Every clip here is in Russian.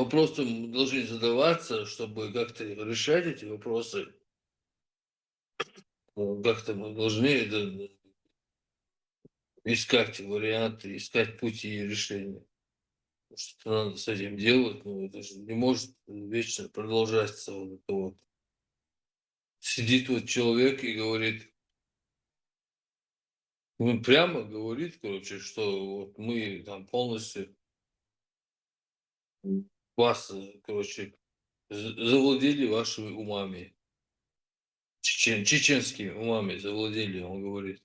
вопросы должны задаваться, чтобы как-то решать эти вопросы. Как-то мы должны искать варианты, искать пути решения. Что надо с этим делать, ну это же не может вечно продолжаться вот это вот. Сидит вот человек и говорит, ну прямо говорит, короче, что вот мы там полностью вас, короче, завладели вашими умами. Чеченскими умами завладели, он говорит.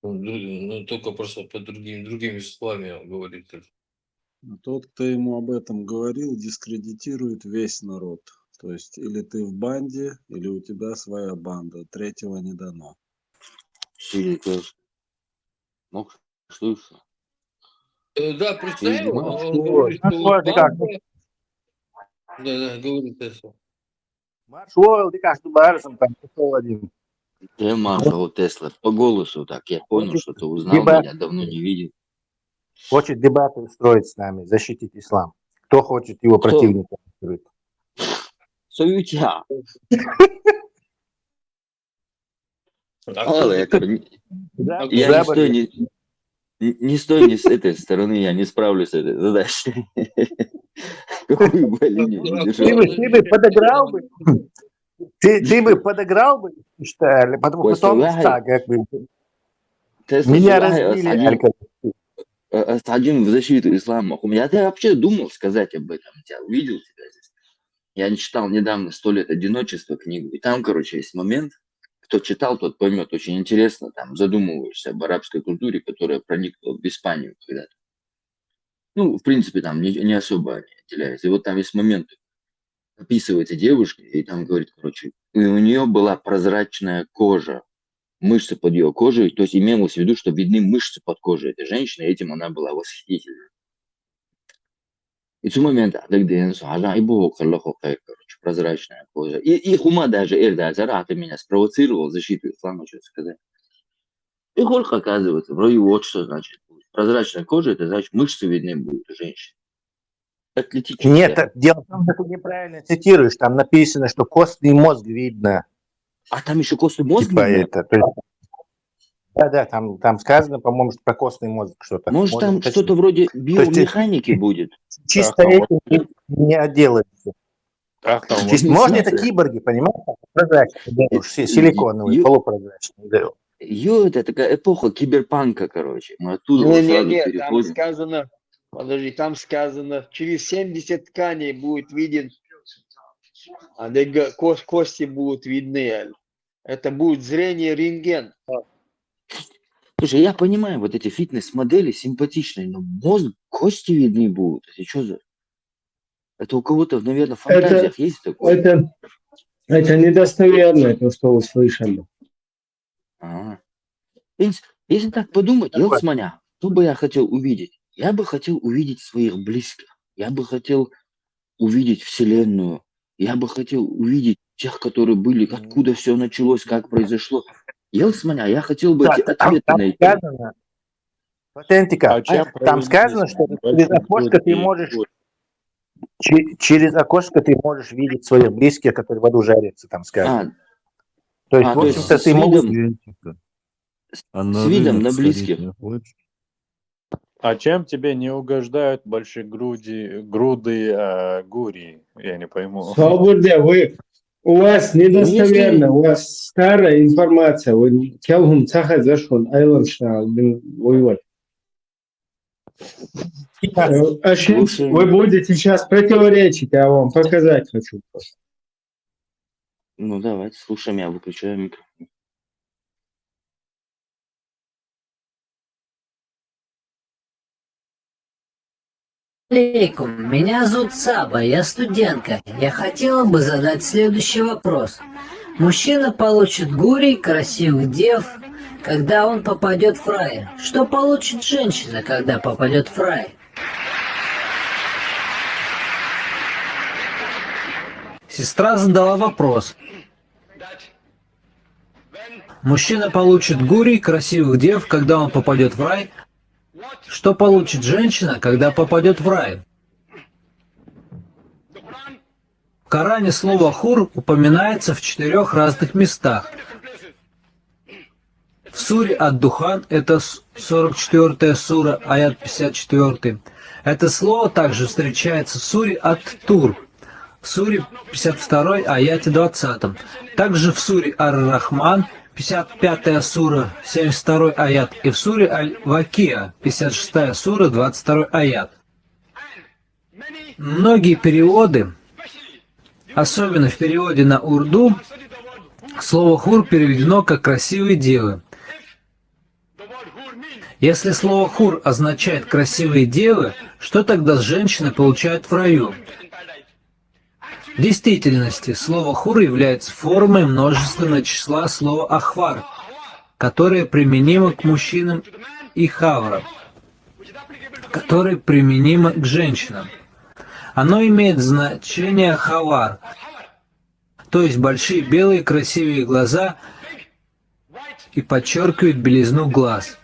Ну, только просто по другими словами он говорит. Тот, кто ему об этом говорил, дискредитирует весь народ. То есть или ты в банде, или у тебя своя банда. Третьего не дано. Мог слышать. Да, представил, Видимо. он говорит, что вот банда... Да, говорит это. Маршуэл, ты как барсом там пришел один. Ты Маршал Тесла. По голосу так. Я понял, Хочет что ты узнал дебаты- меня, давно не видел. Хочет дебаты устроить с нами, защитить ислам. Кто хочет его Кто? противника устроить? Советя. А Мало, я кто- говорю, Да, я не да, стой, не стой ни с этой стороны, я не справлюсь с этой задачей. Какую бы я линию не держал. Ты бы подыграл бы. Ты бы подыграл бы, считали, потом Послушай, так, как бы Тесла, меня слушай, разбили. Один в защиту ислама. Я вообще думал сказать об этом. Я увидел тебя здесь. Я не читал недавно «100 лет одиночества» книгу. И там, короче, есть момент. Кто читал, тот поймет. Очень интересно. Там задумываешься об арабской культуре, которая проникла в Испанию когда-то. Ну, в принципе, там не особо они отделяются. И вот там есть момент. Описывается девушка, и там говорит, короче, и у нее была прозрачная кожа. Мышцы под ее кожей, то есть имелось в виду, что видны мышцы под кожей этой женщины, и этим она была восхитительна. И в момент, короче, прозрачная кожа. И Хума даже, Эрда ты меня спровоцировал защиту ислама, что сказать. И Хольх, оказывается, вроде вот что значит. Прозрачная кожа, это значит, мышцы видны будут у женщин. Атлетическая. Нет, дело в том, что ты неправильно цитируешь. Там написано, что костный мозг видно. А там еще костный мозг Типа видно? это. Да, там сказано, по-моему, что про костный мозг что-то. Может, там уточнить? что-то вроде биомеханики будет? Чисто этим не отделается. Может, это киборги, понимаешь? Прозрачные, силиконовые, полупрозрачные. Это такая эпоха киберпанка, короче. Мы оттуда вот сразу Там переходим. сказано, подожди, там сказано, через 70 тканей будет виден, кости будут видны. Это будет зрение рентген. Слушай, я понимаю, вот эти фитнес-модели симпатичные, но мозг, кости видны будут. Это что за... Это у кого-то, наверное, в фантазиях есть такое? Это недостоверно, то, что услышали. Ага. Если так подумать, Елсманя, что бы я хотел увидеть? Я бы хотел увидеть своих близких. Я бы хотел увидеть Вселенную. Я бы хотел увидеть тех, которые были, откуда все началось, как произошло. Елсманя, я хотел бы эти ответы найти. Патентика. Там сказано, что через окошко ты можешь видеть своих близких, которые в аду жарятся, там сказано. То есть, в общем-то, ты можешь... С видом на близких. А чем тебе не угождают груды гурии? Я не пойму. Свобода, у вас недостоверно, у вас старая информация. Вы келхум цаха зашел, айланшна, воевать. Вы будете сейчас противоречить, я вам показать хочу. Ну, давайте, слушаем, я выключаю микрофон. Алейкум, меня зовут Саба, я студентка. Я хотела бы задать следующий вопрос. Мужчина получит гурий, красивых дев, когда он попадет в рай. Что получит женщина, когда попадет в рай? Сестра задала вопрос. Мужчина получит гурий, красивых дев, когда он попадет в рай. Что получит женщина, когда попадет в рай? В Коране слово «хур» упоминается в 4 разных местах. В суре Ад-Духан, это 44 сура, аят 54. Это слово также встречается в суре Ат-Тур, в суре 52, аяте 20. Также в суре Ар-Рахман, 55 сура, 72 аят, и в суре Аль-Вакия, 56 сура, 22 аят. Многие переводы, особенно в переводе на урду, слово «хур» переведено как «красивые девы». Если слово «хур» означает «красивые девы», что тогда женщины получают в раю? В действительности, слово «хур» является формой множественного числа слова «ахвар», которое применимо к мужчинам, и «хавра», которое применимо к женщинам. Оно имеет значение «хавар», то есть большие белые красивые глаза, и подчеркивает белизну глаз.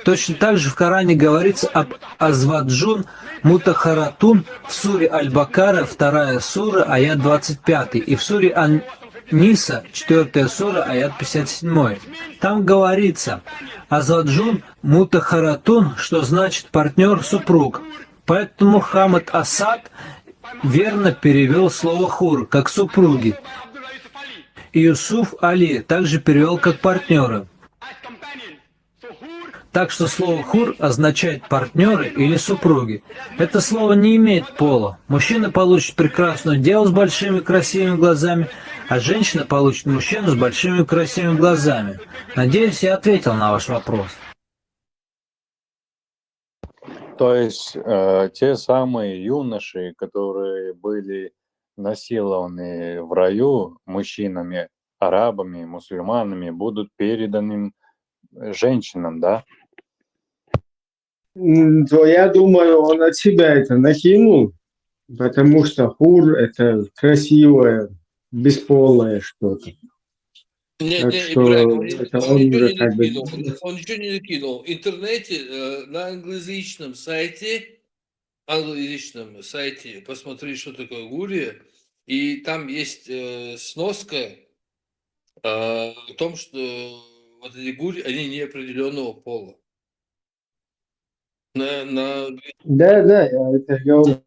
Точно так же в Коране говорится об Азваджун Мутахаратун в суре Аль-Бакара, 2 сура, аят 25, и в суре Ан-Ниса, 4 сура, аят 57. Там говорится Азваджун Мутахаратун, что значит партнер, супруг. Поэтому Хамад Асад верно перевел слово «хур» как «супруги». И Юсуф Али также перевел как «партнеры». Так что слово «хур» означает «партнеры» или «супруги». Это слово не имеет пола. Мужчина получит прекрасную деву с большими красивыми глазами, а женщина получит мужчину с большими красивыми глазами. Надеюсь, я ответил на ваш вопрос. То есть те самые юноши, которые были насилованы в раю мужчинами, арабами, мусульманами, будут переданы женщинам, да? То я думаю, он от себя это накинул, потому что хур это красивое, бесполое что-то. Так Не, что Ибрагим, это он он ничего уже не как бы... накинул. Он ничего не накинул. В интернете, на англоязычном сайте, посмотри, что такое гурия, и там есть сноска о том, что вот эти гури, они неопределенного пола. На Да, я это говорю.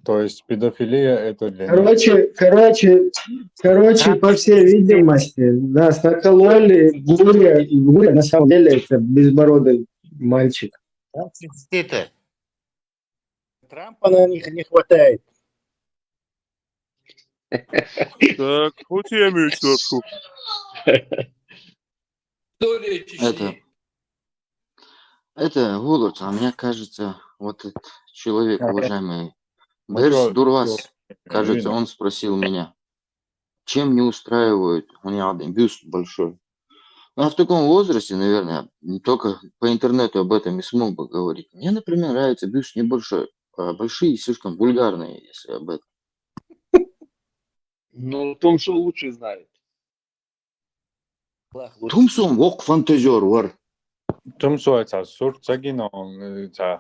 То есть педофилия это для них. Короче, по всей видимости, да, Сокололи, Гуря на самом деле это безбородый мальчик. Ты-то. Трампа на них не хватает. Так, вот я имею ношу. история Чечни. Это Гулут, а мне кажется, вот этот человек, уважаемый Мы Берс чё, Дурвас, кажется, видно. он спросил меня, чем не устраивает у меня бюст большой. Ну, а в таком возрасте, наверное, не только по интернету об этом и смог бы говорить. Мне, например, нравится бюст небольшой, а большие слишком вульгарные, если об этом. Ну, Том Шоу лучше знает. Тумсум вок фантазер вар. Тумсуется, сурцагино,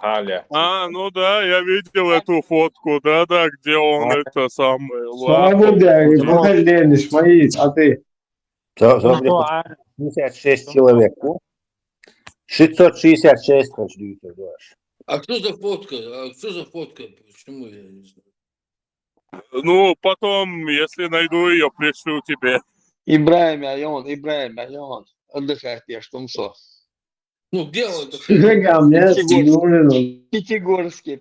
халя. А, ну да, я видел эту фотку, да, где он это самый. Свобода и похождение, Шмаит, а ты? 66 человек. 666 хочу. А кто за фотка? Почему я не знаю? Ну, потом, если найду ее, пришлю тебе. Ибраим Айон, отдыхает я, Том Шоу. Ну, где он? Шигам, нет, Пятигорский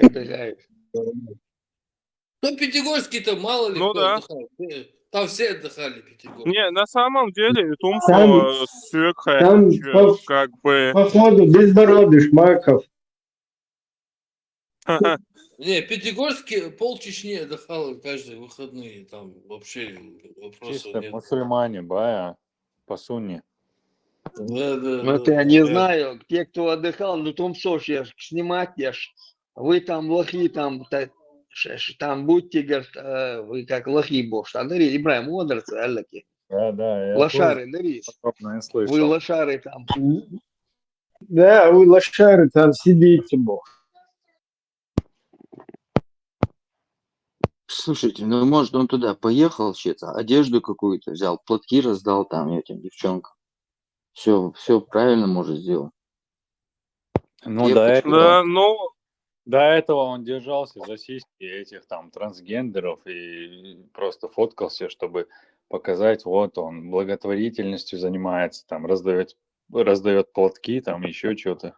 отдыхает. Ну, Пятигорский-то мало ли Ну кто да. отдыхал. Там все отдыхали в Пятигорске. Не, на самом деле, Там- Тумсо Сюкхэ, там как бы... походу безбородый Шмаков. Не, Пятигорске пол Чечни отдыхало каждые выходные. Там вообще вопросов Чисто нет. мусульмане, бая, по сунне. Да. Ну, это я не знаю, те, кто отдыхал, ну, Том Шоу, снимать, вы там лохи, там будьте, говорит, вы как лохи, бож. А дари, Ибраим, мудрцы, аллаки. Да, я Лошары, дари. подобное Вы слышал. лошары там. Да, вы лошары там сидите, бог. Слушайте, ну может он туда поехал, что-то, одежду какую-то взял, платки раздал там этим девчонкам. Все правильно, может, сделал. Ну, Я до хочу, этого, Да, ну, до этого он держался за сиськи этих там трансгендеров и просто фоткался, чтобы показать, вот он благотворительностью занимается, там раздает платки, там еще что-то.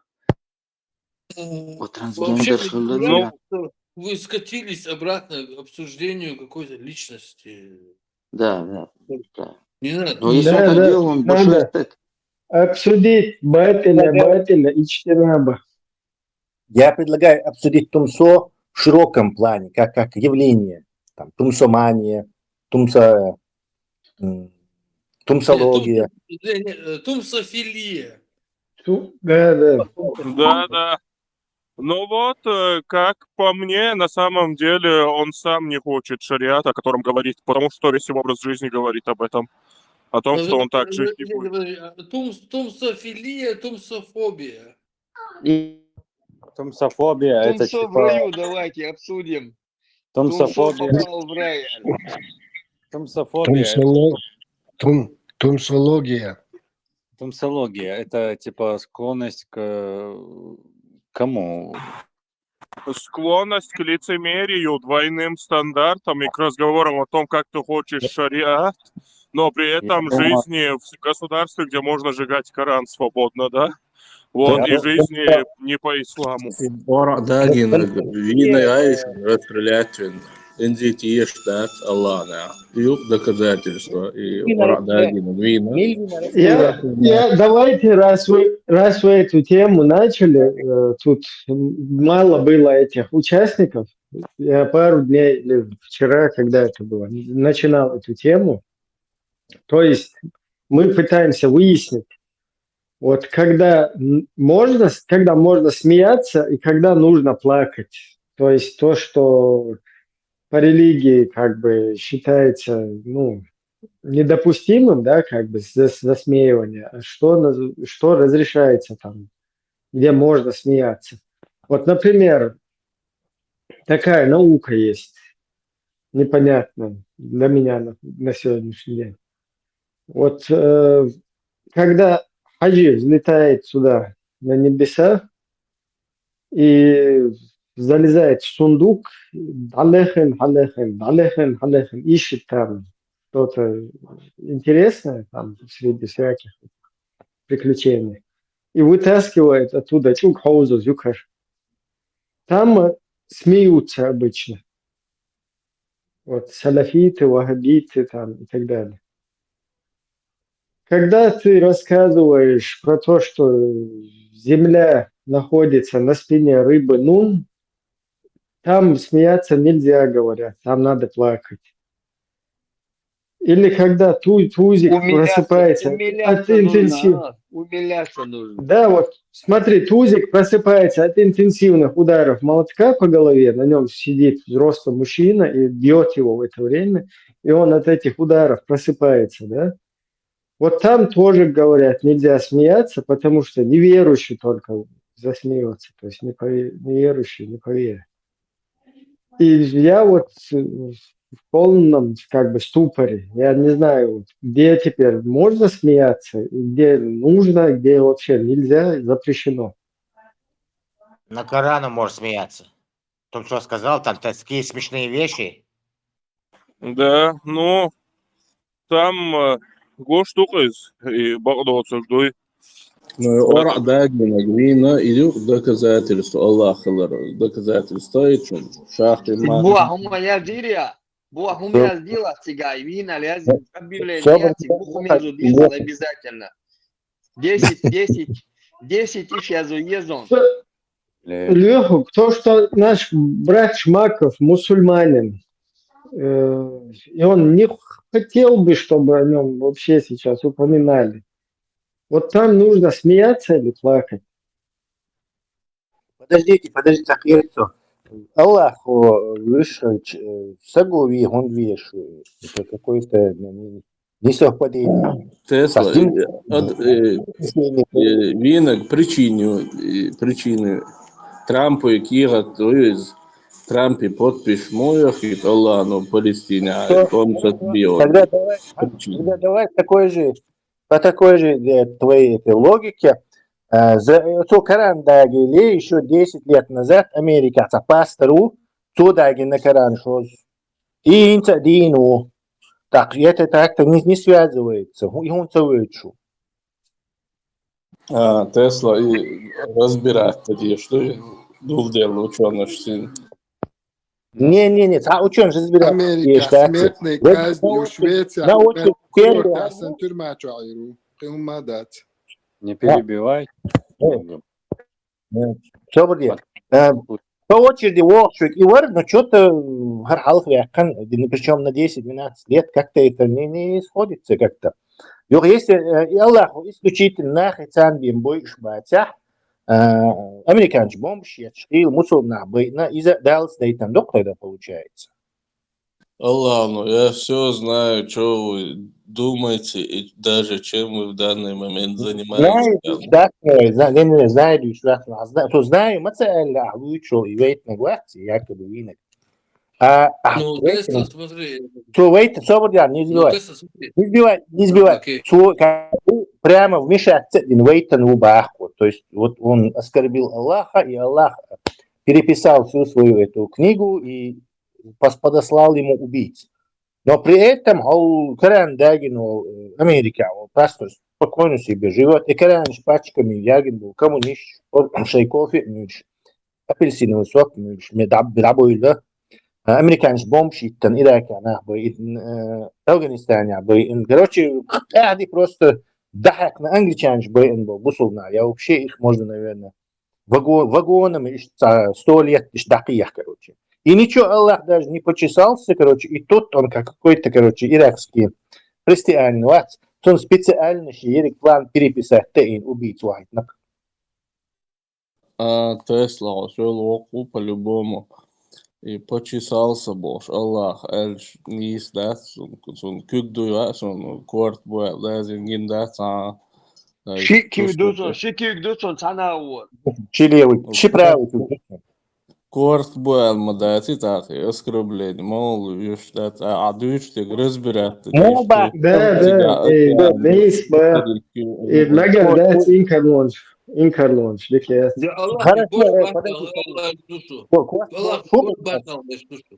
вот Вообще, трансгендер, мне что ли, нравится, да. что вы скатились обратно к обсуждению какой-то личности. Да. Не надо. Но если он Да, так да, делал, он большой надо эстет. обсудить Бателя и Чтенаба. Я предлагаю обсудить Тумсо в широком плане, как явление. Там, тумсомания, тумса, м, тумсология. Тумсофилия. Да. да. Ну вот, как по мне, на самом деле он сам не хочет шариата, о котором говорит, потому что весь его образ жизни говорит об этом. О том, что он так жить не будет. Тумсофилия, тумсофобия. Тумсофобия это Тумсо в типа... раю давайте обсудим. Тумсо Тумсофобия, попал в рай. тумсофобия, это, Тумсология. тумсология, это типа склонность к кому? Склонность к лицемерию, двойным стандартам и к разговорам о том, как ты хочешь шариат, но при Я этом думаю, жизни в государстве, где можно сжигать Коран свободно, да? Вот, я и думаю, жизни не по исламу. Ora dagina, vina яйшин, расстрелять Инди тиештат Аллана. Юг доказательства. И ора дагина, вина. Давайте, раз вы эту тему начали, тут мало было этих участников. Я пару дней, или вчера, когда это было, начинал эту тему. То есть мы пытаемся выяснить, вот когда можно смеяться и когда нужно плакать. То есть то, что по религии как бы считается, недопустимым, да, как бы засмеивание, а что разрешается там, где можно смеяться. Вот, например, такая наука есть, непонятная для меня на сегодняшний день. Вот когда Хаджи взлетает сюда на небеса и залезает в сундук, ищет там что-то интересное там среди всяких приключений и вытаскивает оттуда чукхаузу зюкар. Там смеются обычно. Вот салафиты, вахабиты там и так далее. Когда ты рассказываешь про то, что земля находится на спине рыбы Нун, там смеяться нельзя, говорят, там надо плакать. Или когда тузик просыпается от интенсивных... Умиляться нужно. Да, вот смотри, тузик просыпается от интенсивных ударов молотка по голове, на нем сидит взрослый мужчина и бьет его в это время, и он от этих ударов просыпается, да? Вот там тоже говорят, нельзя смеяться, потому что неверующий только засмеется, то есть неверующий не поверит. И я вот в полном как бы ступоре. Я не знаю, вот, где теперь можно смеяться, где нужно, где вообще нельзя, запрещено. На Корану можешь смеяться. Том, что сказал, там такие смешные вещи. Да, ну, там гоштукыз и багдоцуз дуй. Ора дагина, вина. И юг доказательства. Аллах доказательства. И чун. Шахты, Буахума язирия. Буахума яздила цигай. Вина лязим. Объявление. Буахума зудила обязательно. 10 иш язуезон. Леху, то, что наш брат Шмаков мусульманин, и он не хотел бы, чтобы о нем вообще сейчас упоминали. Вот там нужно смеяться или плакать. Подождите, Ахирцо. Аллах, выше, сагови, он веш. Это какой-то несовпадение. Тесла, Совсем винок причины Трампу, які готують Трампі подпись моих, и Аллану Палестине, а он отбил. Тогда давай по такой же твоей этой логике. За Карандагили еще 10 лет назад Америка пастору Цудаги на Коран шоз. И Дину. Так, это так-то не связывается. И он целует. Тесла и разбирать тоді, що був дело ученый син. Не, а учен же разбирает. Amerika смертной казнью в Швеции أحسن ترمى شعيره قيم مادات. Не перебивай. Все будет. По очереди Волшик и Вар, но что-то Хархалх Вякан, причем на 10-12 лет, как-то это не сходится как-то. Если Аллах исключительно хитсан бим бойш батя, американский бомж, я чтил мусульман бейна, из-за далс дейтан тогда получается. Аллах, ну я все знаю, что вы думаете и даже чем вы в данный момент занимаетесь. Знаю, мацаэлля, вычел и вейт на глазки, якобы винок. Ну, Тесла, смотри. Не сбивай. Прямо вмешаться в вейтан в баху. То есть вот он оскорбил Аллаха, и Аллах переписал всю свою эту книгу и подослал ему убийц. Но при этом Коран Дагин, Америка, просто спокойно себе живет. И Коран с пачками Ягин был коммунист, шейкофе, апельсиновый сок, медабойда. Американский бомж, там Иракана, Афганистане, короче, они просто дахак на англичанский был, бусулна. Я вообще их можно, наверное, вагонами 100 лет дакиях, короче. И ничего, Аллах даже не почесался, короче, и тут он как какой-то, короче, иракский христианин, он специально шерик план переписать тейн убийцу вайтнак. Тесла, все локу по-любому. И почесался Бож, Аллах, эльш не издаст, он кюгдуя, он корт буя, лазин гиндат, Шикюгдусон санаур. Чилевый, чиправый. Корт буя, мадати, так, оскорбление, мол, юштат, дучтик разбирать. Да, и Меган, да, Инкарлонж, Да Аллах не хочет Аллах душу. Аллах хочет батал на душу.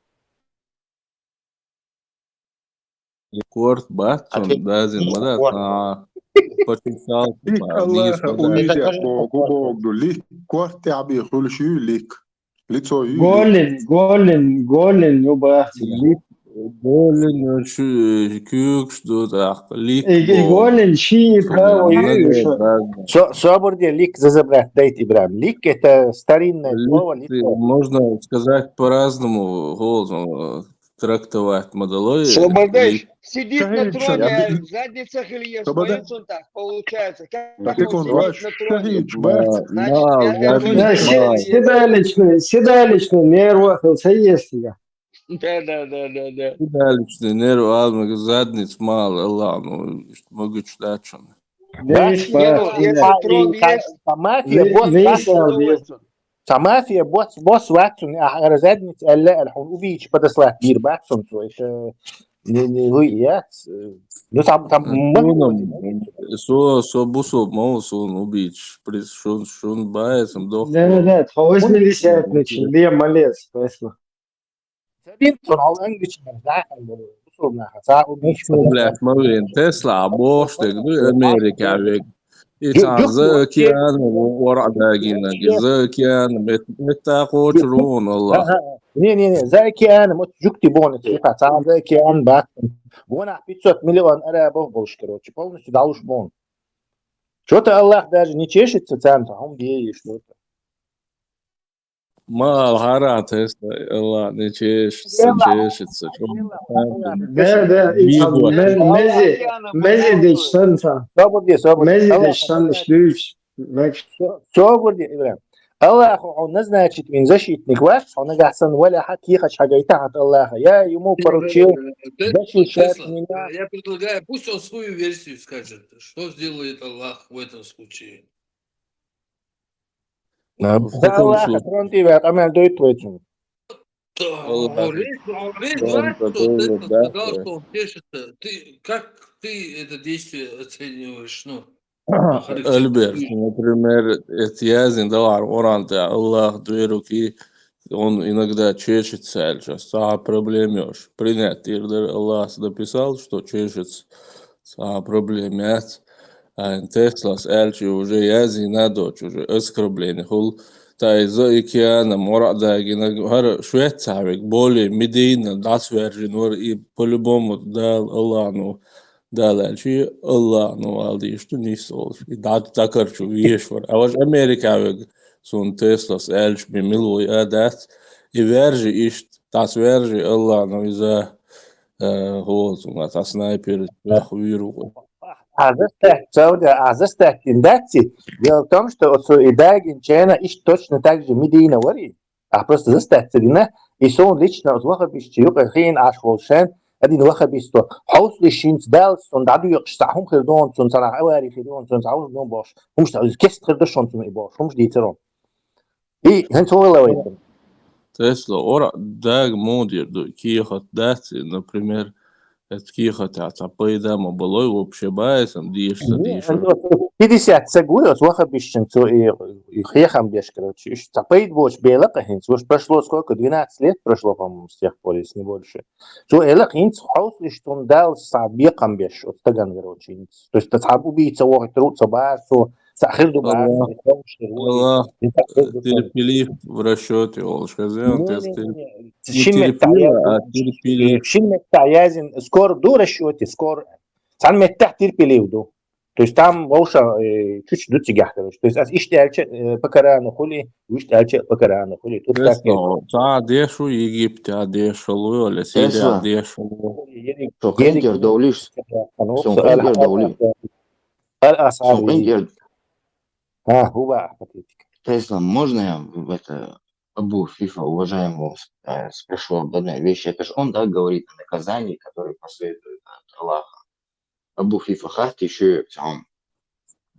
Корт батон, дазин мадат, почесался. Аллаха уйдет Богу, лик, корт تعبي كل شيء ليك. лицо Голен, юбахти. Голен, кюк, что так, лик. Голен, щи, право, Соборде лик забрать, дайте Ибрам. Лик это старинное слово. Можно сказать по-разному голосом трактовать модалой. Слободыч сидит на троне, в задницах Илья, смеется он так, получается. Как он сидит на троне? Седалищный нерв, это есть я. Да. Седалищный нерв, алма, задниц мало, Аллах, ну, могу читать, что. Если трон есть, Самафия, босс ватсон, а задниц, алла, алхун, убийч, подослать, бир, батсон, то есть, не выяд. Ну, там, Со бусов, маусун, убийч, шун баесом, дох. Да, 80 начин, бия малец, поясно. Сабинсон, ал англичан, да, бусовна, хаса, убийч, Блядь, мовин, Тесла, боштек, ну, Америка, век. إنسان زكيان ورع داقينا زكيان متاقوشرون والله. Не, زكيان مت جوكتي بون تيقا سام زكيان بات. Вона 500 миллион арабов больше, короче, полностью дауш бон. Что-то Аллах даже не чешется центр, а он делает что-то. Мал харат, Аллах не чешется. Да, Мези Санса. Мези Сан шлюч. Соборде, Ибрам. الله он значит min защитник ваш, он гасан валя хакиха шагайта от Аллаха. Я ему поручил защищать Тесла, меня. я предлагаю, пусть он свою версию скажет, что сделает Аллах в этом случае. В За таком Аллаха случае фронтивер амел дойт вэджун. Да, Аллах Весь вам знает, что готовит, Тесла да? сказал, что он тешится. Как ты это действие оцениваешь? Ну, Альберт, характеризуешь? например, это язин давар оранте Аллах дуэруки, он иногда чешется, сейчас, а проблемешь. Принять, Аллах написал, что чешется, а проблемят. А Теслас эльчи уже язин надоч, уже оскорбление. Хул taj za ikijana mora da gi na har švecavik bolje Medina das verži nur I по-любому dal Allah nu dal elči Allah nu aldi što nisu I da takar ću viešvar. A važ Amerikavik sun Teslas elč bi miluj adat I verži išt tas verži Allah nu iza holzunga tas snajper vehu viru. Застать дело в том, что Идагин Чена ищет точно так же Медина вари. А просто застать царина, и сон лично от вахабищи юкахин аш волшен, один вахабисто, хаусли шинц далс, он даду юкшсахум хирдон, сон санах авари хирдон, сон саус дон бош. Хумш кест хирдошон сон и бош, хумш дицерон. И хен совелавайтен. Tesla ora dag модер до киехат дати, например, это киехат поедама было вообще байсом дишься диша. 50 сагуя с вахабищен и хехам беш, короче. Цапаид бош белака хинц, уж прошло сколько, 12 лет прошло, по-моему, с тех пор, если не больше. So элак хинц хаусли, что он дал сабекам беш, от таган, короче. То есть тацаб убийца охот трутся басу, сахирду басу. Allah терпелив в расчете, Олшказен, терпелив, а терпелив. Шинмет таязин, скоро до расчете, скоро. Сан меттах терпелив до. То есть там волша чуть до тягах, короче. То есть аз иштялче покарану хули, иштялче покарану хули. Тут так Тесло, та дешу Египте, а дешу Луэле, Сирия, Тесла, дешу. Шокентер даулиш. Шокентер даулиш. Шокентер. Тесла, можно я в это Абу Фифа, уважаемого, спрошу об одной вещи? Это же он, да, говорит о наказании, которое последует от Аллаха. Абу Фифа Харт еще и сам.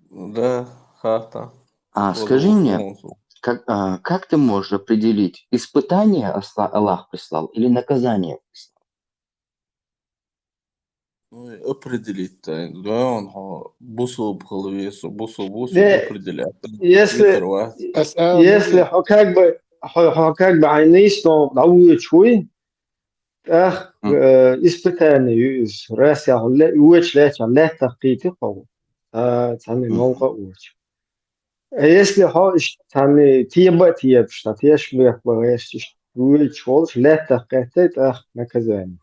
Да, харта. А скажи мне, как ты можешь определить, испытание Аллах прислал или наказание прислал? Ну, определить, да, он бусу бхалвесу, бусу Да, определять. если как бы айнистон даует шуй, ах испытание из Россия уч леча лето кити кого, тани нолга уч. Если тани тиеб что тешь мех богеш уч волш лето кити ах наказание.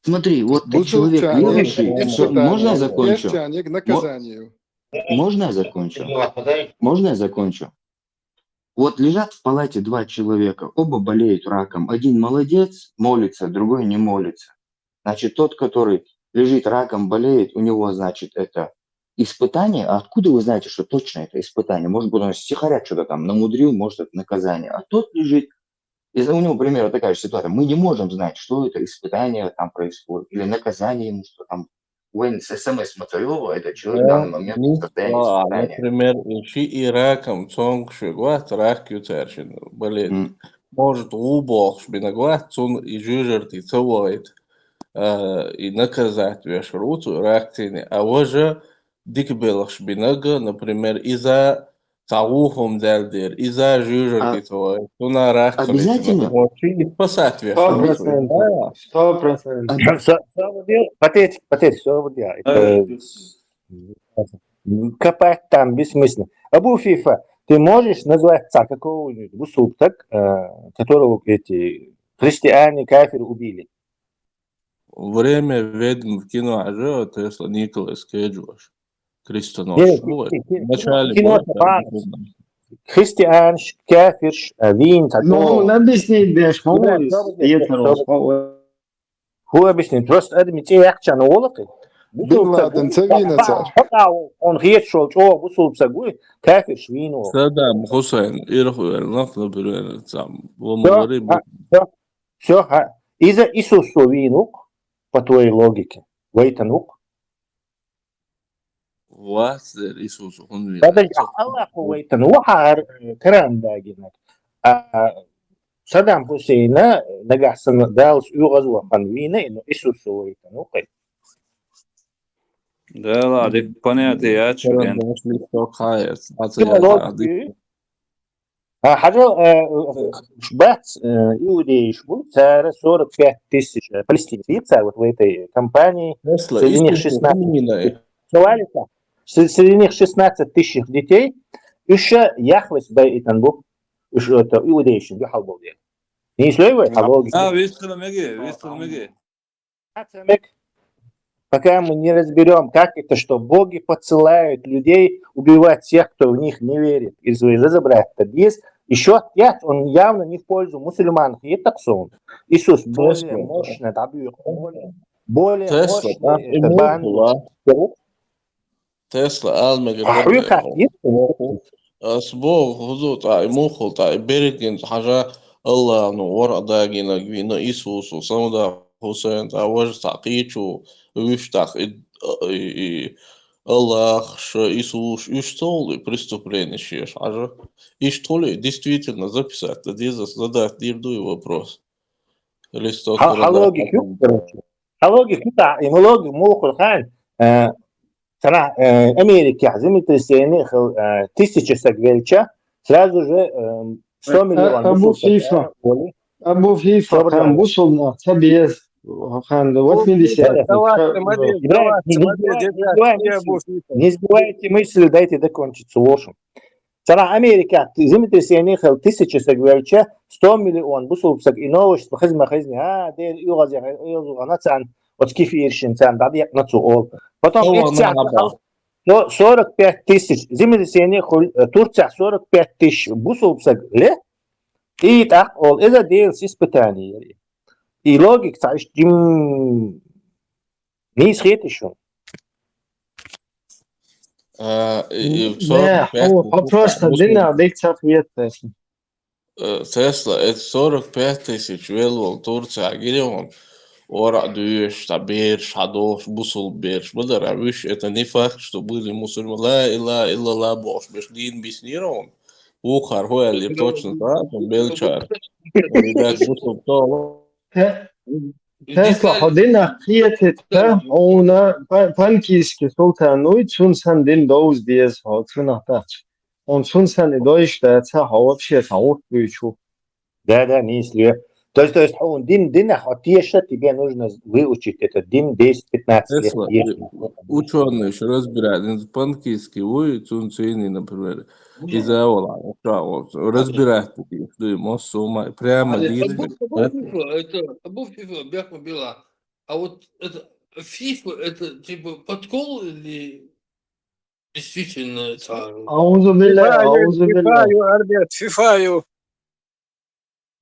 Смотри, вот ты человек верующий. Можно я закончу? К наказанию. Можно я закончу? Можно я закончу? Вот лежат в палате два человека, оба болеют раком. Один молодец, молится, другой не молится. Значит, тот, который лежит раком, болеет, у него, значит, это испытание. А откуда вы знаете, что точно это испытание? Может быть, он стихаря что-то там намудрил, может, это наказание. А тот лежит, и у него, примерно, такая же ситуация. Мы не можем знать, что это испытание там происходит, или наказание ему, что там. СМС Матарёва, это человек в данный момент в состоянии испытания. Например, и раком, цонгши, рак ютершин, болеет. Может, убохш, бинагват, цун и жижерти целует, и наказать веш руцу, рактини. А уже дикбелахш бинага, например, из-за Таухом дальдер, из-за жижерти целует, туна рактини. Обязательно? И спасать веш 100%. Патетик, все вот я. Копать там бессмысленно. Абу Фифа, ты можешь назвать царя какого-нибудь гусуптак, которого эти христиане, кафиры убили? Время ведьм в кино Ажо, Тесла Николас Кейджош. Крестонос. Вначале христиан, кафир, вин, Ну, объясни, беш, Ху объяснит, просто это митя яхчан олаки. Бин Ладен, це він цар. Он гечшол, чо, бусулпсагуй, кафир швину. Саддам Хусейн, Ирхуэль, например, там, Ломовари, Все, из-за Иисусу винук, по твоей логике, вейтанук. Ваздер Иисусу, он вин. Подожди, Аллаху вейтанук, крам дагинак. Саддам Хусейна, нагасан далс югазуа ханвина, но Иисусу вейтанук. Да ладно, понятие, а что? حاجة شبات يودي شبول تارة 45 тысяч палестинцев вот в этой кампании. Среди них 16 тысяч детей еще яхвес байтанбу, еще это иудейшин бихалбол. Не слышали? Вистрелмеги. Пока мы не разберем, как это, что боги посылают людей убивать тех, кто в них не верит, и разобрать это есть. Еще ответ, он явно не в пользу мусульман. И так сон. Иисус более мощный, более мощный. Тесла, Сбог, худот, мухол, берегин, хажа, Аллах, ну, вора дагина, гвина, Иисусу, самуда, Хусейн, вождь, такичу, виштах, и Аллах, Иисус, и что ли преступление сейчас, хажа, и что ли действительно записать, тогда задать дирдуй вопрос. Логику, да, и логику, мухол, хан, Страна Америки, землетрясение, 1000 сагвельча, сразу же 100 миллионов. Абу Фифа, хан бусулна, табез, хан 80. Не сбивайте мысли, дайте закончить ложь. Страна Америки, землетрясение, 1000 сагвельча, 100 миллионов, бусулпсак и новость, хазма, дер, югазя, от кефиршин, да, на цуол. Потом 45 тысяч, землетрясение, Турция 45 тысяч, бусулпсак, и так, это делается испытание. И логика, знаешь, не исхет еще. Просто длинная дикция ответа. Тесла, это 45 тысяч, велвол, Турция, Гирион. Ора дюш, таберш, хадош, бусул берш. Бадара, виш, это не факт, что были мусульмане. Ла илла бош, беш дин биснирон. Ухар, хуэлли, точно так, он белчар. Видать, бусул то. Тесла, ходина, хиететта, она панкийский султануй, чунсан дин доуз диез, цунатач. Он чунсан и доиштается, а вообще саут бючу. Да, не если. То есть он дин, хотеше, тебе нужно выучить этот дин 10-15 лет. Ученые еще разбирают, панкийский ой, цунцини, например, из-за Ола, разбирают такие, что ему сумма, прямо дин. Это Абу Фифа, Бяхма Бела. А вот это Фифа, это типа подкол или действительно царь? Фифаю.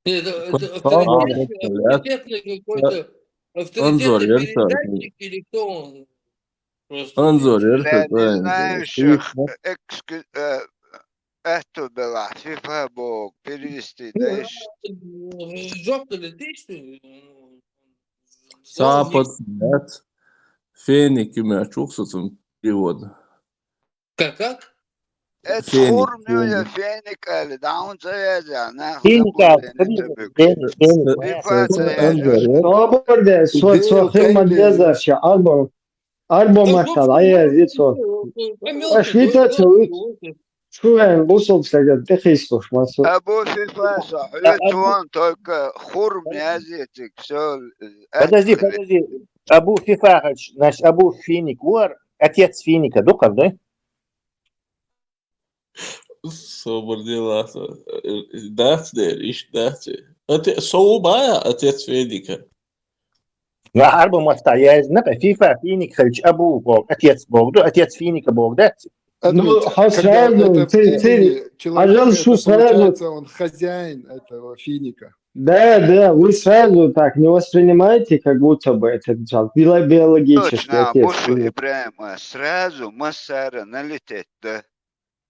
Нет, это авторитетный какой-то авторитетный передатчик или кто он? Анзор, не знаю, что это было. Фифа Бог перевести, да? Жоптали ты, что ли? Запад, нет. Феник, мяч, там перевод. Как? Это формула феника, или да, он заезжал. Феника, Фифа, Сохима Дезарча, Альбом Мактал, а я лицо. Швейцарцы, Шуэн, Бусовская, Техистов, Масу. Абу Фифа, это он только хурм язык, все. Подожди. Абу Фифа, значит, Абу Финик, отец Финика, духов, да? Собор дела. Соубая отец Феника. Арбу моста, я знаю, Фифа, Финик, Абу Бог, отец Бог, отец Финика Бог, да? Ну, сразу, человек, получается, он хозяин этого финика. Да, вы сразу так не воспринимаете, как будто бы это биологический Точно, отец. Бушу Ибраима, сразу Массара налететь, да.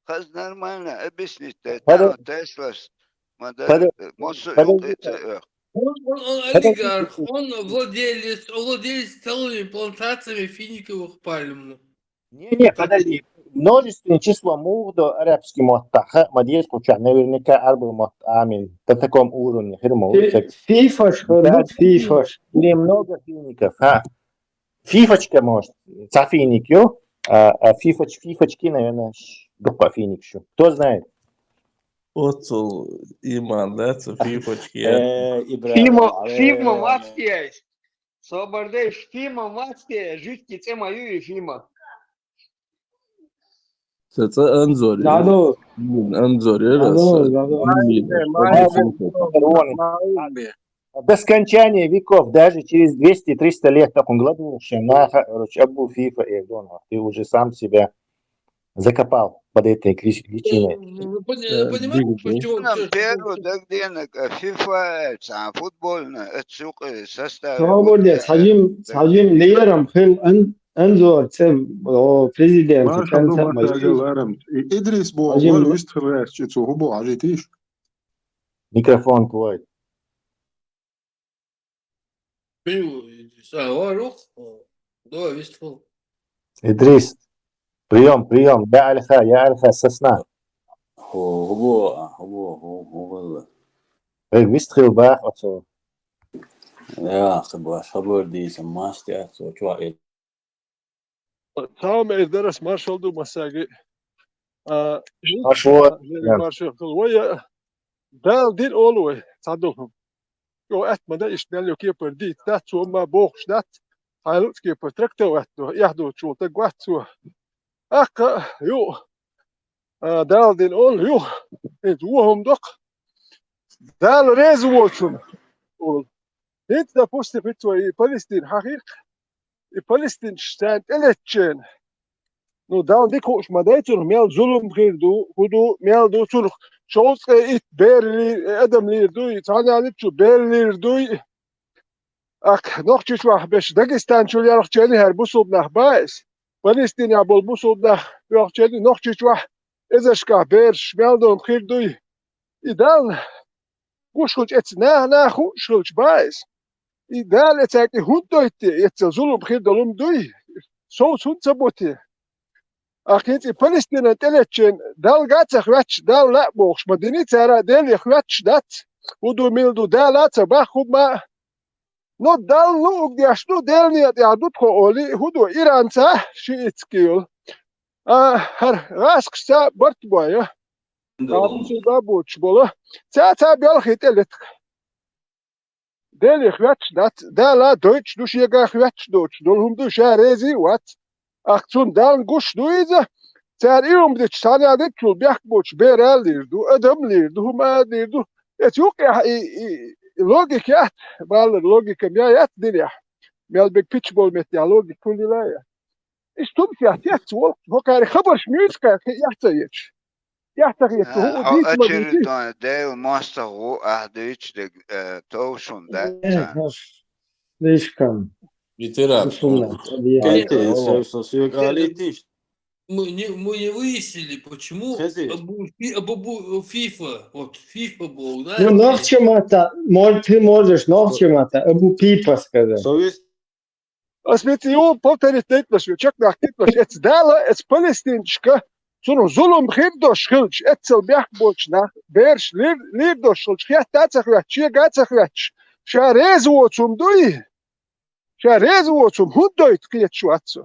Хаз нормально объяснить, да. Там Теслас, модель, Мосу, это, Он олигарх, он владелец целыми плантациями финиковых пальм. Не, подожди. Множественное число мурдо арабский моттаха, мадьес куча, наверняка арбу мот амин, на таком уровне, хирму. Фифаш, фифаш. Или много фиников, Фифочка, может, цафиник, а фифочки, наверное, группа финикшу. Кто знает? Оцул иман, да, це фіфочки. Фима Мацкия. Собордеш Фима Мацкия, житки це мою и Фима. Це Анзорі. Надо. Анзорі, До скончания веков, даже через 200-300 лет, так он гладующий, Абу Фифа и ты уже сам себя закопал под этой личиной. Понимаете, почему? Нам первую, да где на FIFA, футбольная, это состав. Свободен, садим лидером, انظر президент. ما شاء الله ما تاجل أرم إدريس بو أول ويستخدم شو هو بو عجيتيش Микрофон твой. Да, вестфул. Идрис, прием, я Альха, сосна. Вистрил бах, отцо. Tamam Erderes Marshall'du masagi. Marshall. ويا دال دين أولوي صدقهم. جو أتمنى إشتغل يو كيبر دي تاتو ما بوخش دات. هايلوت كيبر تركتو أتو يحدو شو تقواتو. أكا يو دال دين أول يو إنتوهم دق. دال ريزووتشون. إنت دا بوستي بتوي فلسطين حقيقة. فلسطين شتان إلتشين. No dan dik hoş madaytur mel zulüm girdu hudu mel do tur şoz it berli adamlir du tane şu berlir du ak noch çiş vah beş Dagestan şol yarık çeni her bu sobnah bais Palestin ya bol bu sobnah yarık çeni noch çiş vah ezeşka ber mel do girdu idan kuş et na kuş bais idan etek hudu et zulüm girdalım du so saboti أخيتي فلسطين تلتشين دال قاتش خواتش دال لا بوخش مديني ترى دال خواتش دات ودو ميلدو دالات باخو ما نو دال نو دياشنو دال نيات يعدوت خولي هدو إيران تا شيتسكيل هر راسك سا برت بويا أبو بابوتش بولا تا بيالخي تلت دال خواتش دات دالا دويتش دوش يغا خواتش دوتش دولهم دو شاريزي وات Aksun dan kuş duyuza ter iumdiç sanyadet çul biyakboç bereldirdu adamlirdu humadirdu et yok ya logik ya bağlı logika ya yat dilya melbek piç bol met ya logik kullila ya istum fiyat ya çol hokari haber müzika yahtayıç yahtayıç hu açır don del master hu ahdiç de tavşun da Слишком. Мы не выяснили, почему FIFA, вот FIFA был, да? Ну, нохчемата, ты можешь нохчемата, Абу Пипа сказать. Asmeti yol повторить etmesiyor. Çok nakitmiş. Et dala et Palestinçka. Sonra zulüm hibdo şılç. Etsel biyakboçna. Berş lirdo şılç. Hiyat tatsak çiye gatsak şarez voçum duy. شاريز وچوم هون دویت کیت شو اتسو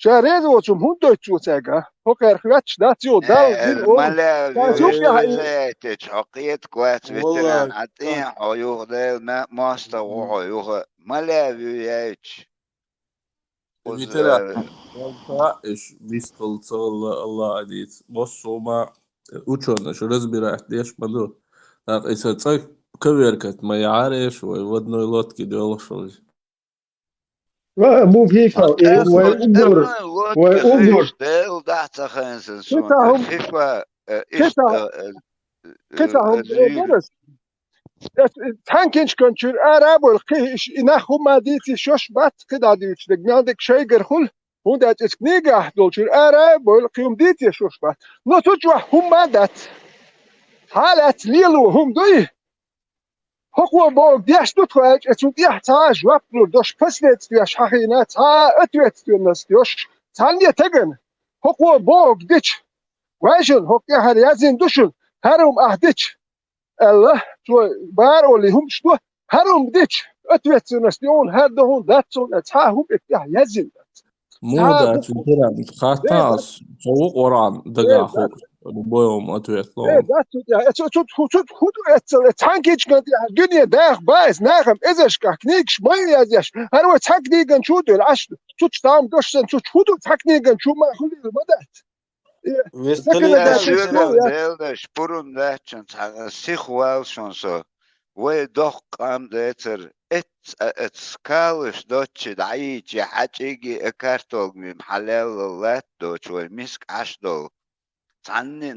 شاريز وچوم هون دویت شو تاگا هوکر خواتش داتیو دال دین او مالا ویزایت حقیت کوات ویتران عطین عیوغ دل ماستا وعیوغ مالا ویزایت Витера, вискался Allah adit. Bossuma ученый, разбирает, дешь маду. Так, если царь коверкать, ما يعرف в одной лодке делал. أبو فيفا وأوبر فيفا كتاهم درس تانكينش كنتشر أراب والقيش إنخو ما ديتي شوش بات كده ديوش لقنادك شيء قرخل هو دات اسكنيقة دولشر أراب والقيوم ديتي شوش بات نو تجوا هم ما دات حالات ليلو هم دوي هو بوق ديش تتواج اتو ديح تاج وابلو دوش بسلت ديش حقينا تا اتويت ديونس ديوش تانية تغن هو بوق ديش واجن هو يحر يازين دوشن هروم اهديش الله تو بار اللي هم شتو هروم ديش اتويت ديونس ديون هردهون داتون اتاهم اتيح يازين مو ده في كلام خاطاس سوق وران دقاخو بويوم أتويت لهم تانكيش كانت الدنيا داخ بايس ناخم ازش كنيكش ما يازش هرو تحكنيغن شو دول عش توش تام دوشن توش هدو تحكنيغن شو ما خلي المدات يا سورة ديلدا شبورون داتشن سيخوال شونسو ويدوخ قام ديتر ات سكالش دوتش دعيجي حاجيجي اكارتوغ من محلال اللات دوتش ومسك عشدو تعني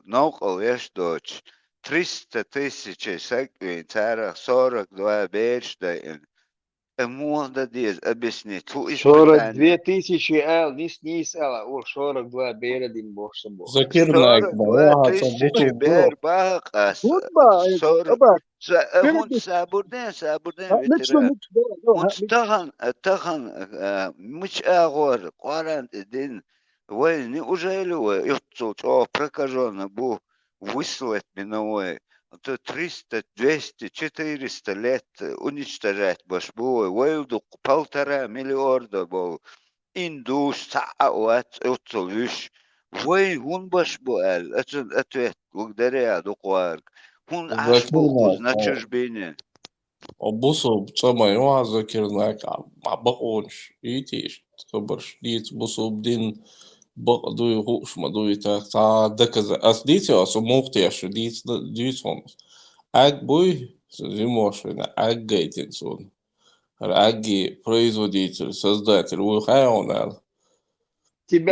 نوقل يش دوتش 300,000 ساكوين تاريخ 42 بيش داين الموضة ديز أبسني تو إيش 42,000 نيس ألا أول شورك دوا بيرا دين بوش سبو ذكرناك 42,000 بير باق صورك هون سابوردين فيتران تغن مش أغور قارن دين وين وجايلو يطلع أو прокажен бу выслать миновой то 300, 200, 400 лет уничтожать башбу войду 1,5 миллиарда был индус саат يطلعش وين هون башбу ответ благодаря докварк هون عاش بوقوز ناتشوش بيني بصوا بصما يوها ذكرناك مع بقونش يتيش خبرش ديت بصوا بدين بقدو يغوش مدو يتاك تا دكزا أس ديتي أسو موقتيش ديت هونس أك بوي زيموشنا أك جايتين سون أكي производитель, создатель وخايونال тебя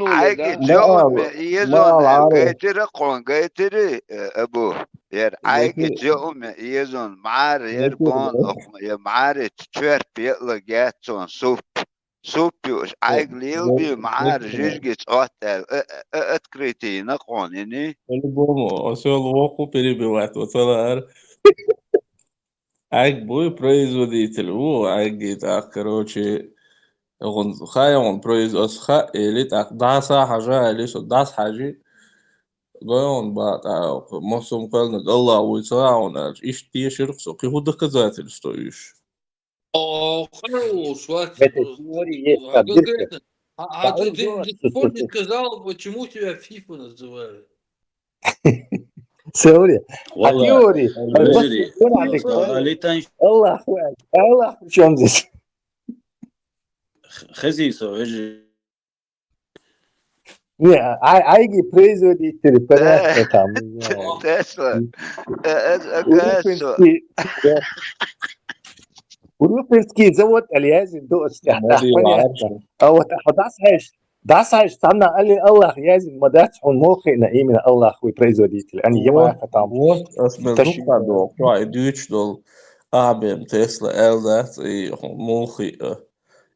عاجي да جون يزون جايتري قون جايتري أبو ير عاجي جون يزون مار ير قون يا مار تشير بيلا جاتون سوبيوش عاج ليلبي مار جيجي تقاتل اتكريتي نقون يعني по-любому осел воку перебивать вот это أك بوي производитель أكي так короче он خايون производитель خا إلي так داسا حاجة إلي شو داس حاجة قايون بعد مصوم قالنا الله ويساعون إيش تيشرق سوقي هو доказатель что ищ Хорош, В этой теории есть поддержка. ты до сих пор не сказал, почему тебя FIFA называют? Теория. А والله теории. الوزيري الله ليتان الله в чем здесь? خسيسو وجري Не, айги производители, понятно, там, не знаю. تسلا Урюпинский завод Альязин, понятно. А вот das heißt, Sanna Ali Allah Язин, Мадатхун Мохина, именно Аллах, вы производитель, а не Ямаха там. Вот, أسمع دو قاعد دوش دول أبين تسلا элдат и мухи.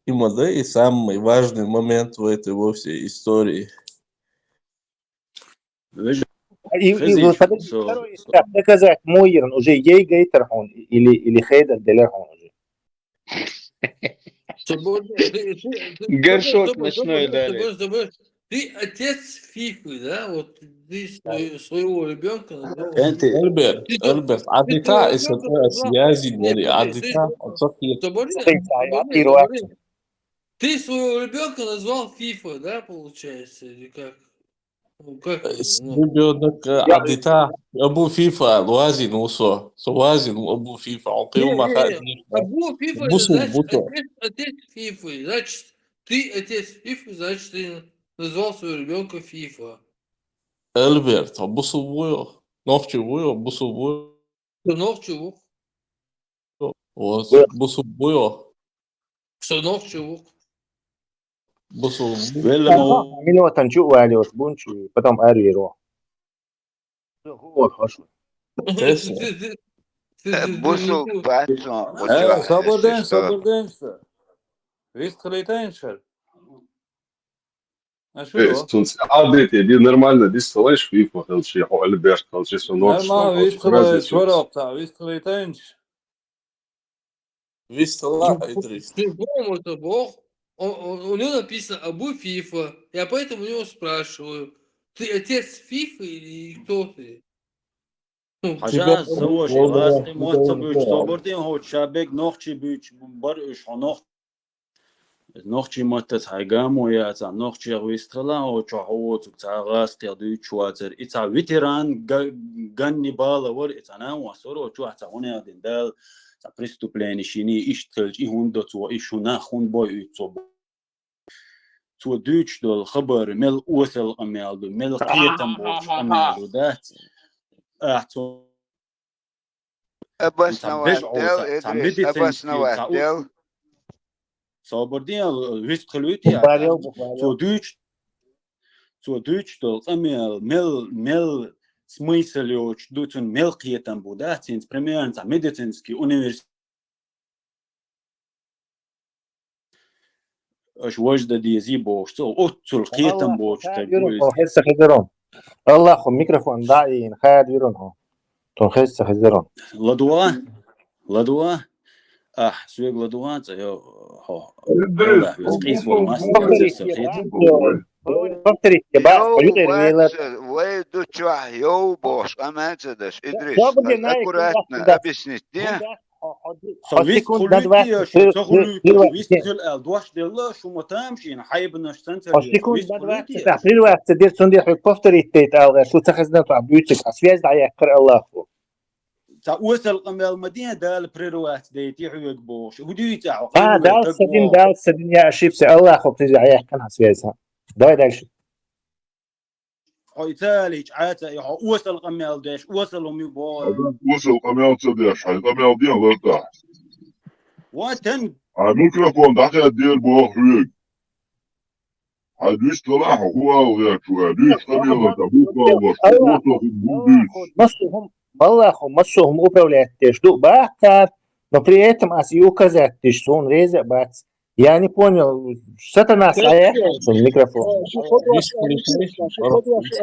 Именно да и самый важный момент в этой во всей истории. И вот второй этап, доказать Мойерн уже ей гейтерхон или хейдер делерхон уже. горшок ночной дали. Ты отец Фифы, да? Вот ты своего ребенка назвал. Эльберт, адита и связи, адита, Ты своего ребенка назвал Фифа, да, получается, или как? ребенок адита, Абу Фифа, Луазин Усо, Суазин Абу Фифа, он Абу Фифа, значит, отец Фифы, значит, ты отец Фифы, значит, ты назвал своего ребенка Фифа. Эльберт, Абу Субуyo, Новчевуyo, Абу Субуyo. Новчевук. Вот, Абу Субуyo. Новчевук. Минута нчу валиот бунчу, потом арвиро. Вот хорошо. بوصل باتون وجوه صبردين السيستم صبردين Visst خليتين Эй, شو Абрит, иди нормально, здесь слышишь, FIFA, Хелши, Альберт, Хелши, Сонокс, ما Хелши, visst разница. شورا بتاع visst خليتين Весь الله Идрис. По-моему, это Бог. У него написано Абу Фифа. Я поэтому у него спрашиваю. Ты отец Фифы или кто ты? حاجة سوى شيء غاسني موت بيش صبرتين هو شابك نوخشي بيش برش نوخشي متت حاجام ويا تا نوخشي غويستلا هو هو تا غاس قيادي شواتر إتا ويتران غني بالا ور إتنا وصورو شو حتى هنا دندال تا بريستوبلين شيني إشتلج إهوندو تو إشونا خون بوي تو تو دوتش دول خبر مل وصل أميال دو مل قيتم بوش أميال دات أحتو أبس نوادل إدريس أبس نوادل صابردين ويست خلوتي عتا تو دوتش دول أميال مل смыслёч дутун мелкиетам будатинс примерно за медицинский университет اش وجد دي زيبو شو اوتل قيتم بوش تقول هسه خزرون الله خو ميكروفون ضاعين خاد يرون هو تو هسه خزرون لدوا سوق لدوا يا هو الله يسقيس والماستر سخيت فكري يا يغير ويلا ويدو تشوح يو بوش أمانتدش إدريس أكوراتنا أبسنتين سويست خلوتي سويست الدواش ديلا شو متامشي حيبنا سنتر سويست خلوتي تعطيل وقت تدير صنديق الكفتري تيت أو شو تخزنا تو عبيوتك أسفياز دعي أكر الله فو وصل قمال المدينة دال بريروات ديتي حيوك بوش ودي تعو دال سدين يا أشيبس الله خو بتجي عيا كان أسفيازها داي شو حيتالي عاتا وصل قمال ديش وصلوا ميبول وصل قمال تديش حي قمال دي غلطة واتن الميكروفون داخل دير بوخ هيك حدوش طلع هو وغير شو حدوش قمال تبوك وصل والله مصهم управляет что бахтат, но при этом asi указать что он реза бац. Я не понял, сатана своя микрофон.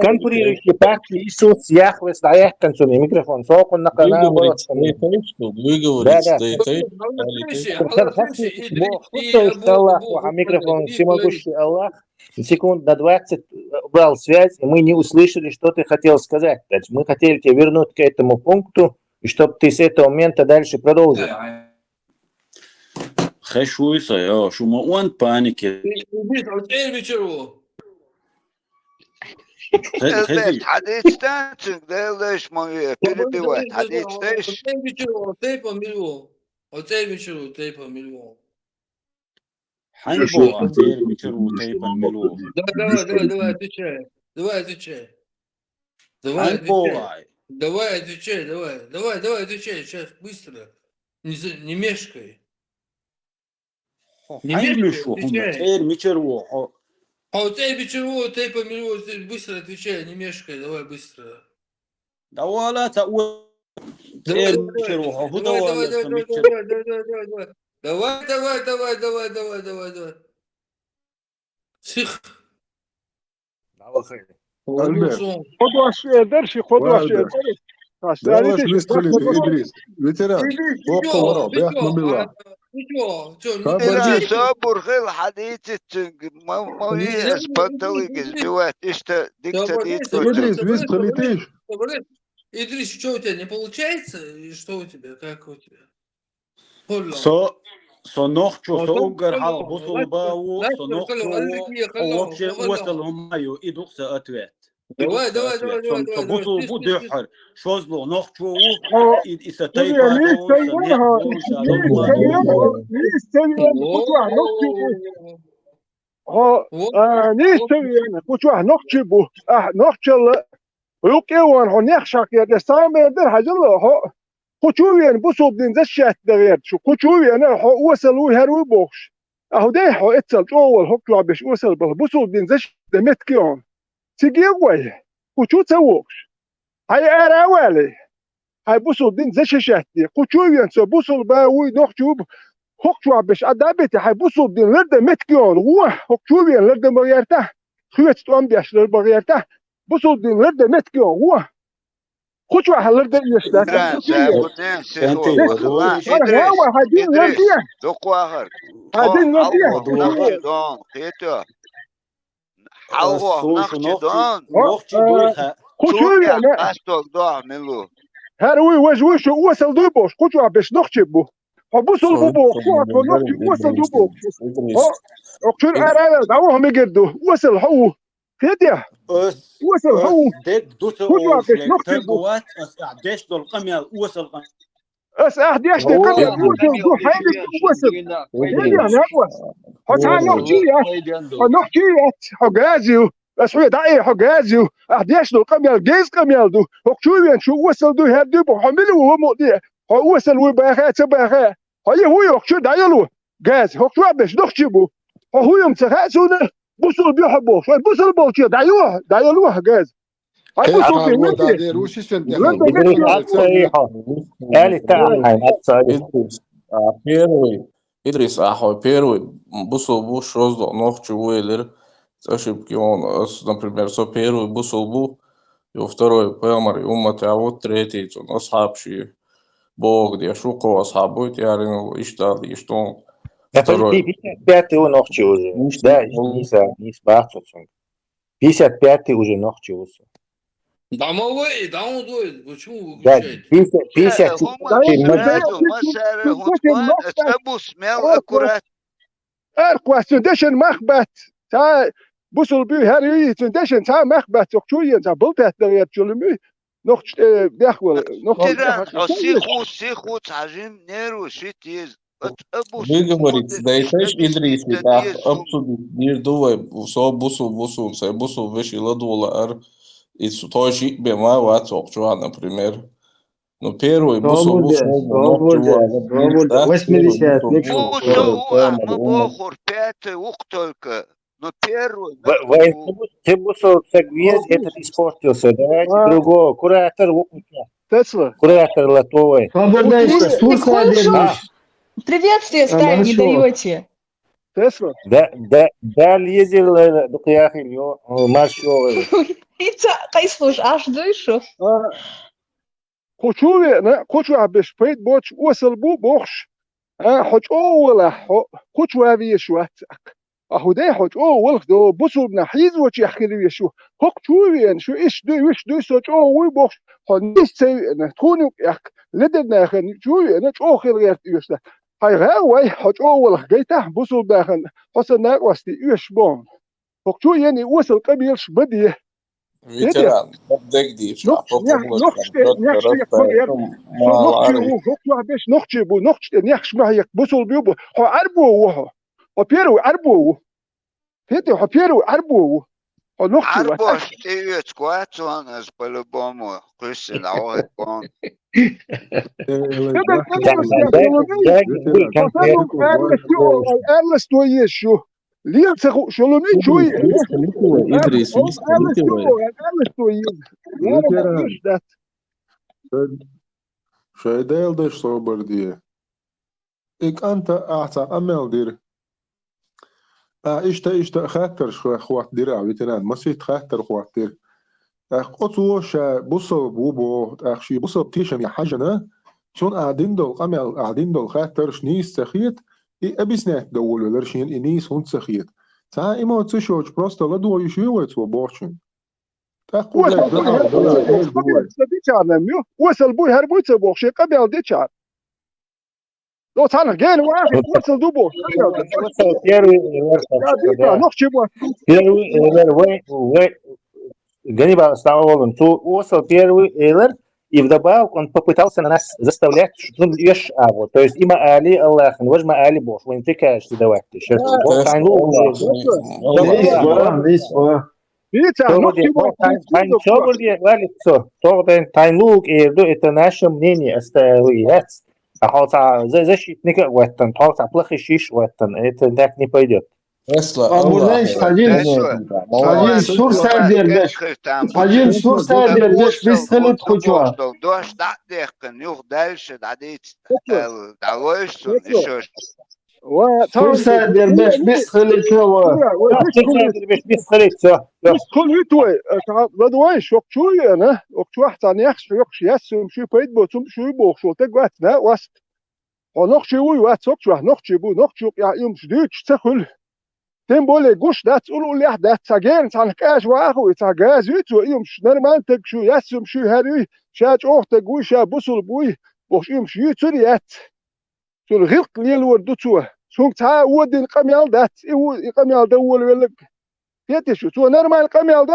Конкурирующие партии Иисус Яхве своя концовный микрофон. Сокон на канал. Вы говорите, да. Микрофон всемогущий Аллах. Секунд на 20 брал связь, и мы не услышали, что ты хотел сказать. Мы хотели тебя вернуть к этому пункту, и чтобы ты с этого момента дальше продолжил. خشويصة يا شو ما وان بانيك حديث تانسك ده ليش ما перебивать حديث تيش حنبو عتير بيشرو تيبا ملو давай отвечай сейчас быстро не мешкай не мешкай быстро отвечай не мешкай давай быстро давай سخ خذوا درشي خذوا Давай выстрелили, Идрис. Ветеран. Бог ورا بياخ مبلا. لا صبر خير حديث ما يسبطوي جوات اشتا ديكتاتيت Идрис, выстрелитесь. Идрис, что у тебя не получается? И что у тебя? Как у тебя? صنوخشو سوغر حال بوصل باو صنوخشو ووبشي وصل هم ايو ايدوخ ساتوات давай بوصل بودحر شوزلو نوخشو إذا خشوين بصوب نزشات دغير شو خشوين وصلوا هرو بوش اهو ده هو اتصل اول هو باش وصل بصوب نزش دمتكيون تيجي وي خشو تسوقش هاي اراوالي هاي بوصل دين زي شاشتي قوتشوين سو بوصل باوي نوختوب هوكشوا باش ادابتي هاي بوصل دين لرد متكيون روح هوكشوين لرد مغيرته خويت توم بيش لرد مغيرته بوصل دين لرد متكيون روح خوتشوا هلرد يشتاك إيران سابونين سيخو ما انا هوا هادين لرديه دقوا آخر هادين لرديه حوه نقشي دون قيتو حوه نقشي دون خوتشوين انا قاستوك دو عملو هاروي وجوش وصل دوبوش خوتشوا باش نختبو وبوصل بوبو خوات ونختي وصل دوبو اقتل اراد دعوهم يقردوا وصل هو كده وصل هو ديك دوتو خوتشوا باش شلك نختبو ترقوات أعديش دول قمية وصل اس احديش تقبل وصل دو حيلك وصل كده نقوس حتى نختيات حجازيو اسوي داعي حجازيو احديش دو قميل جيز قميل دو هكشوين شو وصل دو هدو بحملو وهو مقضي هو وصل وباخات سباخات هو يخشو دايلو جاز هكشو باش نختبو هو يوم تخاسونا بوصل بيحبوه فالبوصل بوشي دايلوه جاز هاي بوصل الو بينتي دادير وش اسم لندن إدريس أتصيحه آلي تعمل أتصيح Idris Ahoy первый, бусол бу шоздо ногчу уэлэр, ошибки он, например, со первый бусол бу, и второй пэлмар, и умати, а вот третий, он асхабши, бог, где шуко асхабу, тярину, иштали, и что он второй. 55-й он ногчи уже. Да, не сбахнуться. 55-й уже ногчи уже. Домовой, домовой, почему Да, выключаете? 54-й سرادو ما سار هونتوان اتسابو سميل اكورات اركوا سندشن مخبت تا بوصل بي هاري سندشن تا مخبت شويه تا بلتات دغيت جلمي نقش داخل تيران سيخو تعجم نيرو شيتيز Выговорить, да и теж Idris, да, absolut, bir duvay, so busul, se busul veši ladula ar, и то же бема ваток, чуа, например. Но первый бусул свобода, 80-й. ما بخور пятый ух только. Но первый... Ты бусул весь этот испортился. Давайте другого. Куратор выключай. Куратор латовый. Приветствие ставить не даете. Да, лезел, духляхи, маршовый. Кайслуш, аж душу. خوشوا باش بيت بوش وصل بو بوش حج ولا خوشوا في شواتك اهو ده حج ولا دو بوصل نحيز وش يحكي لي شو هوك شو شو ايش دو سوت وي بوش هنيس سي تكونوا يك لدنا خن شو انا شو خير غير يوش هاي غاوي حج ولا جيته بوصل داخل حسن وستي يوش بون هوك شو يعني وصل قبيلش بدي ветеран, дегди, نخش معك بوصل بيوبو هو عربو وهو وبيرو عربو هيتي هو بيرو عربو هو نخش عربو شتيت كواتون از بالبومو قش العوه كون ارلس توي شو ليه تسخو شلوني شوي Idris, شو ديل دش صوبر دي إك أنت أعطى أمل دير إشتا خاطر شو خوات دير عبيتنان ما سيت خاطر خوات دير قطوش بصل بوبو أخشي بصل تيشن يا حاجنا شون قاعدين دول أمل قاعدين دول خاطر شنيس سخيت إي أبيسنات دول ولرشين إنيس هون سخيت تا إما تشوش بروستا لدو يشوي وبورشن وصل بوي هربوي تبوخ قبل ديشار لو تانا جين واحد وصل دوبو Ганнибал Стаолон высыл первый эйлер, и вдобавок он попытался на нас заставлять, что ешь аву. То есть има али Аллах, вожма али Бог, вы не тыкаешься давайте. Тайнук это наше мнение остается. А защитника в этом, плохо шиш в этом, это так не пойдет. Tesla А Allah знаешь, один Tesla сурсай дердеш. Один сурсай дердеш висхалит хочуа. Дош датдехкан юх дальше дадить давойшун еще. Сурсай дердеш висхалит чува. Висхалит وي بدوي شوك شوي أنا وكشوا حتى نيخش يخش يسوم شو بيت بوتم شو بوخ شو تقوت نا وست ونخشي وي واتسوك شو نخشي بو نخشي يا يوم شديش تخل تم بولي قوش ده تقولوا لي ده تاجين تانكاش واخو تاجاز يتو يوم نرمان تك شو يسوم شو هاري شاج اوخ تقوي شا بوصل بوي بوخ يوم شو يتريات شو الغلق ليل وردتو شو تا ودين قميال ده قميال دول ولا يتشو تو نرمان قميال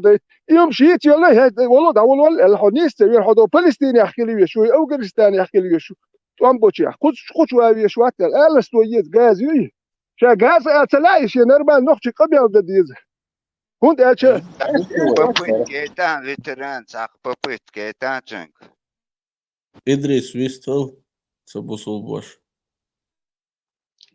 ده يوم شيت يلا والله ده والله الحنيس يرحضوا فلسطين يحكي لي شو او كريستيان يحكي لي شو تو ام بوتشي خش واوي شو حتى الست ويت غازي شاغاز اتلاقيش نرمان نخشي قبل دديز هون اتش Попыт кейтан ветеран сак попыт кейтан ченк. Idris Vistel, Sabusol boş.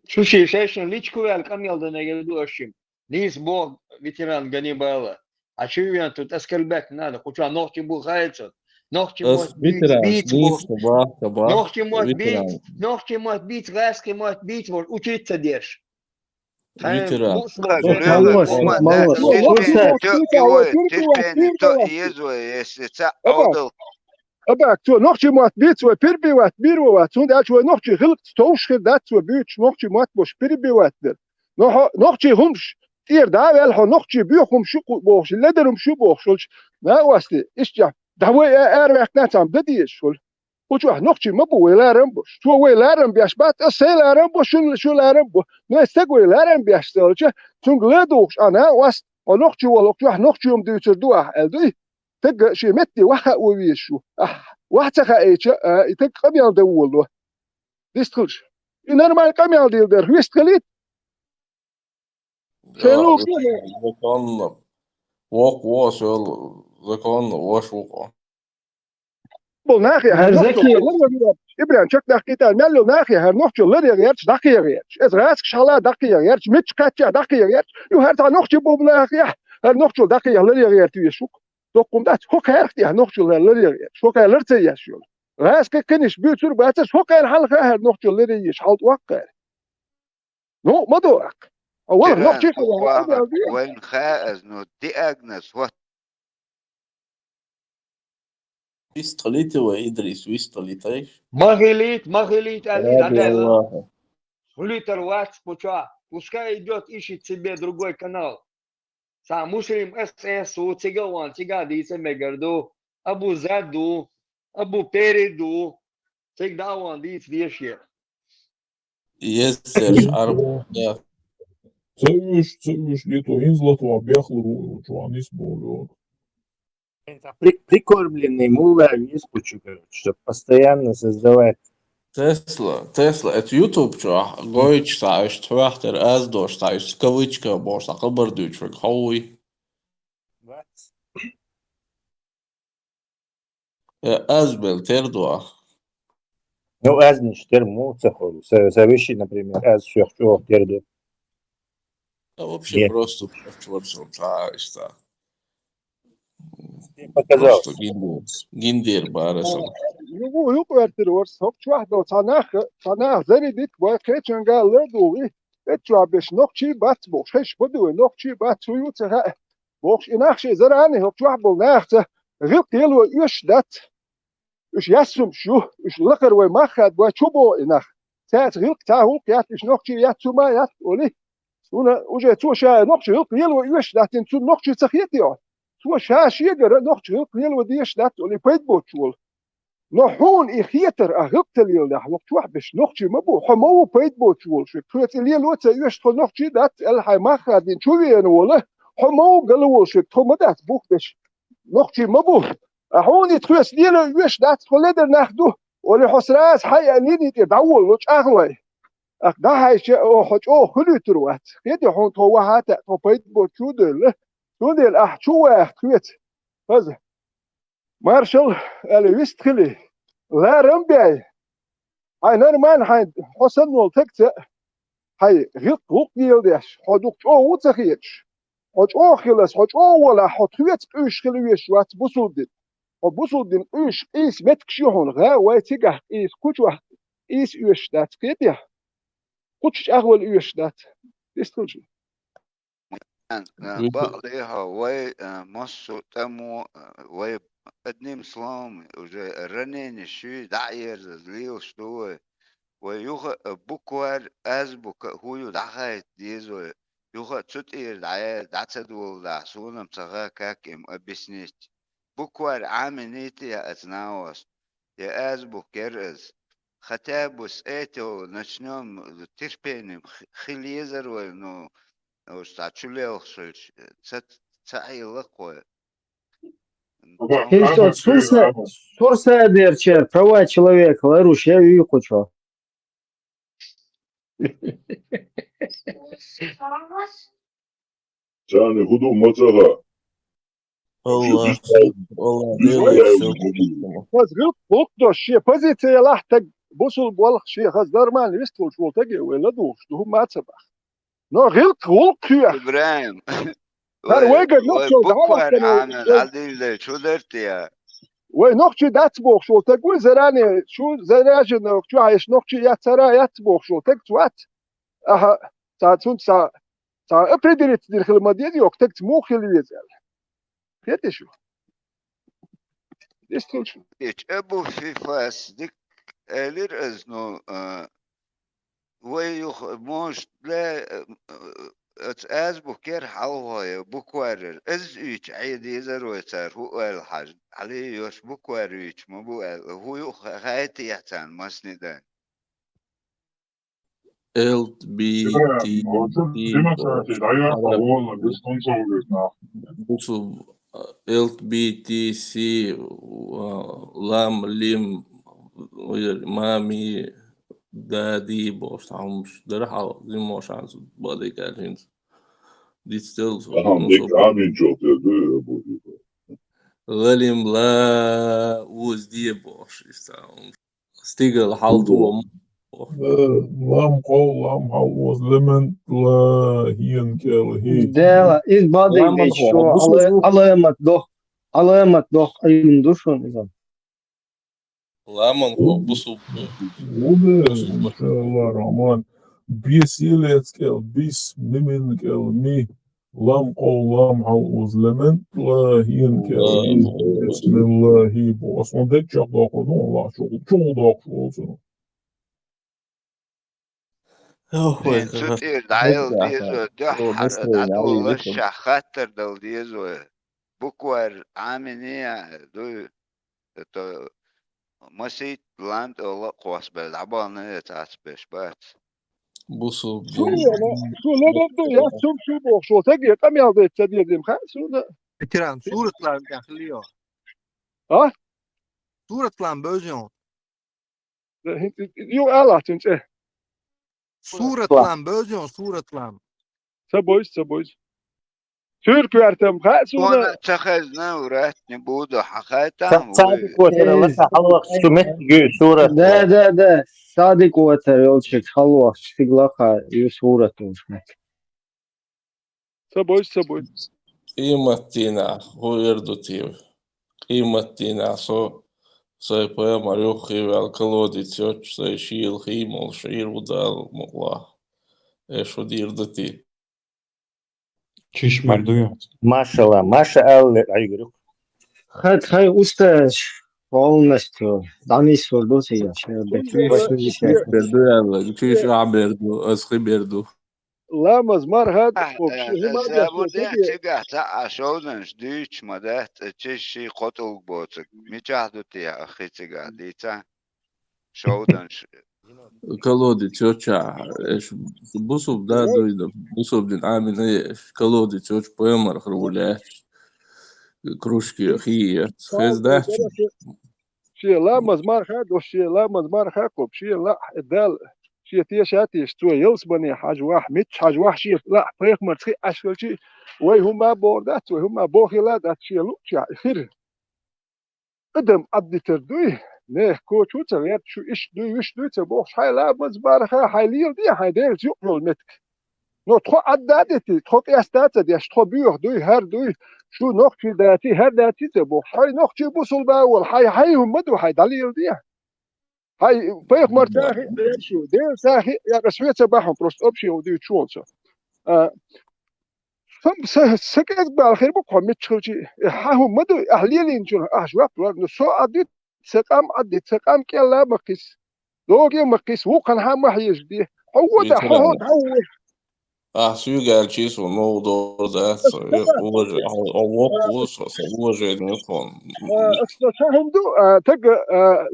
شو شي شاشن ليش الكاميال ده نجدو اشيم ليس بو ветеран Ганнибала а чё тут аскальбек надо куча ногти бу гайцо ногти мот бить ногти мот бить раски мот бить вот учиться дешь Ветеран. أباك تو نخشي مات بيت وبيربي وات بيرو وات سون داش ونخشي خلق توش دات وبيتش نخشي مات بوش بيربي وات نخشي همش تير دا والحو نخشي بيخم شو بوش لدرم شو بوش ما واسطي إيش جا دهوي أروح ناتام بديش شول وشو نخشي ما بو لارم بوش شو وي لارم بيش بات أسيل لارم بوش شو لارم بو ما استقوي لارم بيش سولش شون غلادوش أنا واست ونخشي ولا نخشي يوم ديتر دوح الدي تق شي متي وحا ويشو واحد ايش تق قبيل دول ديستخلش نورمال قبيل ديل در ويستخليت شنو Zakonla. Vok was wel zakonla was vok. بول ناخي ابراهيم شك دقيقه مالو ناخي هر نوخش لدي غيرش دقيقه غيرش از راسك شالا دقيقه غيرش مش كاتيا دقيقه غيرش يو هر تا نوخش بو ناخي هر نوخش دقيقه لدي غيرش يشوك تقوم ده شوك هرتي نوخش لدي شوك لرتي يشول راسك كنش بيتر بات شوك الحلقه هر نوخش لدي يش حلط وقع نو ما دوك اول نوخش وين خائز نو دي اجنس هو Vistelite و Idris Vistelite ايش؟ Магелит, الله. Литер ватс пуча, пускай идет, ищет себе другой канал. Сам мусорим СС, у цигаван, цигадица мегарду, абу заду, абу переду, цигдаван диц вещи. Yeser arb. Ceļš, Lietuva izlato Бяхлу, Чуанис Болёк. Прикормленный мулами из кучу, короче, чтобы постоянно создавать. Tesla, это YouTube čo, goič stājuši tvērt ar ēzdošu stājuši skavička, būs tā kabarduči vai kauji. Ēzbēl terdoā. Ну, эзнич терму цехолю. Совещи, например, эз шехчо терду. Да вообще просто чёрцом stājuši tā. Показал. Просто гиндир бārasam. يقول ارتروس هوك واحدة صناخ زي ديك وكيتشن قال لدوي اتشوا بش نوكشي بات بوش هش بدو نوكشي بات سويو تها بوش اناخشي زراني هوك واحد بالناخته غير تيلو يش دات اش يسم شو اش لقر وماخد وشوبو اناخ ساعت غير تاهو يات اش نوكشي يات سما يات ولي هنا وجه تو شا نوكشي غير تيلو يش دات انتو نوكشي تخيتي تو شا شيغر نوكشي غير تيلو ديش دات ولي بيت بوتشول نحون إخيتر أغبت الليل ده وقت واحد بش نخشي مبو حمو بيت بوتشول شو كرت الليل وتا يشتغل نخشي دات الحي ما خادين شو يعني ولا حمو قالوا شو تهم دات بوك بش نخشي مبو أحون يتخلص الليل يش دات خلينا ناخده ولا حسراس حي أنيني تدور وش أغلى أخدا هاي شيء أو حج أو خلي تروات كده حون هو هات تو بيت بوتشول ده شو ده أحشو واحد كرت هذا مارشال اللي ويستخلي لا رمبي هاي نرمان هاي حسن والتكت هاي غيط غوق نيل ديش حدوك أو وتخيش حج أو خلص حج أو ولا حد خويت إيش خلويش وات بسودين وبسودين إيش إيش متكشيهون غا ويتجه إيش كوتوا إيش إيش دات كده كوتش أول إيش دات يستوجب بقليها وي مصو تمو وي قديم سلام وجا رنين الشي دعير زليو شتوي ويوغ بوكوار از بوك هو دعايت ديزو يوغ تسوتير دعاير دعتدول دعسونا مصغا كاكم أبسنيت بوكوار عامنيتي يا أتناوس يا از بوكيرز ختابوس ايتو نشنوم تربينم خليزر ونو وستعتشوليو سويتش تسعي لقوة Христос, сурса дерче, права человека, ларуш, я ее хочу. Canı hudu maçaga. Allah делает все. Возгреб, бокдо, ши, позиция лахтаг, бусул болх, ши, хаз нормально, вистул, шул таги, вела душ, духу мацабах. Но гилт гулк хюя. إبراهيم هر ويجد نقشو بوكوار دعوة عامل عديل شو درت يا ونقشي داتبوخ شو تقول زراني شو زراجن شو عايش نقشي ياتسرا ياتبوخ شو تقتوات اها ساعتون ساعة ابردريت دير خلما ديال يوك تقت مو خلي يزال فيتي شو يستول شو إيش أبو في فاس ديك لير أزنو ويخ موش لا از بوكير حلوة بوكوارر از ايش عيدي زرويتر هو الحاج عليه يوش بوكوار ايش ما بو هو يخ غايتي يحتان مسندان LBT LBTC لام ليم مامي دادي boş almış. Derhal zimoş ans body kalins. Dit stil so. Aha, dik amin çok dedi bu. Galim la uz diye boş işte. Stigel haltu لام قول لام حوز لمن لا هين كال هي Да, из бады еще, alamat doh ayın duşun izan. Ламан бусу. وده ما شاء الله الرحمن بيس يلت كال بيس ممن كال مي لام قول لام حوز لمن لا هين كال هي بسم الله بوس وندك شاق داخل الله شغل داخل بين تطير دعيل ديزو دحر دعدو لشح خاطر دل ديزو بوكوار عامنية دو مسيت لاند الله قواس بالعبانة تعتبش بات بوسو شو لا بدو يا شو بوخ شو تجي كم يا بيت تدير دم خا شو ده Ekran صورة لان داخلية ها صورة لان بوزيون يو الله تنسى صورة لان بوزيون صورة لان سبويز Türk vertem خاسونا وانا اتخذنا وراتني بودو حخاتم Sadık Otar'a laka halvak sümet gü surat. Да. Sadık Otar yolçuk halva stiglaka yu surat oluşmak. Сабойз. Imatina, huirdutiv. Imatina, sai poema rjuhi vēl kalodits, joč sai šīl hīmol, šīr udāl muklā. Ešu dirduti. Çişmer duyuyor. Maşallah, maşallah aygırık. Хай уста полностью. Данис sordu ya. Berdu yalla, çiş aberdu, asqi berdu. لامز مر هاد سابودين تيجا تا شودنش ديش مدات تشي قتل بوتك ميجاهدو تيا اخي تيجا ديتا شودنش Kalodits, jočā. Busub da doida, busub din āmina ieš. Kalodits, joč poema ar hrūļēš. Kruški, hīja. Hez dēč. شي لامز مر هاد وشي لامز مر هاكوب شي لا الدال شي تيشاتي شتو يوسبني حاج واحد مش حاج واحد شي لا فريق مرتخي اشكل شي وي هما بوردات وي هما بوخيلات شي لوتشا خير قدم عبد تردوي نه کوچو تغير شو إيش دو تبوخ حي لا بس بارخا حيليل دي حيدير زيقلو المتك نو تخو عدادتي تخو قياستات ديش تخو بيوخ دوي هر دوي شو نوخشي داتي هر داتي تبوخ حي نوخشي بوصل باول حي هم مدو حي دليل دي حي فيق مرتاحي شو دير ساخي يا رسمية تبعهم بروست أبشي ودي تشونسو سكت بالخير بقى متشوجي هم مدو أهليلين شو أشواق نسو عديت سقام كلا مقيس لوجي مقيس وكان هم حيش دي هو ده هو Veteran. هو Svi čiji novu dodajac, uvaženi, ovo sa uvaženim fon. هم دو تج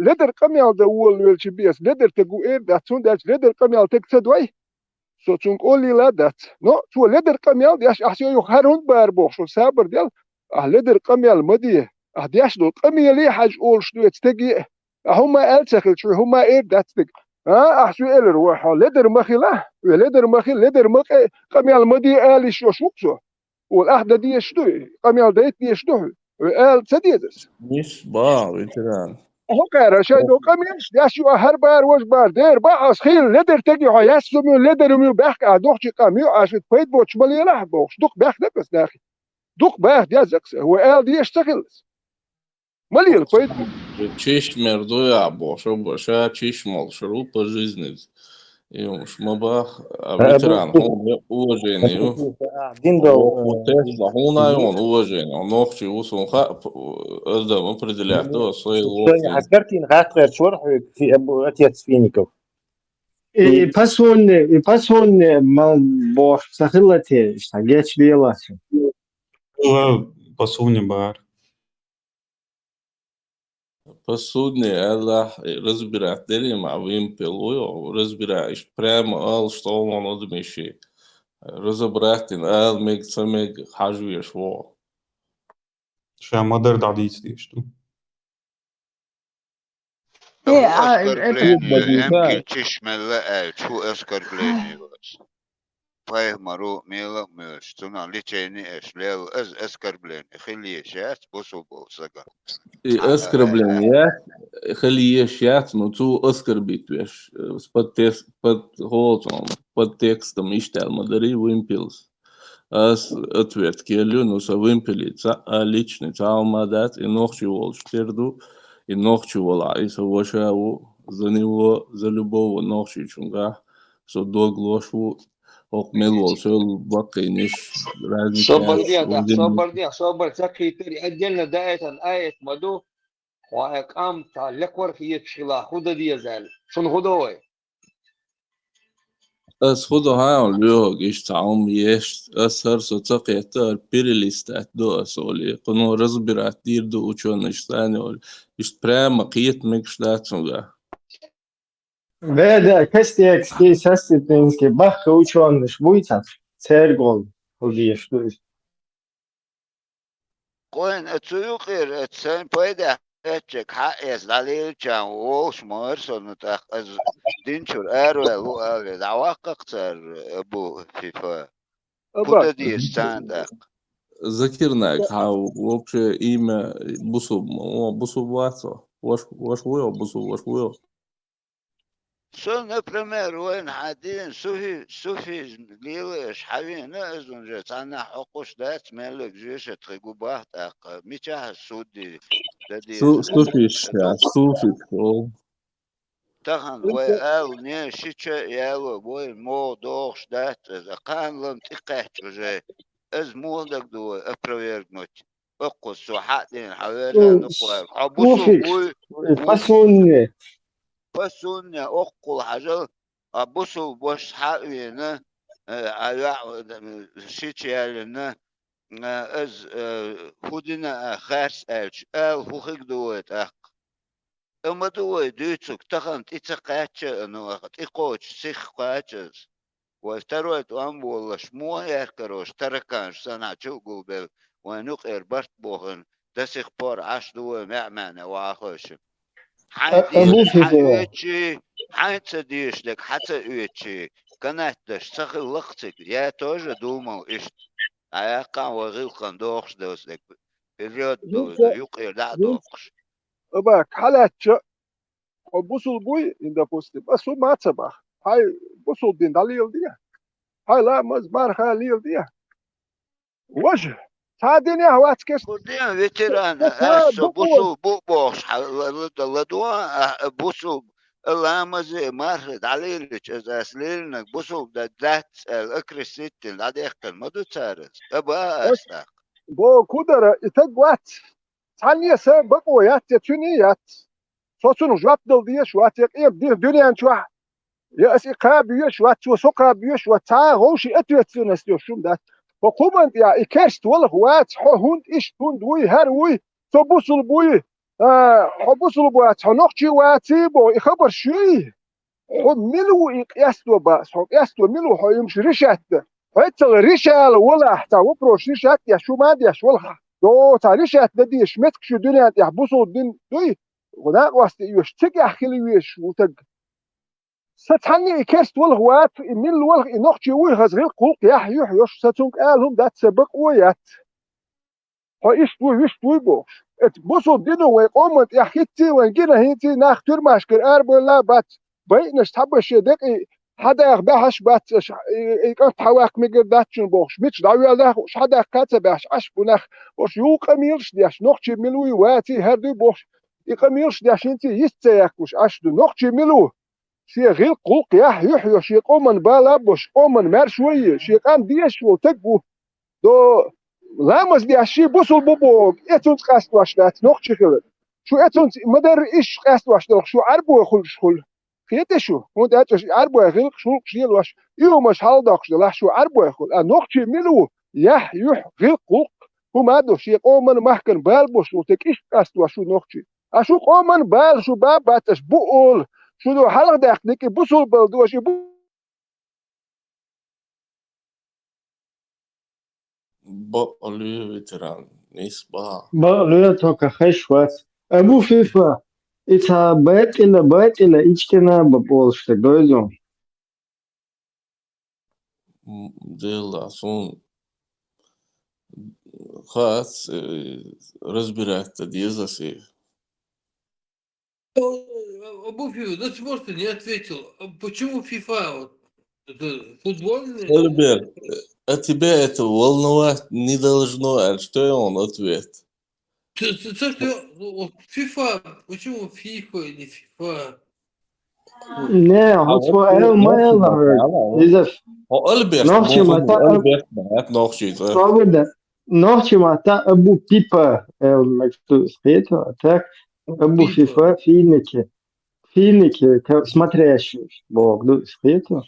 ليدر قميال ده أول والشبيس ليدر تجو إيه ده تون ده ليدر قميال تج تدوي سو تون قولي لا ده نو شو ليدر قميال ديش أحسن يخرون باربوخ شو سابر ديال ليدر قميال مديه ديش دو قميال ليه حاج أول شنو تجي هما ألتخل شو هما إيه ده تج أحسن إيه الروح ليدر مخيله ليدر مخيل ليدر مخ قميال مديه آلي شو شو والأحدى دي شنو قميال ديت دي شنو قال تديدس Nis ba, veteran. هو قال شيء دو قميص ياشيو هر بار وش بار دير بقى خيل لدر تجي هياس سمو لدر ميو بحك دوخ قميو عشان فيت بوتش مالي لا بوش دوخ بحك بس داخل دوخ بحك دي زكس هو قال دي يشتغل مالي الفيت Честь мердуя, что большая честь мол, шру по жизни. И уж мы бы ветеран, он уважение. Вот Тесла, он уважение. Он ногти усун أقدم определять то свои Соня, локи. Хакартин Хаквер Шорху في أبو أتيت فينيكов. И пасун мал бор сахилате что геч беласу. Посуне бар. Посудни, Allah разбирать дели, ма вимпелую, разбираешь прямо, ал что он одмеши. Разобрать, ал мег самег хажуешь во. Шо модер дадить что? Не, оскорбление يمكن تشمل شو оскорбление بس فاهمرو ميلا مش تنا ليتشيني اش ليل از оскорбление خليه بوسو بوسقا И оскорбление, خليه شات, но ту оскорбить, веш, под текстом иштел модери вимпелс. Аз ответ келю, но са вимпелица, а личный цаумадат, и нохчу вол штерду, и нохчу вола, и са вошаву за него, за любого нохчу чунга, со доглошу, ок мелвол, сел бакиниш, разникаш, صبر سكي تري أجلنا آية مدو وإقام تعلق ورخية شغلا خود دي زال شن خدوه از خود ها لیو گیش تعم یش از هر سوتاق یتر پیرلیست دو اسولی قنو رز برات دیر دو اوچون اشتانی ول است پرام قیت مکش داتسونگا Веда кастекский саститинский бах учёныш буйца цергол худие что كوين اتسويقير اتسان بويدا اتشك حق يزداليل جان ووش مارسون از دينشور ارو ال دعواق اكتر ابو فيفا كودا دي ستاند ذكرناك هاو вообще имя бусу вацо ваш вуё бусу ваш вуё شو نبرمير وين حادين سوفي ليلش حبين ازون جت انا حقوش دات مالك جيش تخيقو باحت اق ميتاه السودي ددي صوفيش تخن وقال نيا شيتشا يالو بوي مو دوخش دات اذا كان لم تقحت وجاي از مولدك دو ابرويرج موت اقو سوحاتين حوالي نقوال عبوسو بوي пасун بسون أقول حاجة أبصوا بوش حقينا على شيء از خودنا خارج خوخك دوت اما دوت دوتك تخن تتقاتش انه تقوش سيخ قاتش وتروت ام والله شمو يركروش تركانش سنة شوقو بل ونقر برت بوهن دسيخ بار عش دو معمانة واخوش حتى ديش لك حتى اوتشي كانت تشتغل وقتك يا توجه دوما ايش عياقا وغيل قندوخش دوس لك بريود دوس يقير لا دوخش أباك حالات بوصل بوي إن допустим بس هو ما تبخ هاي بوصل بين دليل دي هاي لا مزبار خاليل دي وجه تاديني هوات كش Kurdin veteran تا as بقول busu bu boş ladua busu لامز مارد عليلك إذا سليلنك بوسو ذات الأكريسيت العديق المدو تارز أبا أستاق بو كودر إتقوات تانية سبب بقويات تتونيات صوتون جوات دل دي شوات يقيم دي دنيا شوات يا أسي قابية شوات شو سقابية شوات تا غوشي أتوت سنستيو شوم دات وقومن يا إكرست والله وات هوند إيش هوند وي هروي تبوسل بوي حبوسل بوات هنقشي واتي بو إخبر شوي حب ملو يستو باس حب يستو ملو حب يمشي ريشات حتى ريشال ولا حتى وبروش ريشات يا شو ما ديش والله دو تا ريشات بدي يشمتك شو دنيا يحبسوا الدين دوي وناق واستي يشتق يحكي لي ويش وتق ستحني إكرست والله وات من والله نقشي وي غزغيل قوق يح يش ستونك قالهم دات سبق ويات هايش توي بوش بوسو دينو ويقومت يحكيتي وينجينا هيتي ناختر ماشكر لا بات بينش تحبش يدقي حدا يخبحش بات يقف حواك ميجر داتشن بوش ميتش دعوة له وش حدا يخكاتة باش عش بناخ وش يوق ميلش دياش نقشي ملوي واتي هردي بوش يقميلش دياش انتي يستياك وش عش دو نقشي ملو شي غير قوق يحيو شي قومن بالا بوش قومن مارشوية شي قام ديش وتقبو دو لامز دي عشي بوصل بوبوك اتونت قاست واشتات نوخ شكل شو اتونت مدر ايش قاست واشتات شو عربو يخل شخل خيته شو هون اتش عربو يخل شو شيل واش يو مش حالداكش لا شو عربو يخل نوخ شي ملو يح غير قوق هما دو شي قومن محكن بالبوش وتكيش قاست واشو نوخ شي اشو قومن بال شو باباتش بقول شو دو حلق داخلك بوصل بلدو شي بقولي فيتران نسبة بقى توكا خشوات أبو فيفا إتا بيت إلا إيشكنا ببولش تدوزو ديلا سون خاص разбирать дезаси. Абу Фифа, да ты просто не ответил. Почему FIFA? Вот, это футбольный? Альберт, а тебя это волновать не должно, а что он ответ? FIFA, почему FIFA и не FIFA? Не, А вот вот свой ما يلا إذا Альберт, نوخشي متى Альберт, نوخشي صابدا نوخشي متى أبو بيبا المكتوب سبيتو так أبو فيفا فينك смотрящий бог ду сбито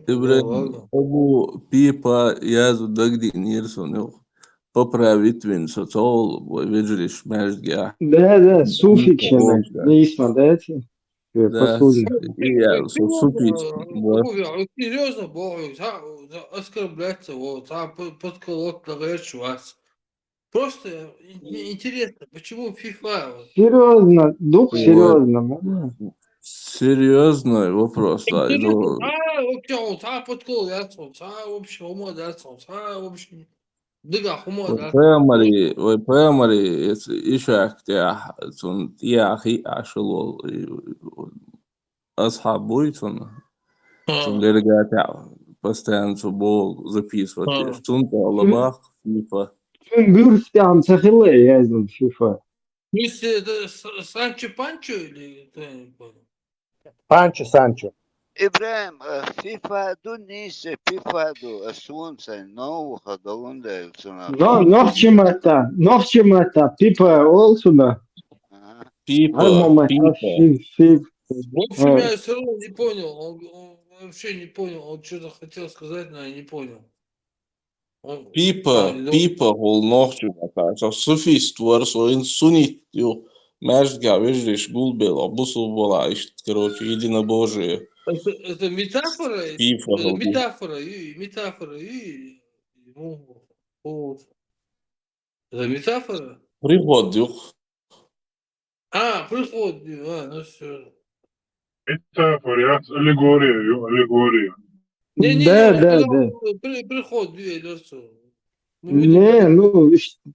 إبراهيم أبو بيبا يازو دقدي نيرسون يو поправить вин соцол видишь межгя да суффикшн действительно да эти да я супить Серьезно, оскорбляться, вот, подколот лагаешь вас. Просто интересно, почему FIFA? серьезно дух серьезно серьезный вопрос да ну вообще он подколот вообще вообще دقع حمار وبريمري إيشاك تاع تون يا أخي عشلو أصحاب بويتون تون لرجع تاع بستان تبو записывать تون طالباخ فيفا تون بيرس عم تخلي يا زلمة فيفا это Санчо Панчо или кто я не понял? Санчо. إبراهيم فيفا دو نيسة فيفا دو أسونسا نو خدولون نوخشي متى بيبا أولسونا بيبا В общем, я все равно не понял, он вообще не понял, он что-то хотел сказать, но я не понял. Пипа гол нохчу мата суфист варсо ин сунит ю межга виждешь гулбела бусу была короче единобожие. Это метафора? Метафора. Вот. Это метафора? Приход, приход, ну все. Метафора, аллегория. Не, да. приход, лицо. Не, ну,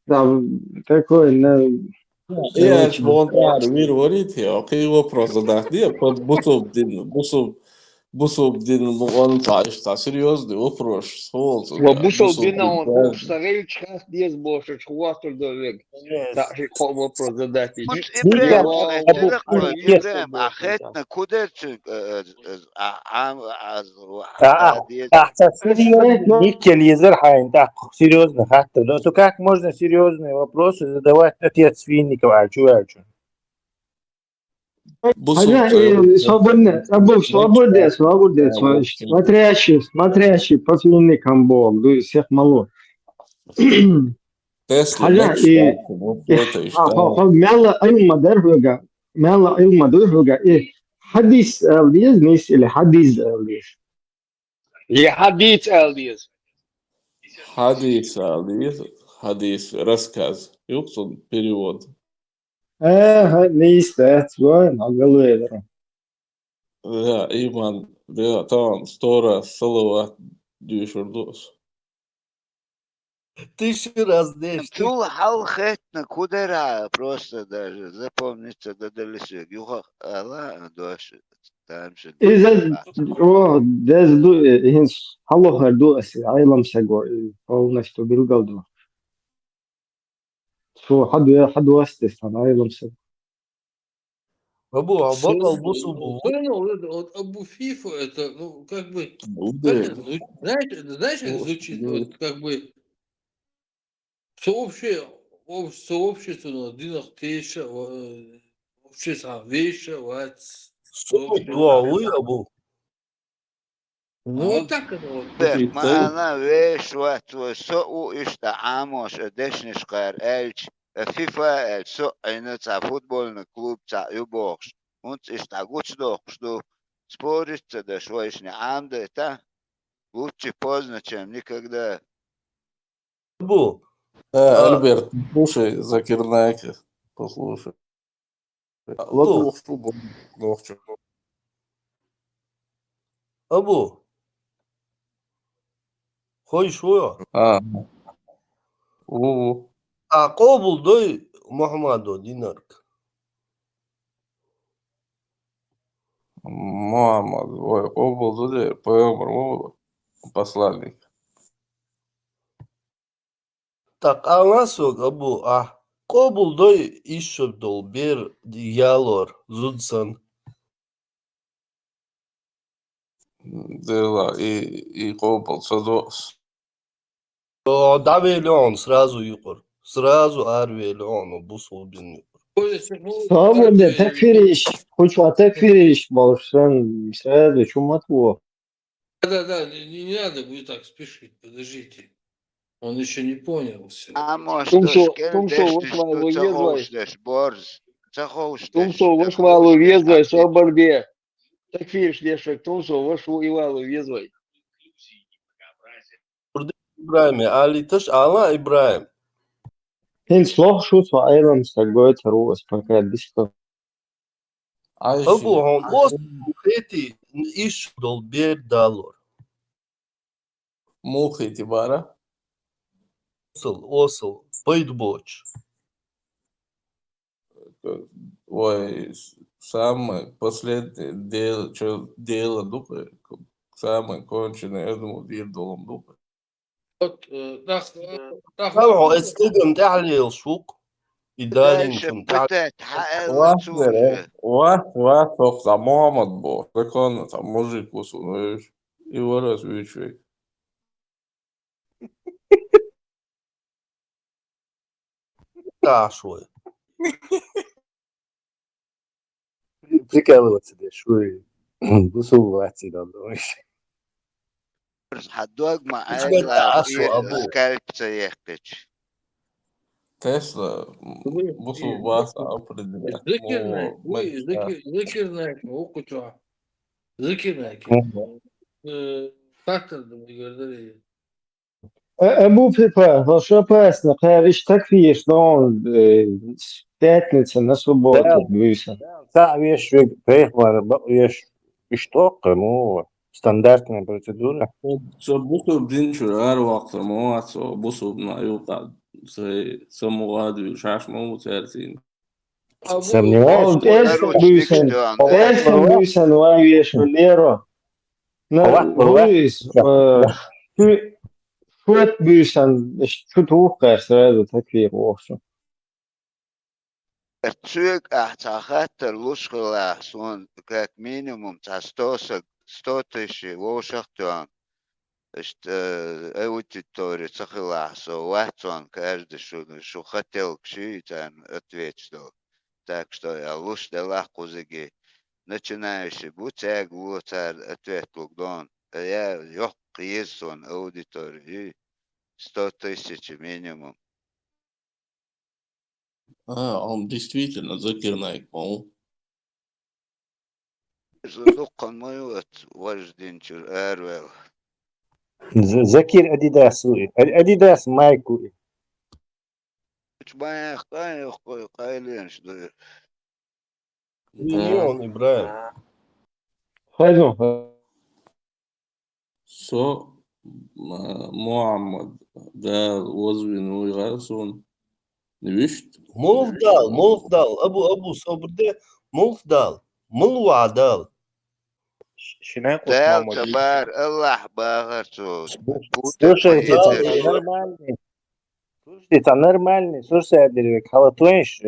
там такой, Я очень. спонтанно, мир говорит, я какой вопрос задать? Нет, Бусубдин, ну он, конечно, серьезный вопрос, сволочь, Вабусов Бусубдин, Дина, он повторяет час без больше, чувастер довек. Так, что вопрос задать. Мут Ибраим, Ибраим, أخذنا كودرتشن Ахса серьезно, Никель Езерхайн, так, серьезно, хатта. Ну, то как можно серьезные вопросы задавать отец Свинникова, ачу. Ага, свободно, свободно, смотрящий по финникам Бог, ну, всех мало. Тесла, Ага, и مالا علم درجة إيه حديث ألديز نيس إلى حديث ألديز يا حديث ألديز Хадис, рассказ. Юксун, перевод. نيس تاتوان عقلوا Да, Иман, да, там 100 раз салават дюшурдос. 1000 раз, Деш. Тул халхетна кудера просто даже запомнится до дальше. Юха ала доши. Там же. إذا داز دو هنس الله هردو أسي عيلم سجوا أو نشتو بالقلدو شو حد واسطة عن عيلم سجوا Абу, а бакал бусубу. Вот Абу Фифу, это, ну, как бы, знаешь, как звучит, вот, как бы, сообщество, ну, динах теша, общество веша, вот, Абу. Ну, вот так это вот. معنا ويش وقت وسوء اشتعاموش ادشنش قار الش فيفا السوء نتاع فوتبول كلوب تاع يبوخش ونت اشتعقوش دوخش دو спорить да швоишь не амда это лучше поздно чем никогда. Абу. Альберт, слушай, Закирнаки, послушай. Ладно, Абу. Хош воя. А Кобул дой Мухаммаду динарк. Мухаммад, ой, Кобул дой, поэмр, посланник. Так, а насок, Абу, Кобул дой ишо дол бер ялор зудсан. Дела и Кобул садос. Давели он сразу юкор. Сразу арвели он, бусул бин. Свободно, такфириш, болшан, сразу чуматво. Да, не надо будет так спешить, подождите. Он еще не понял все. Тумсо вашмалу везвай, соборбе. Такфириш дешек, тумсо вашу ивалу везвай. Ибраим, али таш ала Ибраим. Хин слох шут ва айрам сагой тарус пока диско. Абу, он ост эти иш дол бер далор. Мухи тибара. Осл, пайдбоч. Ой, самое последнее дело дупы, самое конченое, я думал, дирдолом дупы. Вот, طبعا استخدم تحليل السوق إداري Вах, там Мухаммад был, так он там мужик усунули, его развечивай. Кашвай. Прикалываться, да, шуй. Бусулваться, да, думаешь. حدوق مع Тесла, бусу вас определять. Закирнайки, окуча. Закирнайки. Как-то говорили. Абу Фифа, что опасно, кажешь, такфириш, но он пятница на субботу. Да, вещь, приехала, вещь, и что, ну, стандартная процедура. Busub dinčur ar vaktam oaco, busub na jūtā samu vādu šāš mūs ērcīni. Сомневаюсь, Вот эсен бюйсен вайеш леро. На Луис швед бюйсен шутухкар сразу такие вовсе. Tsug achtachater luskala son как минимум та 100 тысяч лошадь ist аудитория цахила со ватсон каждый что хотел кшить ответил. Так что я лучше легко заги. Начинающий бутяг лутар ответ лукдон. Я ёх есть он аудитории 100 тысяч минимум. Он действительно закирнайк, по-моему. Задукан мою от вожденчур эрвел. Закир Адидас, Адидас майку. Чбаях кайлен что. Миллион, Ибраим. Хайду. So, Muhammad قال وزن ويغاسون نبشت Молдал, Абу Собрде, Молдал, Молвадал. Дал табар Аллах багарцу. Слушайте, это нормальный. Слушайте, это нормальный. Слушай, Адельвик, халатуешь,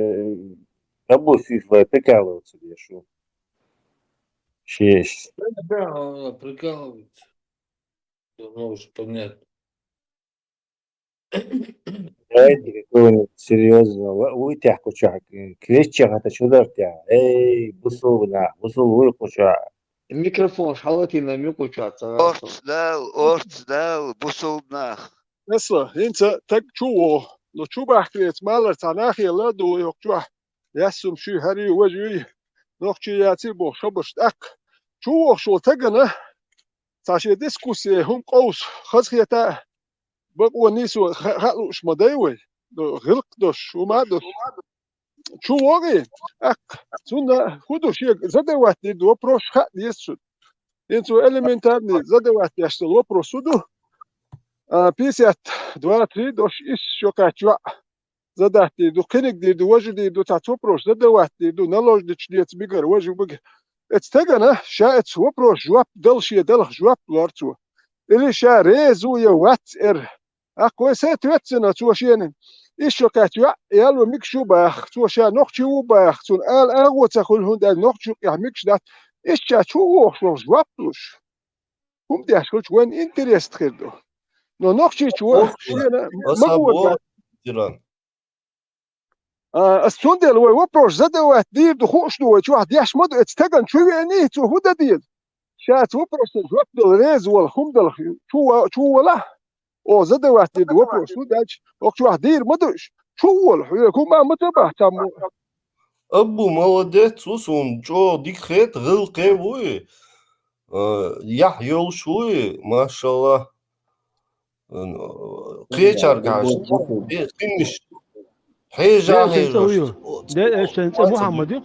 Абу Фифа прикалываться, я шо. Честь. Да, он прикалывается. Давно уже понятно. Давайте какого-нибудь серьезного. Уйти кучак. Клещах это чудо тя. Эй, бусулна, бусул кучак. Микрофон حالتي لم يقطع. أرتدال بصوبناخ. Mesela inta tek çuo lo çuba hkret malar tanahi la do yokçu yasum şu hari wajui nokçu yati bo şabaş ak çuo şo tagana taşı diskusiye hum qaus khazkhiyata baqwa nisu khalu shmadaywe do gilq do shuma do çuo gi ak sunda hudu şey zadawati do prosh khat yesu intu elementarni zadawati yashtal вопросу 52-3 дош иш шокачва задати до кенек до вожди до тацопрош задавати до налождич дец бигар вожи биг اتستغنا شاءت وبروش جواب دلشي دلخ جواب لارتو اللي شا ريزو يوات اكو سيتوتسنا توشين ايش شوكاتوا يالو ميكشو باخ توشا نوختشو باخ تون ال اغو تاخل هند نوختشو يحميكش دات ايش شو جواب لوش هم دي اشكوش وين انتريست خيردو No noqchi chua shena magwa Тиран. السندل وبروش زدوات دير دخوش دو واحد يحمد اتستغن شو يعني تو هدا دير شات وبروش جواب الريز والخمدل شو ولا او زدوات دير وبروش وداج وقت واحد دير مدرش شو ولا يكون ما متبع تام Абу молодец, он чё дикхет гылкевуй. Я ёлшуй, машалла. قيشر قاعد قمش حيجا ده محمد يق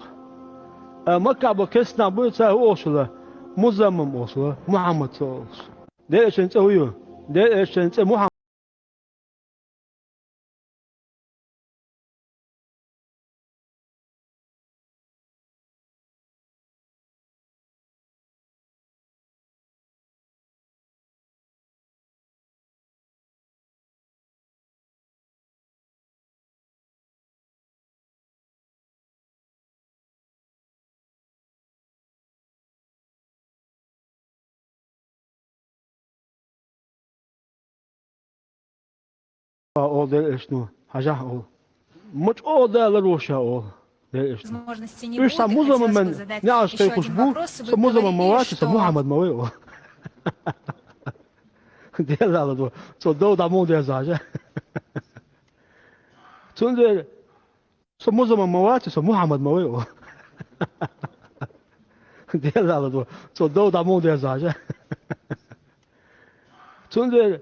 مكة بكسنا بوسا وصله مزمم وصله محمد صوص ده شنو ده شنو محمد О, да что? Хажа о. Мот о да лоша о. Возможности не будет. Сам музыма мен. Не аж как хушбу. Сам музыма мавати, сам Мухаммад мавай. Делала до. Со до да му да зажа. Цунде сам музыма мавати, сам Мухаммад мавай. Делала до. Со до да му да зажа. Цунде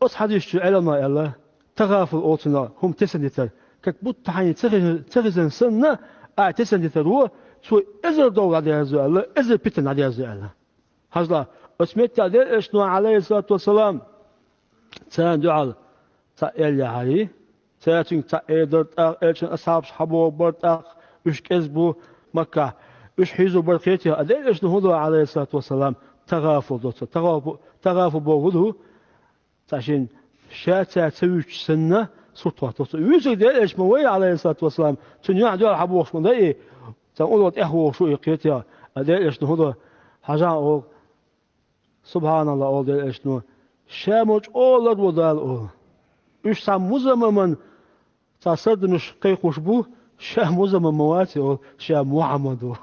أصحابيش علماء الله تغافل أوتنا هم تسندتر كبوت تحني تغزن سنة تسندتر هو شو إزر دور على الله إزر بيتن على الله هذا اسمت دل إشنو عليه الصلاة والسلام تان دعاء تأل عليه تاتين تأدرت إلشن أصحاب حبو برت إيش كذبوا مكة إيش حيزوا برقيتها دل إشنو هذا عليه الصلاة والسلام تغافوا بوجوده عشان شاتا تسويش سنة سلطة يوسف دل إيش موي عليه الصلاة والسلام تنيا دعاء حبو شو ده تقولوا إخوة شو يقيتها دل إشنو هذا حاجة أو سبحان الله أول دل إشنو شامج أولاد ودال أول إيش ساموزمن تصدنش قيقوش بو شاموزمن مواتي أو شام محمد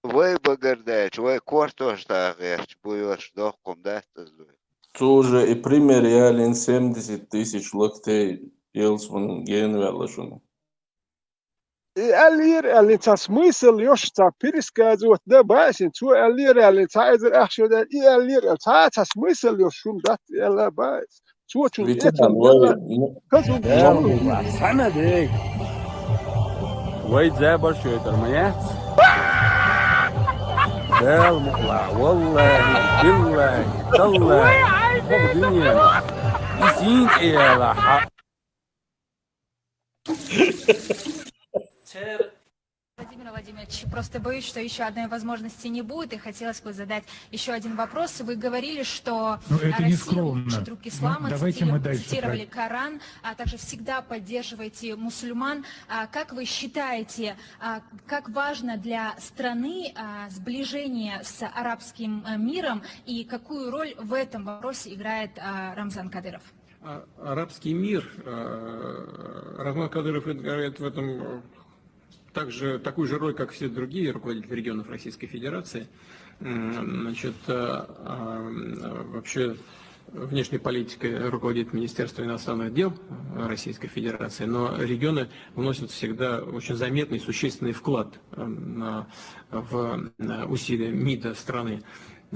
Vai bagardēt, vai kortoš tā vērts, bujoši dokumentēt. Тоже и пример реален 70 тысяч локтей Елсман генвелашун. اللي تسميسل يوش تا بيرسكازوت ده باسين تو اللي تايزر اخشو ده اللي تا تسميسل يوشون ده يلا باس تو تشون فيتنام كزو سندك ويد زابر شو ترميات دال مقلع والله بالله تالله فوق دنيا يسينك يا لحق Владимир Владимирович, просто боюсь, что еще одной возможности не будет, и хотелось бы задать еще один вопрос. Вы говорили, что Россия учит рук ислама, цитировали Коран, а также всегда поддерживаете мусульман. Как вы считаете, как важно для страны сближение с арабским миром, и какую роль в этом вопросе играет Рамзан Кадыров? Арабский мир, Рамзан Кадыров играет в этом такую же роль, как все другие руководители регионов Российской Федерации. Значит, вообще внешней политикой руководит Министерство иностранных дел Российской Федерации, но регионы вносят всегда очень заметный, существенный вклад в усилия МИДа страны.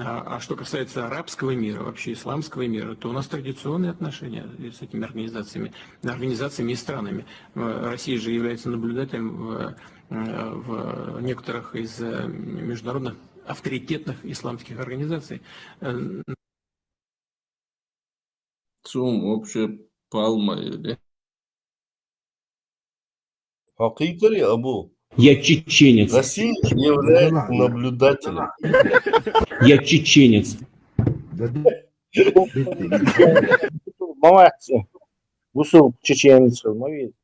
А что касается арабского мира, вообще исламского мира, то у нас традиционные отношения с этими организациями и странами. Россия же является наблюдателем в некоторых из международных авторитетных исламских организаций. ЦУМ вообще палма или? حقيقي يا أبو Я чеченец. Россия является наблюдателем. Я чеченец. Молодцы. Гусул чеченцев, мы видим.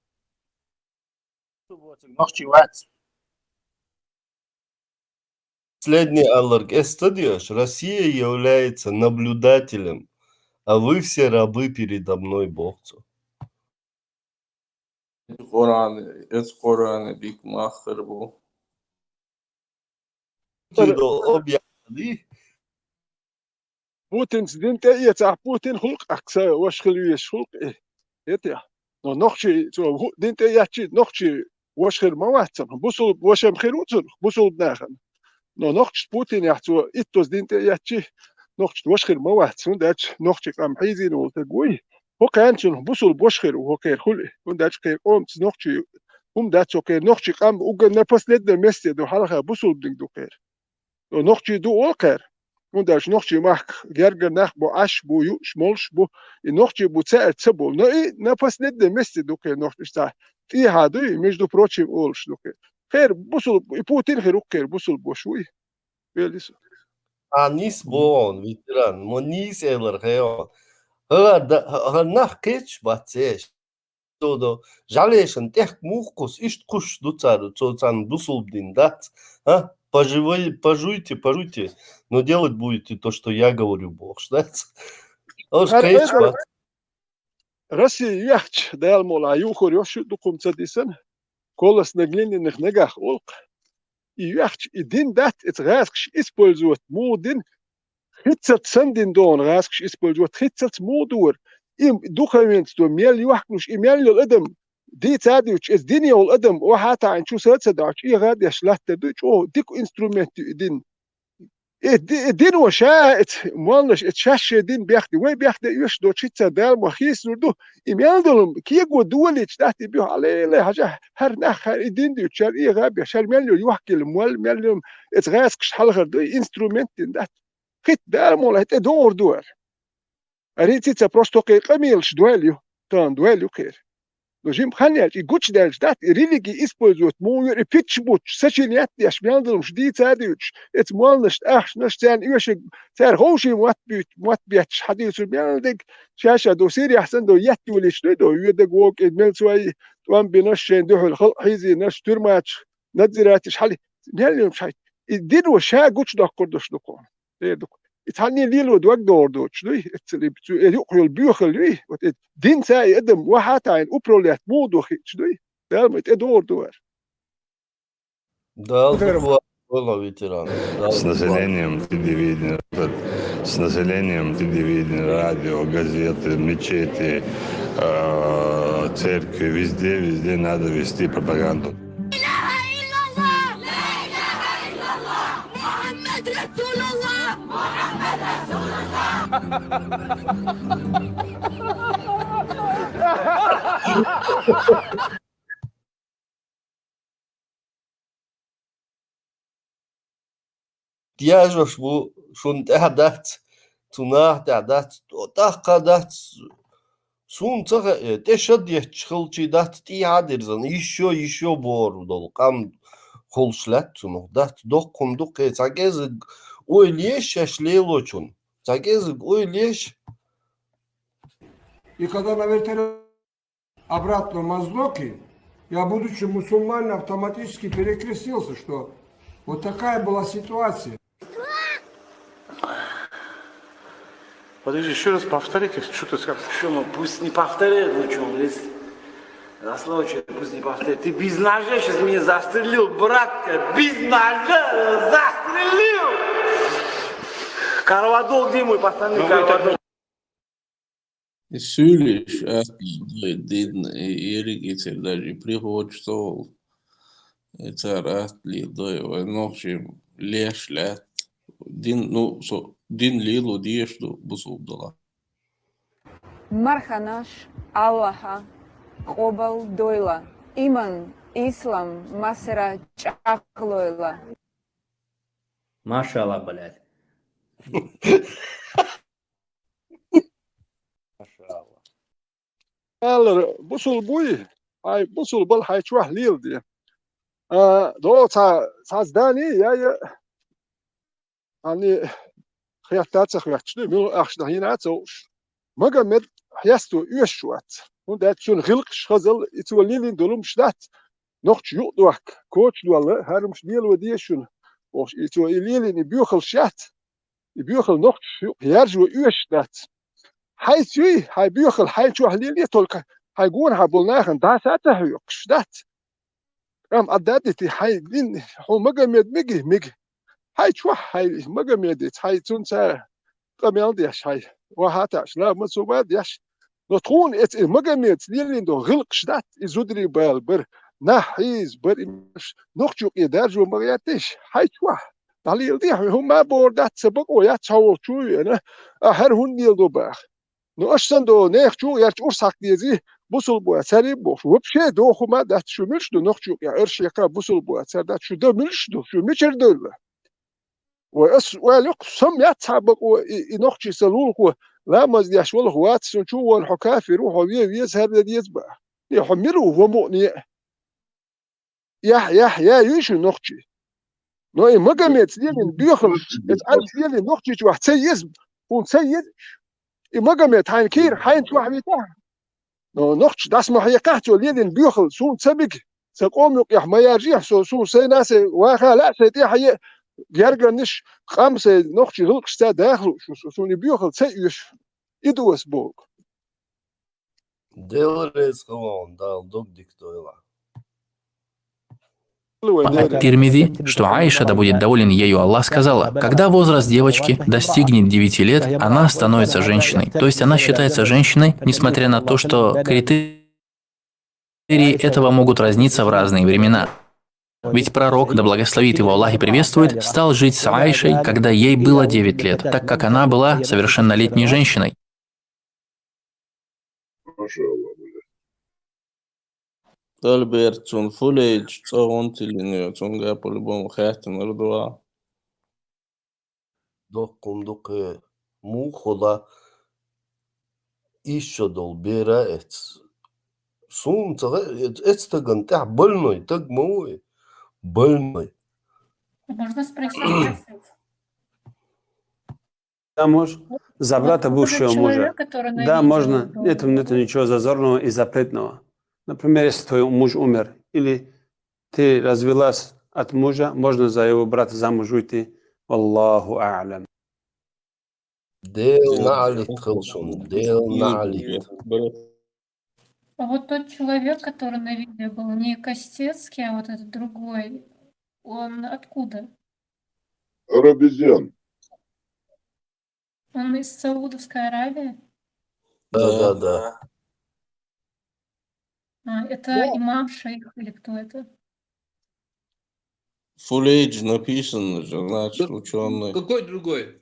Последний Алларг Эстадиош, Россия является наблюдателем, а вы все рабы передо мной, Богцу. Коран бик махер бу. بوتين سدنت يتاع بوتين خلق أكسا واش خلويش خلق إيه يتاع نخشي تو دنت ياتشي نخشي واش خير مواتن بوصل واش مخيروتن بوصل بناخن نخش بوتين يحتو إتوس دنت ياتشي نخش واش خير مواتن داتش نخشي قام حيزين وتقوي هو كانشن بوصل بوش خير وهو كير خلق ونداتش كير قومت نخشي داتش كير نخشي قام وقن نفس لد المسجد دو حلقة بوصل بدك دو كير نخشي دو أول كير ونداش نخشي ماك جرجر نخ بو عش بو يوش مولش بو نخشي بو تساعد تسبو نفس لد المسجد دو كير نخشي تاع في هادو مش دو بروتشي أولش دو كير خير بوصل بوتين خير كير بوصل بوشوي بيليس Anis bon, veteran, monis eller heon. Hör nach kitsch batsesh. Todo, жалеешен тех мухкус, ишт куш дуцару, цоцан дусулбдин, да? А? Пожуйте, но делать будете то, что я говорю, Бог, да? Россия яхч, дал мола юхор йошу дукум цадисен, колос наглини нагах олк. И яхч, и дин дат, это раскш использует модин, хитцат сандин дон, раскш использует хитцат модур. Им духовенц до мел юхкнуш, и мел ледем, دي تاديوش الدنيا والقدم وحتى عن شو سادس داش إيه غاد يشلت دوش أو ديك إنسترومنت دين الدين وشاءت مالنش اتشاش الدين بيحكي وين بيحكي يش دو تشيتا دال مخيس نردو يميالدلم كيجو دولي تحتي بيو عليه لا حاجة هر نخ الدين دي تشار إيه غابي شار مليو يحكي الموال مليو اتغاس كش حلقة دو إنسترومنت ده خيت دال مولا هت دور دور أريد تيتا بروستو كي قميلش دواليو تان دواليو كير Dojim Khanjać i guć delž dat i religiji используют moju i pitchbuć sečinjat jaš mjandilum šdīt sēdījuč et molništ naš cēn iuši cēr hauši muatbiet šadījuč mjandig šāšā do sīri ahsan do jettuliš do yudag wok edmel suai tuan binašen duhul xalqizi naš turmač nadziratiš hali mjandilum šait idiru šā guć dakkurduš dukon يتحني ليلو دوك دور دوتش لي يقول البيوخل لي دين ساي قدم واحد عين أبروليات مو دوخي لي ده ما يتدور دور Да, было ветеран. С населением телевидение, радио, газеты, мечети, церкви, везде надо вести пропаганду. Diajosh bu schon dat tunah dat dat sun tsakha teshad yechkhilchi dat tiaderzan еще бордол qam холшlat tunu dat doqumduq tsagez ойлеш яшлелочун tsagez ойлеш. И когда навертели обратно Моздоки, я, будучи мусульманином, автоматически перекрестился, что вот такая была ситуация. Подожди, еще раз повторите, что ты сказал? Что, пусть не повторяет, ну что, если на случай, пусть не повторяет. Ты без ножа сейчас меня застрелил, братка, без ножа застрелил! Карвадол, где мой постоянный карвадол? Сюлиш, din Erik getir даже приходит цар атли до ночи леш лет din ну со din лилу диешту бусубдала. Марханаш Аллаха Хобал Дойла Иман Ислам Масера Чаклойла. Машалла, блядь. Eller busul bui hay busul bal hay chwah lil di do ta zdani ya ani khiyat khiyatchni mil akhshna hina so magamed yastu ushwat und dat schon khilq shkhazal itu lilin dolum shdat noch yuduak coach wala harum shbil wadi shun och itu lilin bukhal shat bukhal noch yarju ushdat حيث هاي بيخل هاي شو هليلي تولك هاي جون هبولناخن ده ساعته يقشدات رام أدادتي هاي دين هو مجمد مجي هاي شو هاي مجمدت هاي تونسا قميل ديش هاي وهاتاش لا مسوبات ديش نتخون ات مجمد ليلين دو غلق شدات يزودري بالبر نحيز بر نخشوق يدارجو مغياتش هاي شو دليل دي هم ما بوردات سبق ويا تشاو شو أنا هر هون نيل دو باخ No ashtan do nechchu yarch ursak dizi busul bu asari bu wobshe do khuma dat shumilsh do nochchu ya irsh yaka busul bu asar dat shu do milsh do shu micher do wa as wa liqsam yatsabq wa nochchi salul wa la maz yashwal huat sunchu wal hukafi ruhu wi hada diyazba yahmilu huwa mu'ni ya yishu nochchi no magamet dien bikhl et alf dien nochchi wa tsayizb und sayyid مجمع هاين كير هاين شو حبيتها نقش داس محيقات وليدن بيخل سون سبق سقوم يقح ما يرجع سون سيناس واخا لا سيتي حي يرجع نش خمسة نقش هلق ستا داخل سون بيخل سيش يدوس بوك Делрез gewoon дал док диктоила. Ат-Тирмизи, что Аиша, да будет доволен ею Аллах, сказала: когда возраст девочки достигнет 9 лет, она становится женщиной. То есть она считается женщиной, несмотря на то, что критерии этого могут разниться в разные времена. Ведь пророк, да благословит его Аллах и приветствует, стал жить с Аишей, когда ей было 9 лет, так как она была совершеннолетней женщиной. Альберт, он фулейдж, он тилинio, он га по-любому хатин рдуа. Докундук мухола еще дол бера эц. Сум цага эц таган тах больной, так мой больной. Можно спросить? Да, можешь. За брата бывшего мужа. Да, можно. Это ничего зазорного и запретного. Например, если твой муж умер, или ты развелась от мужа, можно за его брата замуж выйти. Аллаху а'лям. Дел налит хилшун, дел налит. А вот тот человек, который на видео был, не Костецкий, а вот этот другой, он откуда? Арабизян. Он из Саудовской Аравии? Да. Это имам, шейх или кто это? Фулейдж написано же, значит, ученый. Какой другой?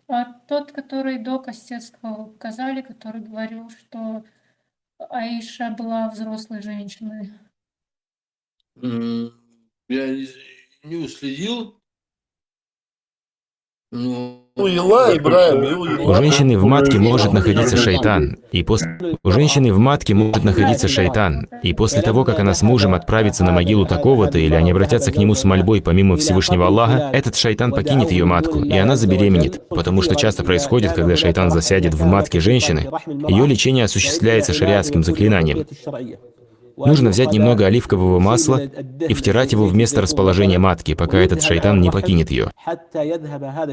А тот, который до Костецкого показали, который говорил, что Аиша была взрослой женщиной. Я не уследил. У женщины в матке может находиться шайтан, и после того, как она с мужем отправится на могилу такого-то, или они обратятся к нему с мольбой помимо Всевышнего Аллаха, этот шайтан покинет ее матку, и она забеременеет, потому что часто происходит, когда шайтан засядет в матке женщины, ее лечение осуществляется шариатским заклинанием. Нужно взять немного оливкового масла и втирать его в место расположения матки, пока этот шайтан не покинет ее.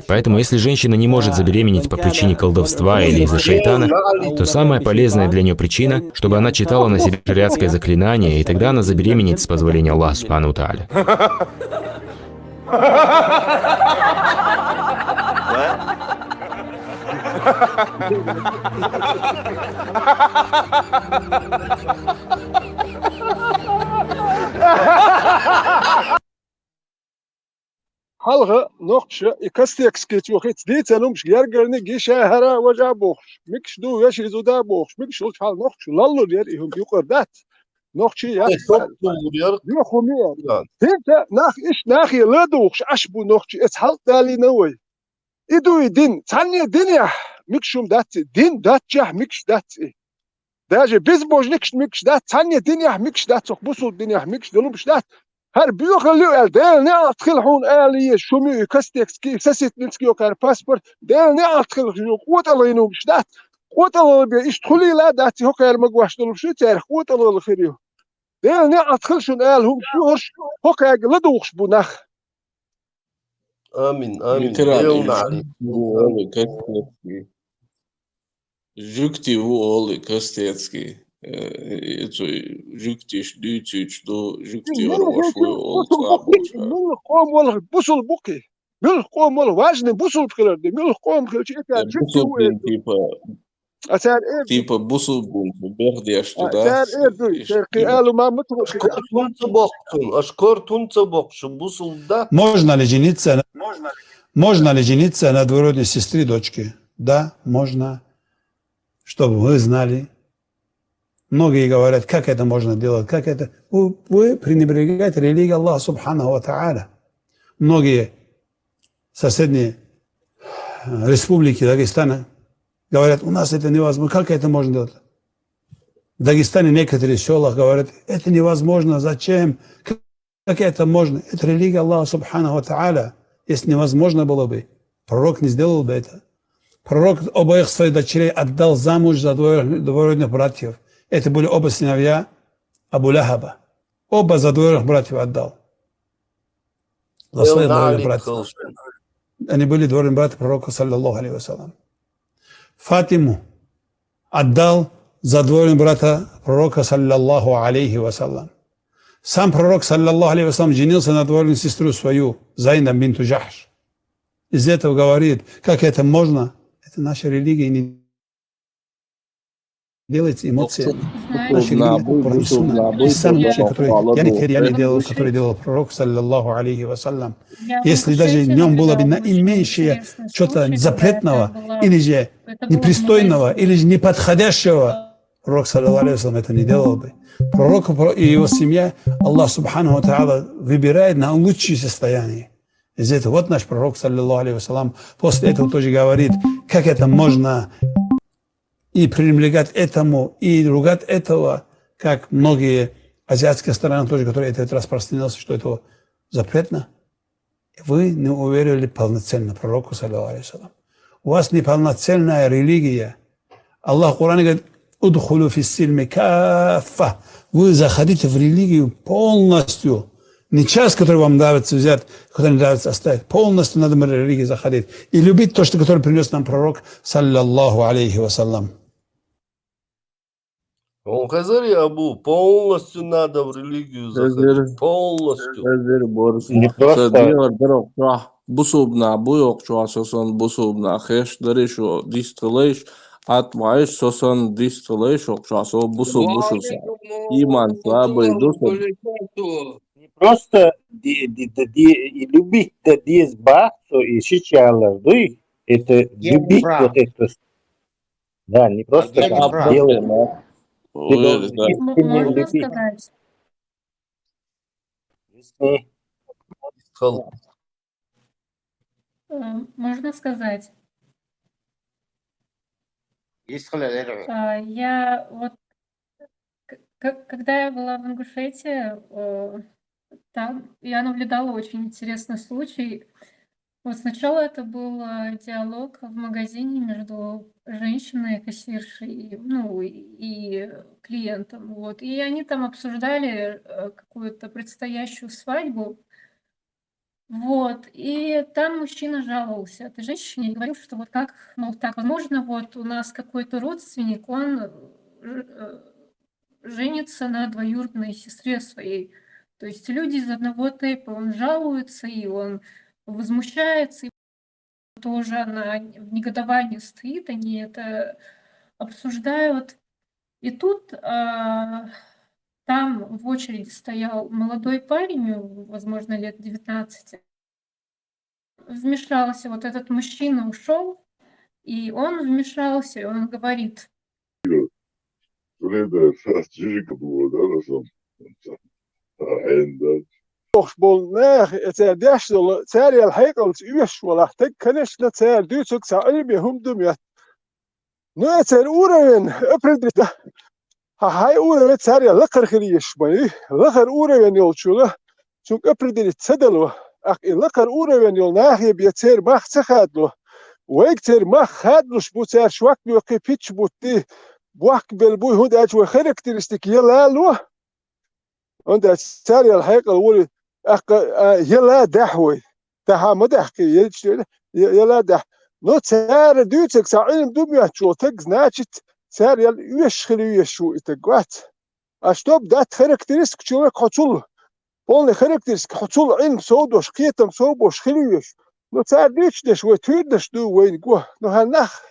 Поэтому, если женщина не может забеременеть по причине колдовства или из-за шайтана, то самая полезная для нее причина, чтобы она читала на себе шариатское заклинание, и тогда она забеременеет с позволения Аллаха Субхану Тааля. حلقة نقشة يكستيك سكيت وخيت ديت أنا مش جرجرني جيش هرا وجع بوخش مكش دو يشي زودا بوخش مكش لوش حال نقش لالو دير إيهم يقر دات نقشي يا يا خمير هنت ناخ إيش ناخي لا دوخش أشبو نقشي إس حال دالي نوي إدو يدين تاني دنيا مكشوم دات دين دات جه مكش دات داجي بيزبوج نكش مكش دات تاني دنيا مكش دات بوسو دنيا مكش دلو مش دات هر بيو خليو ديل نه ادخل حون آلیه شمی کستکسکی سست نسکیو کار پاسپورت ديل نه ادخل جو قوت الله ينوم شدات قوت الله بي اشتخلي لا داتي هو كار مقواش دلو شو تاريخ قوت الله الخيريو ديل نه ادخل شون آلهم شو هرش هو كار لدوخش بناخ آمين ديل نعلي Жукти вуоли Костецкий. Жуктиш дүйчүч до жукти орошуй من قوم والله بوصل بوكي من قوم والله واجن بوصل بخلردي من قوم خلشي كان типа бусулбун бердеш туда. قالوا ما مترو اشكر تونس بوكش بوصل. Можно ли жениться на двоюродной сестре дочки? Да, можно. Чтобы вы знали. Многие говорят, как это можно делать, как это. Вы пренебрегаете религией Аллаха Субханаху ва Тааля. Многие соседние республики Дагестана говорят, у нас это невозможно. Как это можно делать? В Дагестане некоторые села говорят, это невозможно, зачем? Как это можно? Это религия Аллаха Субханаху ва Тааля. Если невозможно было бы, пророк не сделал бы это. Пророк обоих своих дочерей отдал замуж за двоюродных братьев. Это были оба сыновья Абу Лахаба. Оба за двоюродных братьев отдал. За своих двоюродных братьев. Они были двоюродные братья пророка, саллаллаху алейхи вассалям. Фатиму отдал за двоюродного брата пророка, саллаллаху алейхи вассалям. Сам пророк, саллаллаху алейхи вассалям, женился на двоюродную сестру свою, Зайнаб бинту Джахш. Из этого говорит, как это можно? Это наша религия не делается эмоциями. Знаете, Наши религии это Коран и Сунна. И самый лучший, который я не делал, который делал пророк, саллиллаху алейхи вассалям. я в Если даже в Ингушетии нем было бы наблюдала очень наименьшее интересный что-то случай, когда я запретного, там была. или же Это было в непристойного, или же магазине. неподходящего, пророк, саллиллаху алейхи вассалям, это не делал бы. Пророк и его семья, Аллах субхану тааля выбирает на лучшее состояние. Из этого вот наш пророк, саллиллаху алейхи вассалям, после этого тоже говорит, как это можно и пренебрегать этому, и ругать этого, как многие азиатские страны тоже, которые это распространился, что это запретно. Вы не уверили полноценно пророку, саллиллаху алейхи вассалям. У вас неполноценная религия. Аллах в Коране говорит, «Удхулу фиссильми каффа». Вы заходите в религию полностью. Не часть, который вам нравится взять, который не нравится оставить. Полностью надо в религию заходить. И любить то, что который принес нам пророк, саллаллаху алейхи вассалям. Он Хазари Абу, полностью надо в религию заходить. Полностью. Не просто... Бусубна, буйок, чуасосон, бусубна, хеш, даришу, дистрелейш, атмаиш, сосон, дистрелейш, чуасо, бусуб, бушуса. Иман, слабый, дусуб. Не просто любить диез бахцу и шичалар, это любить вот это. Да, не просто как делать. Ты должен искренне Можно любить. сказать? Можно сказать? Я вот, когда я была в Ингушетии, там я наблюдала очень интересный случай. Вот сначала это был диалог в магазине между женщиной, кассиршей, ну, и клиентом. Вот. И они там обсуждали какую-то предстоящую свадьбу. Вот. И там мужчина жаловался этой женщине и говорил, что вот как, мол, так возможно, вот у нас какой-то родственник, он женится на двоюродной сестре своей. То есть люди из одного тейпа, он жалуется, и он возмущается, и тоже она в негодовании стоит, они это обсуждают. И тут там в очереди стоял молодой парень, возможно, лет 19. Вмешался, вот этот мужчина ушел, и он вмешался, и он говорит: Bol eterdäsel serial hegels üswalach tek kennesle ser dutsuk sa albi humdum ja. No eter uren upredita. Ha hay uren serial lakar khirish bani. Lakar uren yolchula. Suk upredit sadalo. Ach lakar uren yol nahi bi ter mach khadlo. Wekter mach khadlo shbuter shwak bi qipich butti. Buak belboy hud ajwa karakteristik yalalo. Und der serial hegel wurde يلا دحوي تها مدحكي يلا دح نو سار دوتك ساعين دمية شو تجز ناتشت سار يل يشخلي يشو إتقوات أشتوب دات خاركترستيك شو حصول بولي خاركترستيك حصول علم سودوش قيتم سوبوش خليش نو سار ديش دش وتويدش دو وين قوه نو هالنخ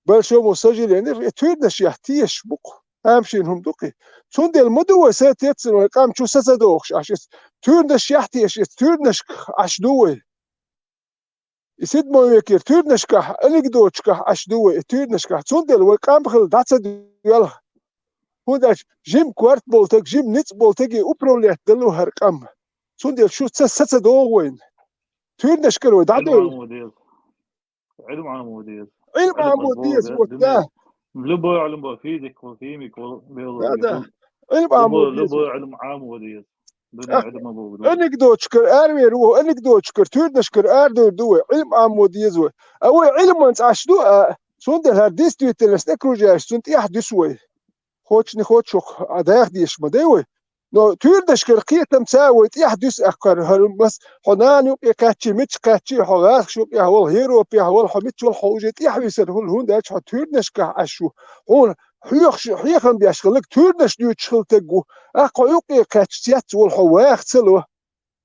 بل شو مسجل يعني تويدش يحتيش بق همشين دقي سوند المدو سات يتصل قام شو سزدوخش عشان تورنش يحتي تورنش عشدوي يسد ما يكير تورنش كح انكدوش كح عشدوي تورنش كح سوند القام بخل داتسد يلا هو داش جيم كوارت بولتك جيم نيت بولتك اوبروليت دلو هرقام سوند شو سزدوغوين تورنش كلو دادو علم عموديز علم عموديز وقتها لبو علم فيزيك وكيميك هذا علم عموديز لبو علم عموديز انكدوشكر ارمي روح انكدوشكر تورنشكر اردو دو علم عموديز او علم انت عشدو سوند الهرديس تويتلس نكروجاش سوند يحدثوي خوتش نخوتشوخ اداخ ديش مدوي نو تورنشكر قيتم تساوي يحدث اخر هرمس حنان يكاتشي متش كاتشي حغاخ شو يهول هيرو بيهول حميتش والحوجت يحويسر هول داش تورنشكر عشو هون حيخن بيشغلك تورنش ديو تشغلتقو اقويوقي كاتشيات والحواخ تسلو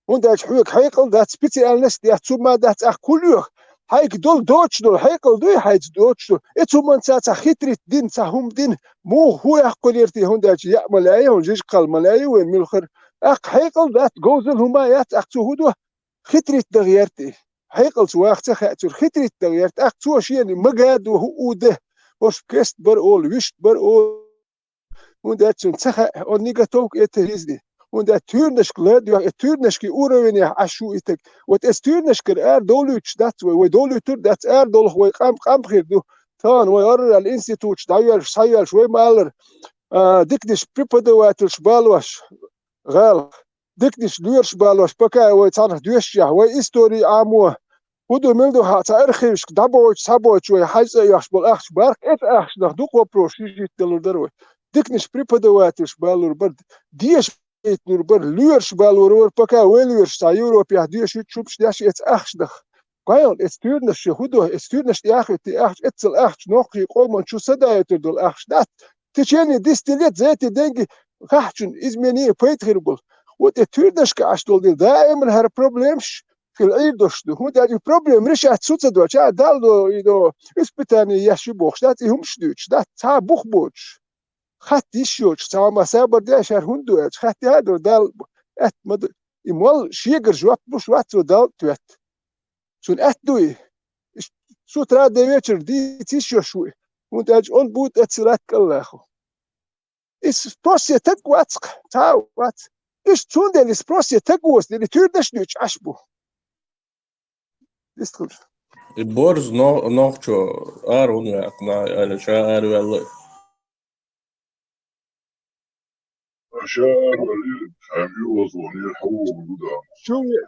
ونداش حيق حيقل دات سبيتي الناس ديات سوما دات اخ كل يوخ هيك دول دوتشدول هيكل دوي هيك دوتشدول اتو من ساعة خطرت دين سهم دين مو هو يحكل يرتي هنداش يا ملاي ونجيش قال ملاي وين ملخر اق هيكل ذات جوزل هما يات اقتو هدو خطرت دغيرتي هيكل سواخت خاطر خطرت دغيرت اقتو شي يعني مقاد وهو ده وش كست بر اول ويشت بر اول وندات سنتخ ونيجاتوك اتهيزدي und natuurlijk leid ja natuurlijk uren ja ashu itek wat is natuurlijk doluch dat we dolutur dat dolch we qam khirdu tan we al instituut dayal sayal shوي maler dikdish pripadawatul shbalwash gal dikdish dur shbalwash baka we tan dush ja we history amo ودو ملدو تعرخيش دبوش سبوش we حاجه يحسبل اخش بارك ات اخش دو قبروش يجي تلدرو diknish pripadawatul shbalur bad dies nur bar lürs balur paka welürs ta Europa die shit schubs das jetzt achsdach geil es türnes hudo es türnes die ach etzel ach noch qom und sada dol ach dat tcheni distilet zeti dengi khachun izmeni petribul und der türnes kaastol dil daimer her problems fil eidos du und der problem rishat sutzdo cha daldo ido ispitani yashbuch dat ihum shduch dat ta buchbuch خطي شوش سواء ما سابر ده شهر هندو خطي هذا دال ات مد يمول شيغر جوات بوش وات دال توت شون ات دوي شو ترى ده ويتشر دي تيشو شوي وانت اج اون بوت اتسلات كلاخو اس بروسيا تقوات تاو وات ايش تون ده اس بروسيا تقوس دي تردش نيش اشبو استخل البورز نوخشو ارون يقنا على شاعر والله أشار وليد هم يوزون يحووا بلودا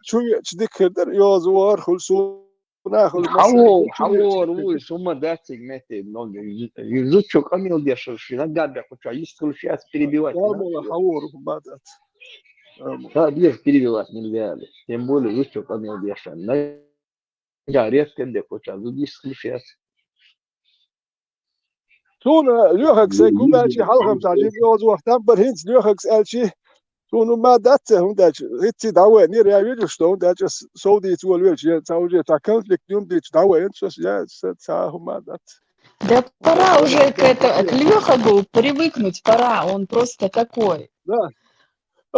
شو تذكر يوزوار خلصو ناخذ حور هو ثم датик мете много язычок камил держишь иногда хочу если сейчас перебивать حور بدات да без перебивать нельзя тем более язычок камил держишь я резко де хочу здесь сейчас toen luchaks kubachi halgam taji yoz waqtan barhins luchaks elchi toen ma dat hundach hitsi dawe ni reavidu sto hundach saudi tu welch tauje ta konflikt dum dit dawe sos ja sa huma dat Да пора уже к Лехагу привыкнуть, пора, он просто такой. Да.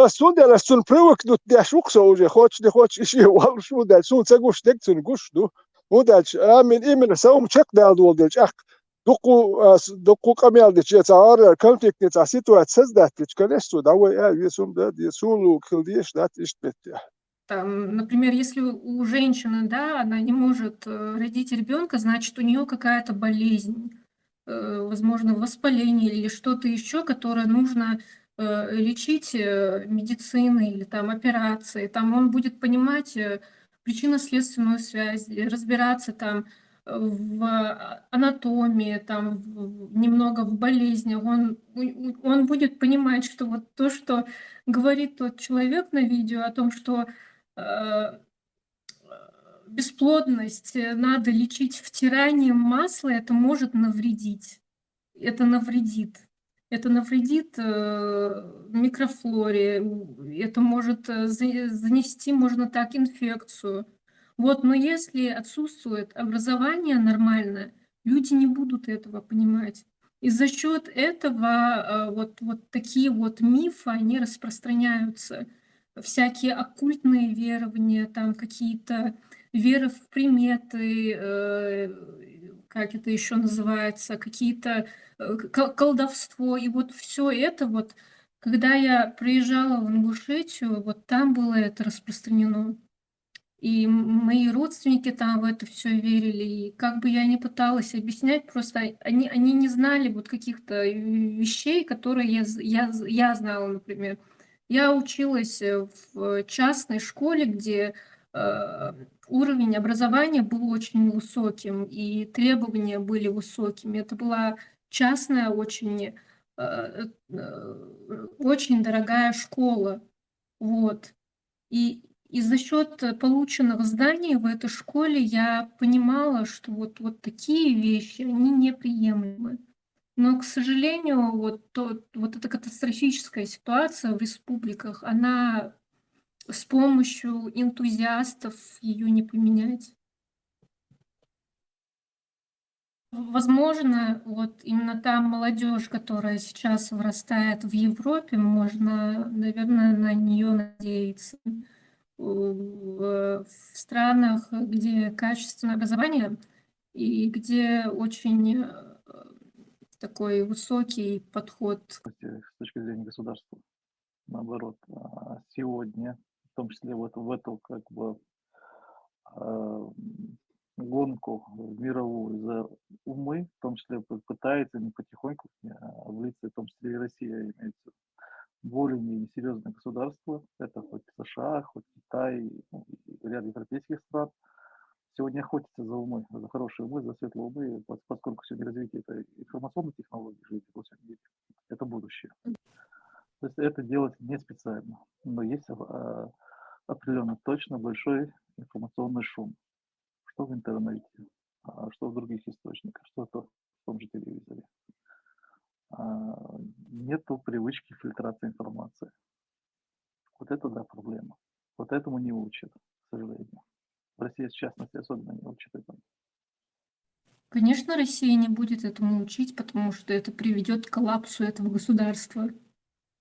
Сунда сун привыкнуть да шукса уже, хочешь не хочешь, ищи вал шуда, сун цагуш декцун гуш ду. Hundach амин именно саум чек дал долдич ах دقو قميل دي تعار كونفليكت تاع سيتواسيون سدات تكنستو داوي يسوم دا يسولو كلديش дат ишпет. Там, например, если у женщины, да, она не может родить ребенка, значит, у нее какая-то болезнь, возможно, воспаление или что-то еще, которое нужно лечить медициной или там операцией. Там он будет понимать причинно-следственную связь, разбираться там в анатомии, там немного в болезнях. Он будет понимать, что вот то, что говорит тот человек на видео о том, что бесплодность надо лечить втиранием масла, это может навредить. Это навредит. Это навредит микрофлоре, это может занести, можно так, инфекцию. Вот, но если отсутствует образование нормальное, люди не будут этого понимать. И за счет этого вот такие вот мифы, они распространяются. Всякие оккультные верования, там какие-то веры в приметы, как это еще называется, какие-то колдовство. И вот все это вот, когда я приезжала в Ингушетию, вот там было это распространено. И мои родственники там в это все верили. И как бы я ни пыталась объяснять, просто они не знали вот каких-то вещей, которые я знала, например. Я училась в частной школе, где уровень образования был очень высоким, и требования были высокими. Это была частная, очень дорогая школа. Вот. И за счет полученных знаний в этой школе я понимала, что вот такие вещи, они неприемлемы. Но, к сожалению, вот эта катастрофическая ситуация в республиках, она с помощью энтузиастов ее не поменять. возможно, вот именно та молодежь, которая сейчас вырастает в Европе, можно, наверное, на нее надеяться. В странах, где качественное образование и где очень такой высокий подход. С точки зрения государства, наоборот, сегодня, в том числе вот в эту как бы гонку мировую за умы, в том числе пытается не потихоньку влиться, в том числе и Россия имеется более-менее серьезное государство, это хоть США, хоть Китай, ну, и ряд европейских стран, сегодня охотятся за умы, за хорошие умы, за светлые умы, поскольку сегодня развитие это информационных технологий живет во всем мире, это будущее. То есть это делать не специально, но есть определенно точно большой информационный шум, что в интернете, что в других источниках, что в том же телевизоре. Нету привычки фильтрации информации. Вот это, да, проблема. Вот этому не учат, к сожалению. В России, в частности, особенно не учат этому. Конечно, Россия не будет этому учить, потому что это приведет к коллапсу этого государства.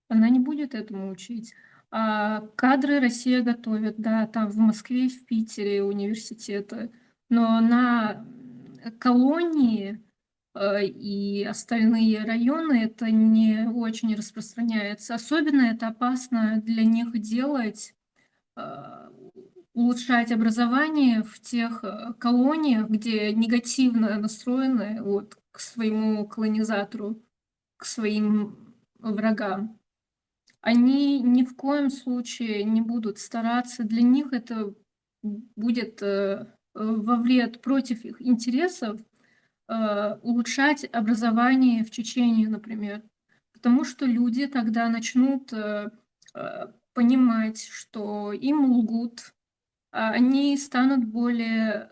Она не будет этому учить. А кадры Россия готовит, да, там в Москве, в Питере университеты. Но на колонии и остальные районы это не очень распространяется. Особенно это опасно для них делать, улучшать образование в тех колониях, где негативно настроены вот, к своему колонизатору, к своим врагам. Они ни в коем случае не будут стараться. Для них это будет во вред против их интересов улучшать образование в Чечении, например. Потому что люди тогда начнут понимать, что им лгут, они станут более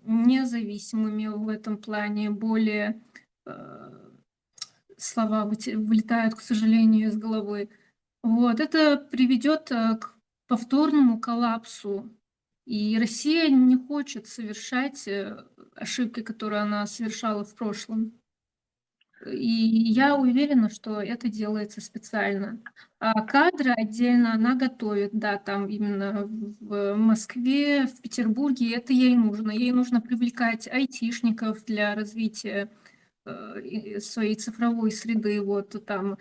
независимыми в этом плане, более слова вылетают, к сожалению, из головы. Вот, это приведет к повторному коллапсу. И Россия не хочет совершать ошибки, которые она совершала в прошлом. И я уверена, что это делается специально. А кадры отдельно она готовит, да, там именно в Москве, в Петербурге, это ей нужно. Ей нужно привлекать айтишников для развития своей цифровой среды, вот там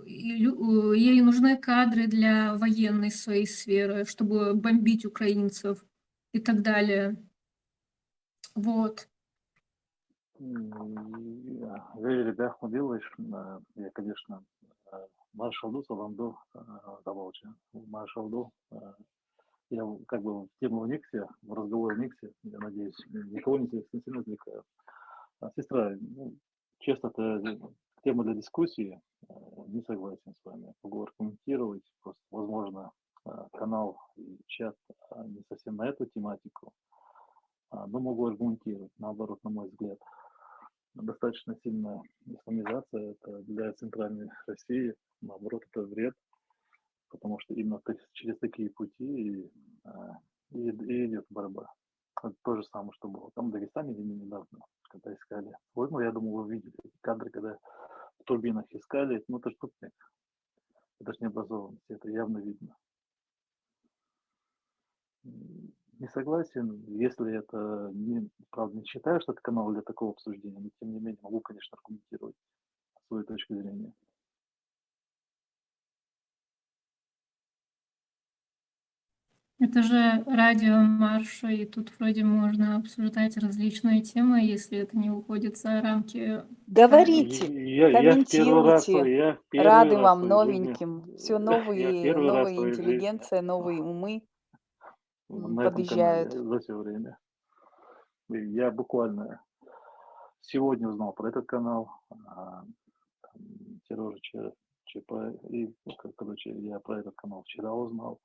ей нужны кадры для военной своей сферы, чтобы бомбить украинцев и так далее. Вот. Говорили, Ахмадилович, я, конечно, маршалду, Саланду, Даволча, маршалду, я как бы в тему вникся, в разговор вникся, я надеюсь, никого не сильно отвлекаю. Сестра, ну, честно, это тема для дискуссии, не согласен с вами. Могу аргументировать, просто, возможно, канал и чат не совсем на эту тематику, но могу аргументировать, наоборот, на мой взгляд. Достаточно сильная исламизация это для Центральной России, наоборот, это вред, потому что именно через такие пути и идет борьба. Это то же самое, что было. Там в Дагестане недавно, когда искали. Вот, ну, я думаю, вы видели эти кадры, когда в турбинах искали. Ну, это ж тупик. Это ж необразованность, это явно видно. Не согласен, если это, правда, не считаю, что это канал для такого обсуждения, но тем не менее могу, конечно, аргументировать свою точку зрения. Это же радиомарш, и тут вроде можно обсуждать различные темы, если это не уходит за рамки. Говорите, Я комментируйте. в первый Рады раз вам в своей жизни, новеньким. Все я новые, первый раз в новая своей жизни интеллигенция, новые умы на этом канале подъезжают. за все время. И я буквально сегодня узнал про этот канал, Сережа ЧП, и, короче, я про этот канал вчера узнал.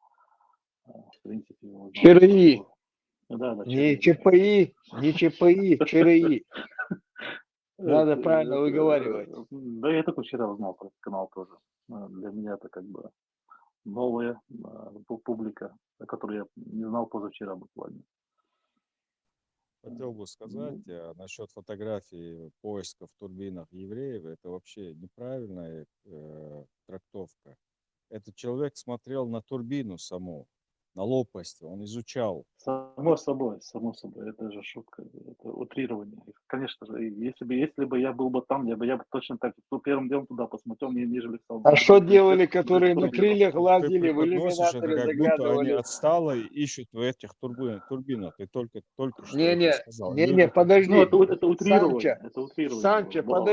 В принципе, его узнал. ЧРИ. Да, Не ЧПИ, не ЧПИ, ЧРИ. Надо правильно выговаривать. Да, я только вчера узнал про этот канал тоже. Для меня это как бы новая публика, о которой я не знал позавчера буквально. Хотел бы сказать насчет фотографии поиска в турбинах евреев. Это вообще неправильная трактовка. Этот человек смотрел на турбину саму, на лопасти, он изучал. Само собой, это же шутка, это утрирование. Конечно же, если бы я был бы там, я бы точно так, первым делом туда посмотрел, нежели стал. А что делали, которые на крыльях Ты лазили, в преподносишь это, иллюминаторы как будто они заглядывали? отсталые ищут в этих турбинах. Ты только что Не-не, это сказал. не-не, Люди подожди. Ну, это утрирование, Санчо, Вау.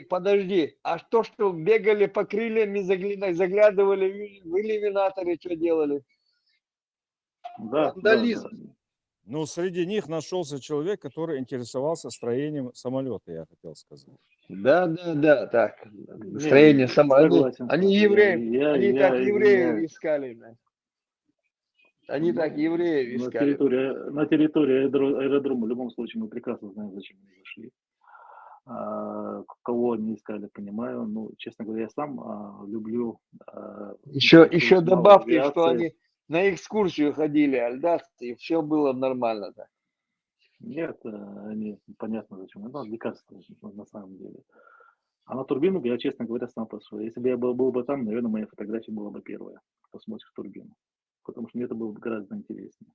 подожди. А то, что бегали по крыльям и заглядывали в иллюминаторы, что делали? Да. Вандализм. Ну, среди них нашелся человек, который интересовался строением самолета, я хотел сказать. Да, так. Строение согласен. Они евреев, они так евреев искали. Они так евреев искали. На территории аэродрома в любом случае мы прекрасно знаем, зачем они зашли. Кого они искали, понимаю. Ну, честно говоря, я сам люблю... Еще добавьте, что они на экскурсию ходили, альдас, и все было нормально. Так. Нет, они понятно зачем. Это лекарство на самом деле. А на турбину я, честно говоря, сам пошел. Если бы я был бы там, наверное, моя фотография была бы первая, кто смотрит турбину. Потому что мне это было бы гораздо интереснее.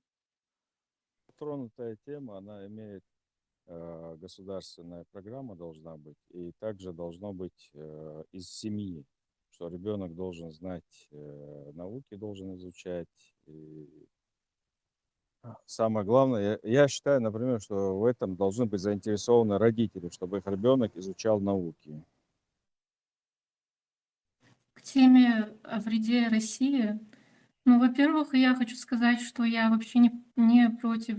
Тронутая тема, она имеет государственная программа должна быть, и также должно быть из семьи, что ребенок должен знать науки, должен изучать. И самое главное, я считаю, например, что в этом должны быть заинтересованы родители, чтобы их ребенок изучал науки. К теме о вреде России. Ну, во-первых, я хочу сказать, что я вообще не против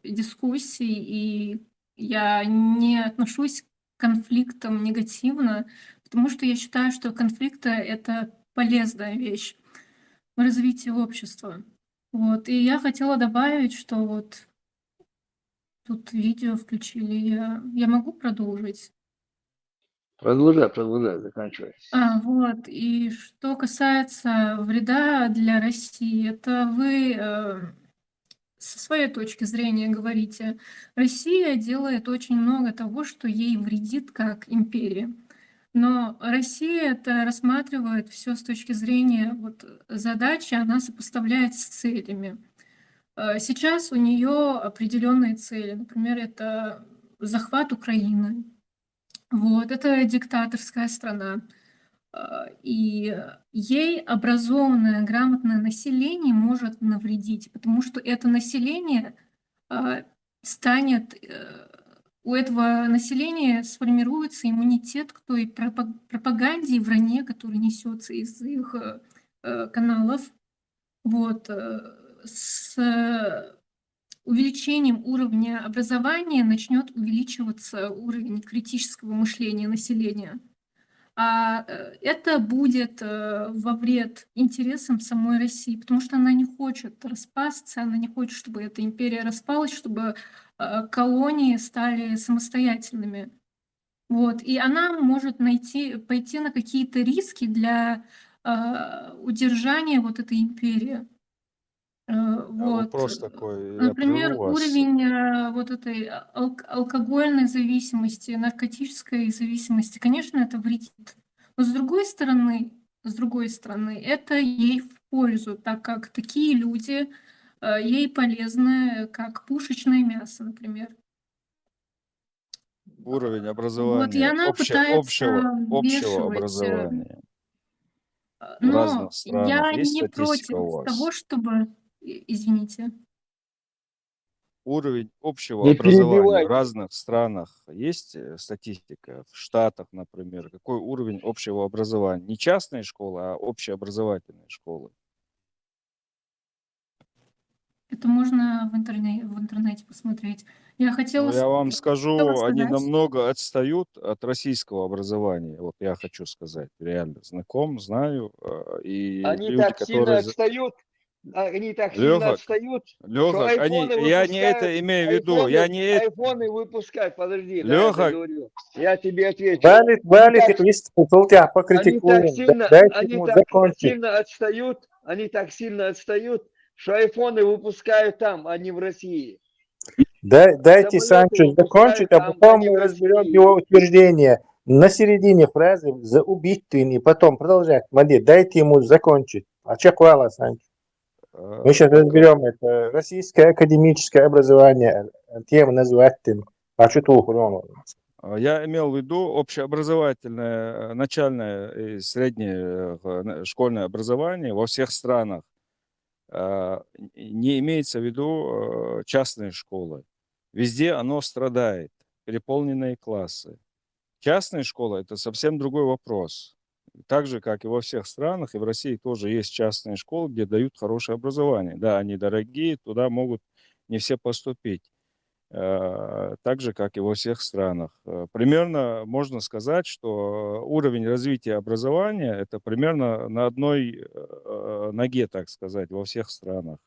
дискуссий, и я не отношусь к конфликтам негативно, потому что я считаю, что конфликты — это полезная вещь в развитии общества. Вот. И я хотела добавить, что вот тут видео включили. Я могу продолжить? Продолжай, заканчивай. Вот. И что касается вреда для России, это вы со своей точки зрения говорите. Россия делает очень много того, что ей вредит как империя. Но Россия это рассматривает все с точки зрения вот, задачи, она сопоставляет с целями. Сейчас у нее определенные цели. Например, это захват Украины. Вот, это диктаторская страна. И ей образованное, грамотное население может навредить, потому что это население станет, у этого населения сформируется иммунитет к той пропаганде и вранье, которая несется из их каналов. Вот. С увеличением уровня образования начнет увеличиваться уровень критического мышления населения. А это будет во вред интересам самой России, потому что она не хочет распасться, она не хочет, чтобы эта империя распалась, чтобы колонии стали самостоятельными. Вот. И она может пойти на какие-то риски для удержания вот этой империи. Вот. Вопрос такой, я Например, прерву вас. уровень вот этой алкогольной зависимости, наркотической зависимости, конечно, это вредит. Но с другой стороны, это ей в пользу, так как такие люди ей полезны, как пушечное мясо, например. Уровень Вот, и образования, она пытается общего вмешивать. образования в Но разных странах. я Есть не статистика у против того, вас? чтобы... Извините. Уровень общего Не образования в перебивайте. разных странах есть статистика? В Штатах, например, какой уровень общего образования? Не частные школы, а общеобразовательные школы. Это можно в интернете посмотреть. Я хотела Ну, я вам скажу, они сказать. намного отстают от российского образования. Вот я хочу сказать, реально знаком, знаю. И Они люди, так сильно которые... отстают, что Лёхак, айфоны я не это выпускают, имею в виду. Я не это... айфоны выпускают, подожди, Лёхак, я тебе отвечу. Валик, если у тебя покритикуем, дайте ему закончить. Они так сильно отстают, что айфоны выпускают там, а не в России. Дайте Санчо закончить, а потом мы разберем его утверждение. На середине фразы за убитым и потом продолжать. Молодец, дайте ему закончить. А чеквала, Санчо. Мы сейчас разберем это. Российское академическое образование. Тема называется. Я имел в виду общеобразовательное, начальное и среднее школьное образование во всех странах. Не имеется в виду частные школы. Везде оно страдает, переполненные классы. Частные школы – это совсем другой вопрос. Так же, как и во всех странах, и в России тоже есть частные школы, где дают хорошее образование. Да, они дорогие, туда могут не все поступить. Так же, как и во всех странах. Примерно можно сказать, что уровень развития образования – это примерно на одной ноге, так сказать, во всех странах.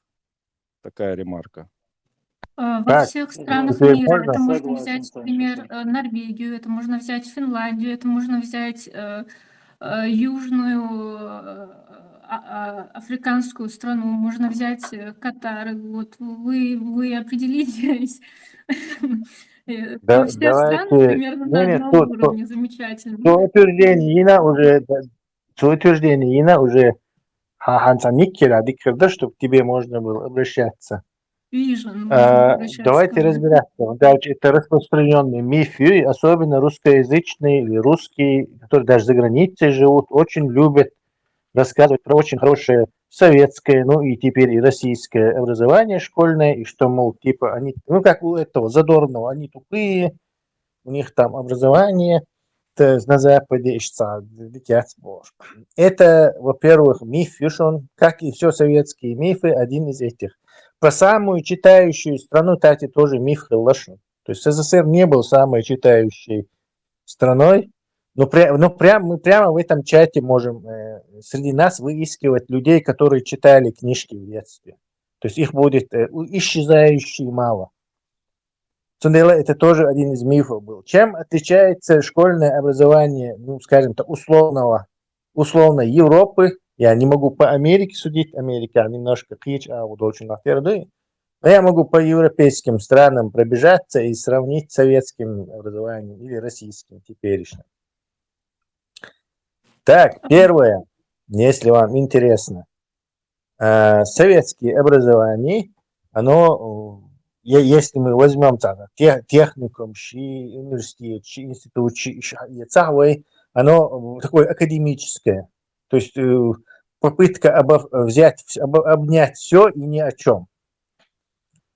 Такая ремарка. Во всех странах мира. Это можно взять, например, Норвегию, это можно взять Финляндию, это можно взять южную африканскую страну, можно взять Катар. Вот вы определитесь. Во всех странах примерно на одном уровне. Замечательно. То утверждение Ина уже чтобы к тебе можно было обращаться. Давайте разбираться. Это распространенный миф, и особенно русскоязычные или русские, которые даже за границей живут, очень любят рассказывать про очень хорошее советское, ну и теперь и российское образование школьное, и что, мол, типа они, ну как у этого Задорнова, они тупые, у них там образование на Западе, это, во-первых, миф, как и все советские мифы, один из этих. Про самую читающую страну, кстати, тоже миф Хиллашин. То есть СССР не был самой читающей страной, но мы прямо в этом чате можем среди нас выискивать людей, которые читали книжки в детстве. То есть их будет исчезающе мало. Это тоже один из мифов был. Чем отличается школьное образование, ну, скажем так, условно Европы? Я не могу по Америке судить, Америка немножко очень напереду. Но я могу по европейским странам пробежаться и сравнить с советским образованием или российским теперешним. Так, первое, если вам интересно, советское образование, оно, если мы возьмем техникум, университет, институт, оно такое академическое. То есть попытка обнять все и ни о чем.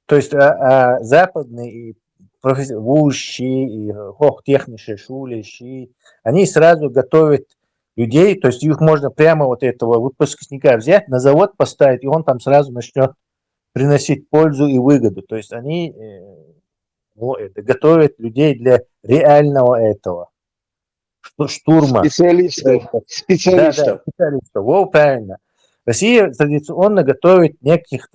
То есть западные вузы и hochtechnische школы, они сразу готовят людей, то есть их можно прямо вот этого выпускника взять, на завод поставить, и он там сразу начнет приносить пользу и выгоду. То есть они готовят людей для реального этого. Штурма. Специалистов. Да, специалистов. Правильно. Россия традиционно готовит неких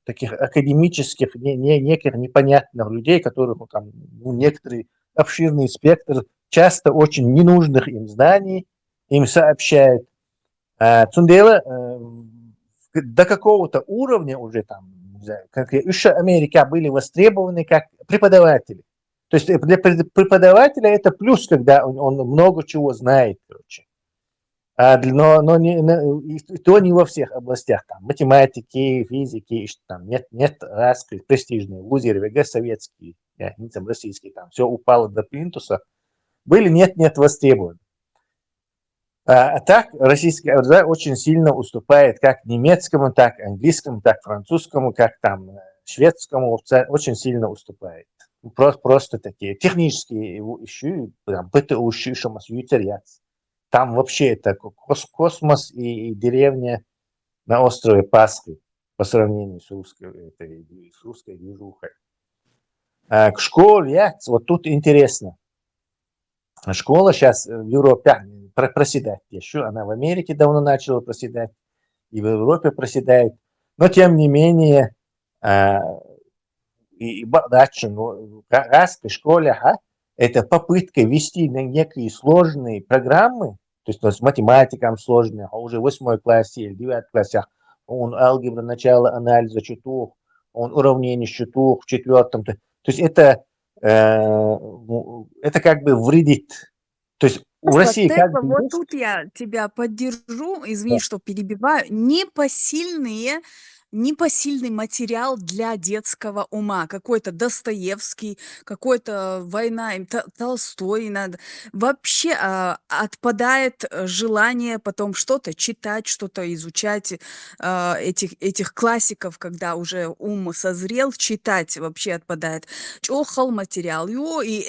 таких академических, неких непонятных людей, которых там некоторый обширный спектр часто очень ненужных им знаний им сообщают. Цундела до какого-то уровня уже там, как еще Америка были востребованы как преподаватели. То есть для преподавателя это плюс, когда он много чего знает, короче. Но не во всех областях, там, математики, физики, там нет раз престижные вузы, РВГ советские, там, российские, там все упало до плинтуса, были нет востребованы. А так российское образование очень сильно уступает как немецкому, так английскому, так французскому, как там шведскому, очень сильно уступает. Просто такие технические еще, там, ПТУ, там вообще это космос и деревня на острове Пасхи по сравнению с русской движухой. К школе, вот тут интересно. Школа сейчас в Европе проседает еще, она в Америке давно начала проседать, и в Европе проседает. Но тем не менее, в школе это попытка ввести некие сложные программы, то есть с математиком сложные, а уже в 8 классе или 9 классах, алгебра, начало анализа, чуток, он уравнение счетов в четвертом. То есть это как бы вредит. То есть в России как Тесла, бы вот есть, тут я тебя поддержу, да, извини, что перебиваю, непосильный материал для детского ума. Какой-то Достоевский, какой-то «Война», Толстой. Вообще отпадает желание потом что-то читать, что-то изучать, этих классиков, когда уже ум созрел, читать вообще отпадает. Чохал материал. И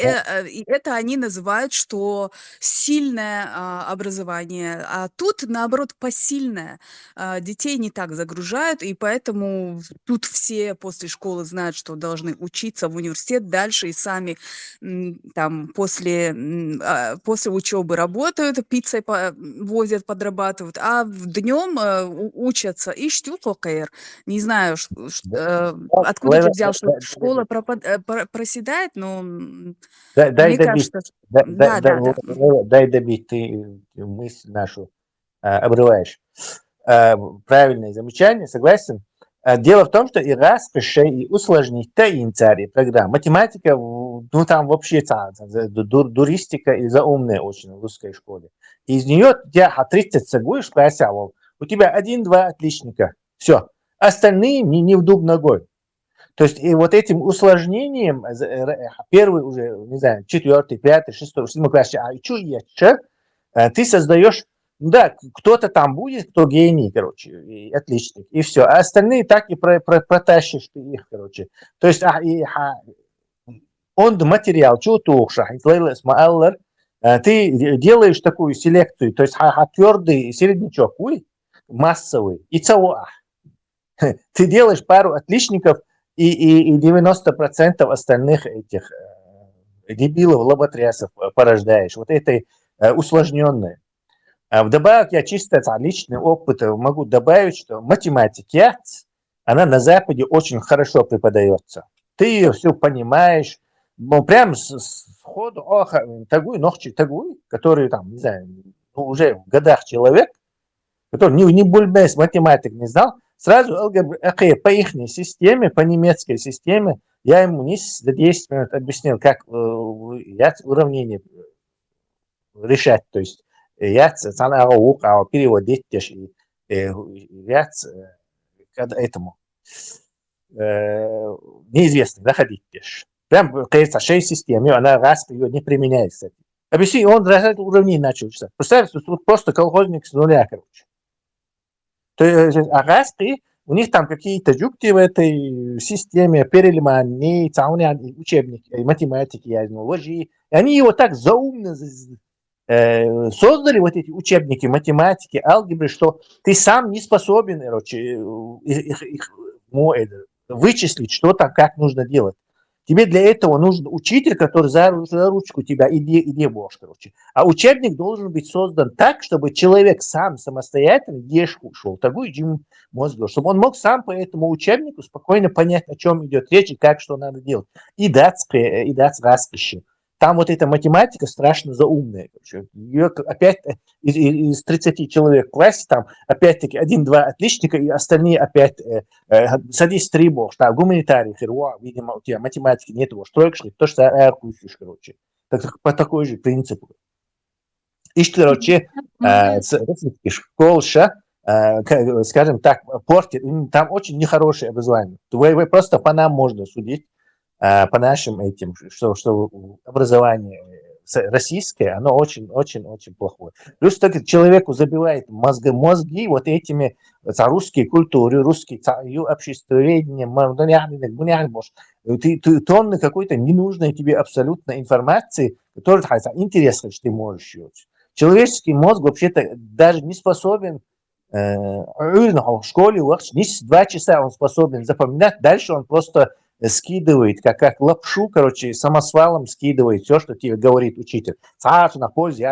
это они называют, что сильное образование, а тут, наоборот, посильное. Детей не так загружают, и поэтому тут все после школы знают, что должны учиться в университет дальше, и сами там после учебы работают, пиццей возят, подрабатывают, а днем учатся. И штюкокаер. Не знаю, откуда ты взял, что школа проседает, но дай мне добить, кажется, да. дай добить, ты мысль нашу обрываешь. Правильное замечание, согласен. Дело в том, что и распиши, и усложнить инцари программа. Математика, ну там вообще дуристика и заумная очень в русской школе. Из нее я 30 сагуешь спросил, у тебя 1-2 отличника, все. Остальные не в дуб ногой. То есть и вот этим усложнением, первый уже, не знаю, 4-й, 5-й, 6-й, 7-й классе, ты создаешь, да, кто-то там будет, кто гений, короче, и отличник, и все. А остальные так и протащишь ты их, короче. То есть он материал, ты делаешь такую селекцию, то есть твердый середнячок, массовый, и целуах. Ты делаешь пару отличников и 90% остальных этих дебилов, лоботрясов порождаешь. Вот это усложненное. Вдобавок, я чисто личный опыт могу добавить, что математика, она на Западе очень хорошо преподается. Ты ее все понимаешь, ну, прям с ходу, тагуй, который там, не знаю, уже в годах человек, который не бульбес математик не знал, сразу по их системе, по немецкой системе, я ему за 10 минут объяснил, как уравнение решать. То есть переводить этому неизвестно, находить. Прям, кажется, 6 систем, она раз ее не применяет, кстати. Объясни, он уравнение начал читать. Представьте, тут просто колхозник с нуля, короче. То есть, у них там какие-то жукти в этой системе, перелиманы, учебники, математики, и они его так заумно создали, вот эти учебники математики, алгебры, что ты сам не способен, короче, их вычислить, что там, как нужно делать. Тебе для этого нужен учитель, который за ручку тебя иди бошь, короче. А учебник должен быть создан так, чтобы человек сам самостоятельно шел, такой мозг, чтобы он мог сам по этому учебнику спокойно понять, о чем идет речь и как, что надо делать. И дать распиши. Там вот эта математика страшно заумная. Ее опять из 30 человек в классе, там опять-таки 1-2 отличника, и остальные опять садись 3 бог. Там гуманитарий, видимо, у тебя математики нет, тройка шли, то, что аркусишь, короче. По такой же принципу. И что, короче, школша, скажем так, портит, там очень нехорошее образование. Вы просто по нам можно судить. По нашим этим, что образование российское, оно очень-очень-очень плохое. Плюс так человеку забивает мозги вот этими русской культурой, русским обществоведением, тонны какой-то ненужной тебе абсолютно информации, которая интересно, что ты можешь делать. Человеческий мозг вообще-то даже не способен в школе 2 часа он способен запоминать, дальше он просто скидывает, как лапшу, короче, самосвалом скидывает все, что тебе говорит учитель. На пользу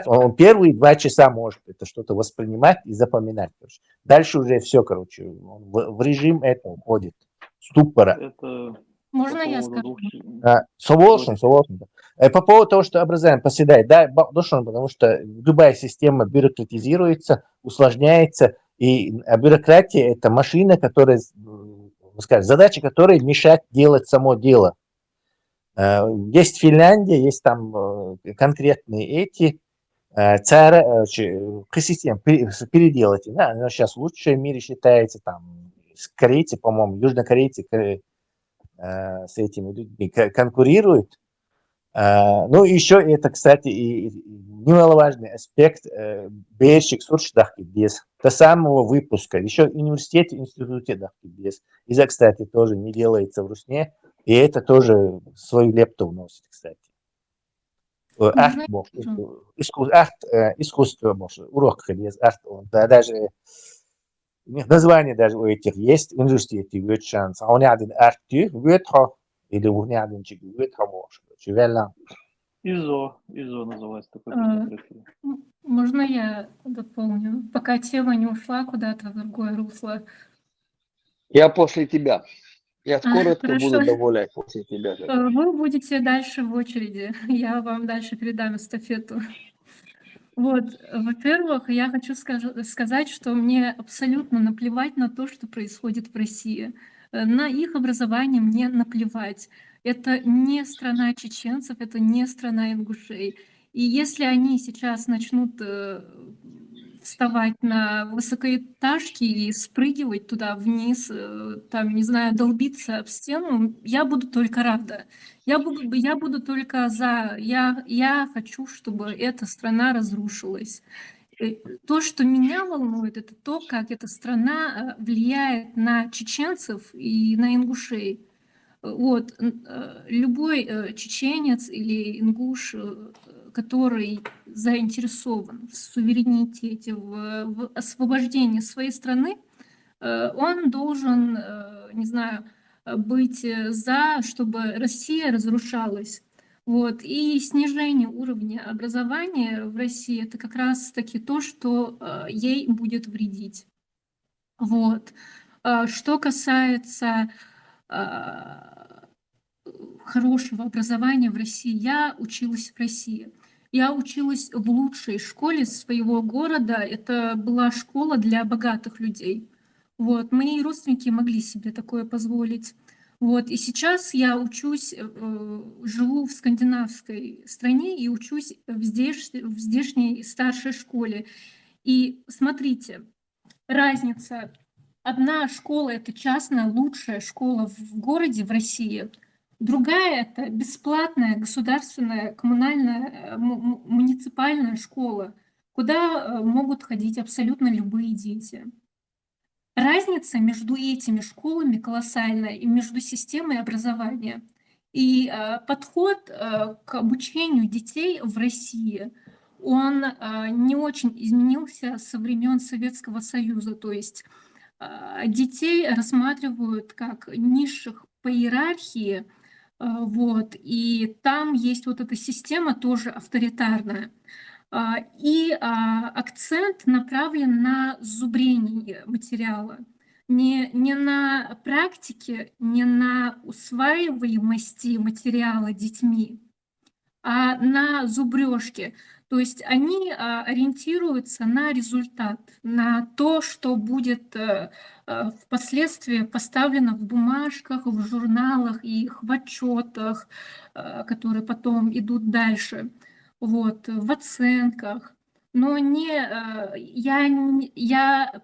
он первые 2 часа может это что-то воспринимать и запоминать. Короче. Дальше уже все, короче, он в режим этого входит, ступора. Можно я скажу? Согласен. По поводу того, что образование поседает, да, потому что любая система бюрократизируется, усложняется, и бюрократия – это машина, которая сказать, задача которой мешать делать само дело. Есть Финляндия, есть там конкретные эти системы переделать. Да, она сейчас лучшая в мире считается, там, корейцы, по-моему, южнокорейцы с этими людьми конкурируют. Ну, еще это, кстати, и немаловажный аспект бежчик сурчдахки без до самого выпуска. Еще в университете, институте дахки без. Из-за, кстати, тоже не делается в Русне. И это тоже свою лепту вносит, кстати. Искусство, может, урок без да, даже название даже у этих есть. В университете будет шанс. А он один арти, будет или он один чик, будет может. ИЗО называется такой предприятие. Можно я дополню? Пока тема не ушла куда-то в другое русло. Я после тебя. Я коротко Хорошо. буду добавлять после тебя. Вы будете дальше в очереди. Я вам дальше передам эстафету. Вот, во-первых, я хочу сказать, что мне абсолютно наплевать на то, что происходит в России. На их образование мне наплевать. Это не страна чеченцев, это не страна ингушей. И если они сейчас начнут вставать на высокоэтажки и спрыгивать туда вниз, там, не знаю, долбиться об стену, я буду только рада. Я буду только за. Я хочу, чтобы эта страна разрушилась. То, что меня волнует, это то, как эта страна влияет на чеченцев и на ингушей. Вот, любой чеченец или ингуш, который заинтересован в суверенитете, в освобождении своей страны, он должен, не знаю, быть за, чтобы Россия разрушалась. Вот. И снижение уровня образования в России — это как раз-таки то, что ей будет вредить. Вот. Что касается хорошего образования в России, я училась в России. Я училась в лучшей школе своего города. Это была школа для богатых людей. Вот. Мои родственники могли себе такое позволить. Вот. И сейчас я учусь, живу в скандинавской стране и учусь в здешней старшей школе. И смотрите, разница. Одна школа — это частная, лучшая школа в городе, в России. Другая — это бесплатная, государственная, коммунальная, муниципальная школа, куда могут ходить абсолютно любые дети. Разница между этими школами колоссальная и между системой образования. И подход к обучению детей в России, он не очень изменился со времен Советского Союза. То есть детей рассматривают как низших по иерархии, вот, и там есть вот эта система тоже авторитарная. И акцент направлен на зубрение материала, не на практике, не на усваиваемости материала детьми, а на зубрежке. То есть они ориентируются на результат, на то, что будет впоследствии поставлено в бумажках, в журналах и в отчетах, которые потом идут дальше, вот, в оценках. Но я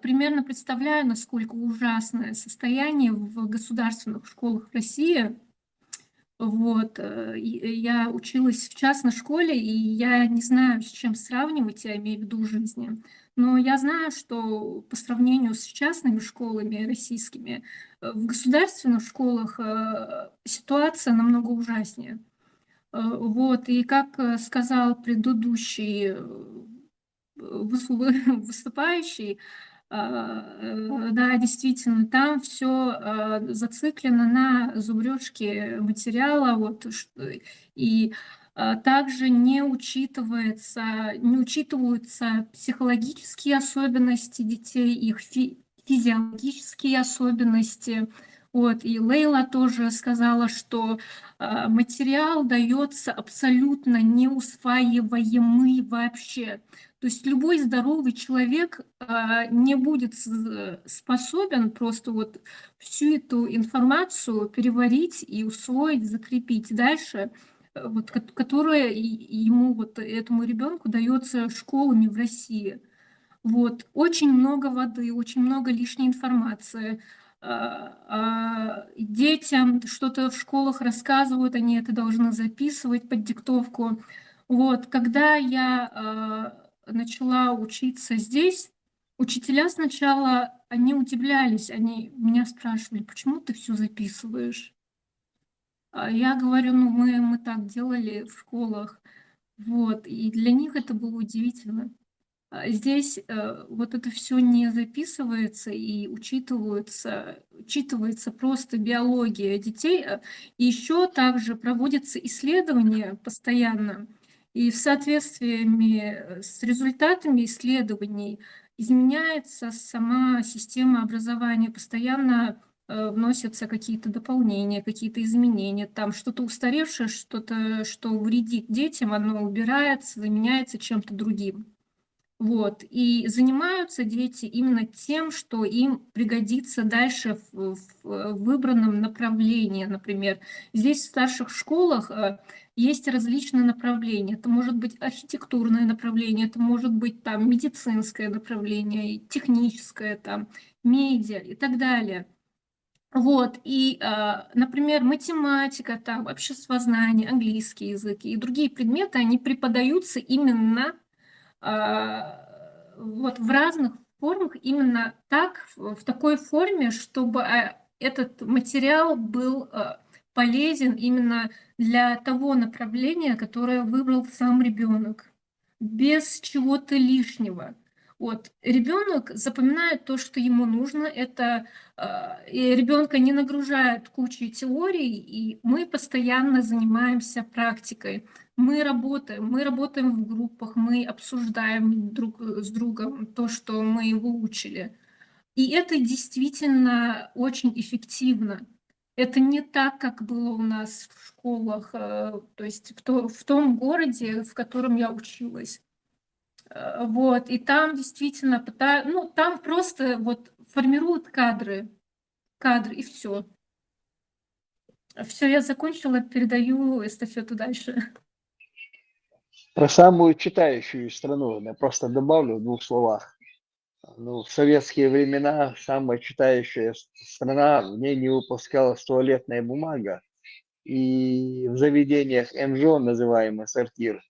примерно представляю, насколько ужасное состояние в государственных школах в России. Вот, я училась в частной школе, и я не знаю, с чем сравнивать, я имею в виду жизни. Но я знаю, что по сравнению с частными школами российскими, в государственных школах ситуация намного ужаснее. Вот, и как сказал предыдущий выступающий, да, действительно, там все зациклено на зубрежке материала, вот, и также не учитываются психологические особенности детей, их физиологические особенности. Вот, и Лейла тоже сказала, что материал дается абсолютно неусваиваемый вообще. То есть любой здоровый человек не будет способен просто вот всю эту информацию переварить и усвоить, закрепить дальше, вот, которая ему, вот этому ребенку дается школами в России. Вот. Очень много воды, очень много лишней информации. Детям что-то в школах рассказывают, они это должны записывать под диктовку. Вот. Когда я начала учиться здесь, учителя сначала, они удивлялись, они меня спрашивали, почему ты все записываешь? Я говорю, ну мы так делали в школах. Вот. И для них это было удивительно. Здесь вот это все не записывается и учитывается просто биология детей. И еще также проводятся исследования постоянно, и в соответствии с результатами исследований изменяется сама система образования, постоянно вносятся какие-то дополнения, какие-то изменения, там что-то устаревшее, что-то, что вредит детям, оно убирается, заменяется чем-то другим. Вот. И занимаются дети именно тем, что им пригодится дальше в выбранном направлении. Например, здесь в старших школах есть различные направления. Это может быть архитектурное направление, это может быть там медицинское направление, техническое, там, медиа и так далее. Вот, и, например, математика, там, обществознание, английский язык и другие предметы, они преподаются именно вот в разных формах, именно так, в такой форме, чтобы этот материал был полезен именно для того направления, которое выбрал сам ребенок, без чего-то лишнего. Вот. Ребенок запоминает то, что ему нужно, это и ребенка не нагружает кучей теорий, и мы постоянно занимаемся практикой. Мы работаем в группах, мы обсуждаем друг с другом то, что мы выучили. И это действительно очень эффективно. Это не так, как было у нас в школах, то есть в том городе, в котором я училась. Вот, и там действительно там просто вот формируют кадры, и все. Все, я закончила, передаю эстафету дальше. Про самую читающую страну я просто добавлю в 2 словах. Ну, в советские времена самая читающая страна, в ней не выпускалась туалетная бумага. И в заведениях МЖО, называемый сортир,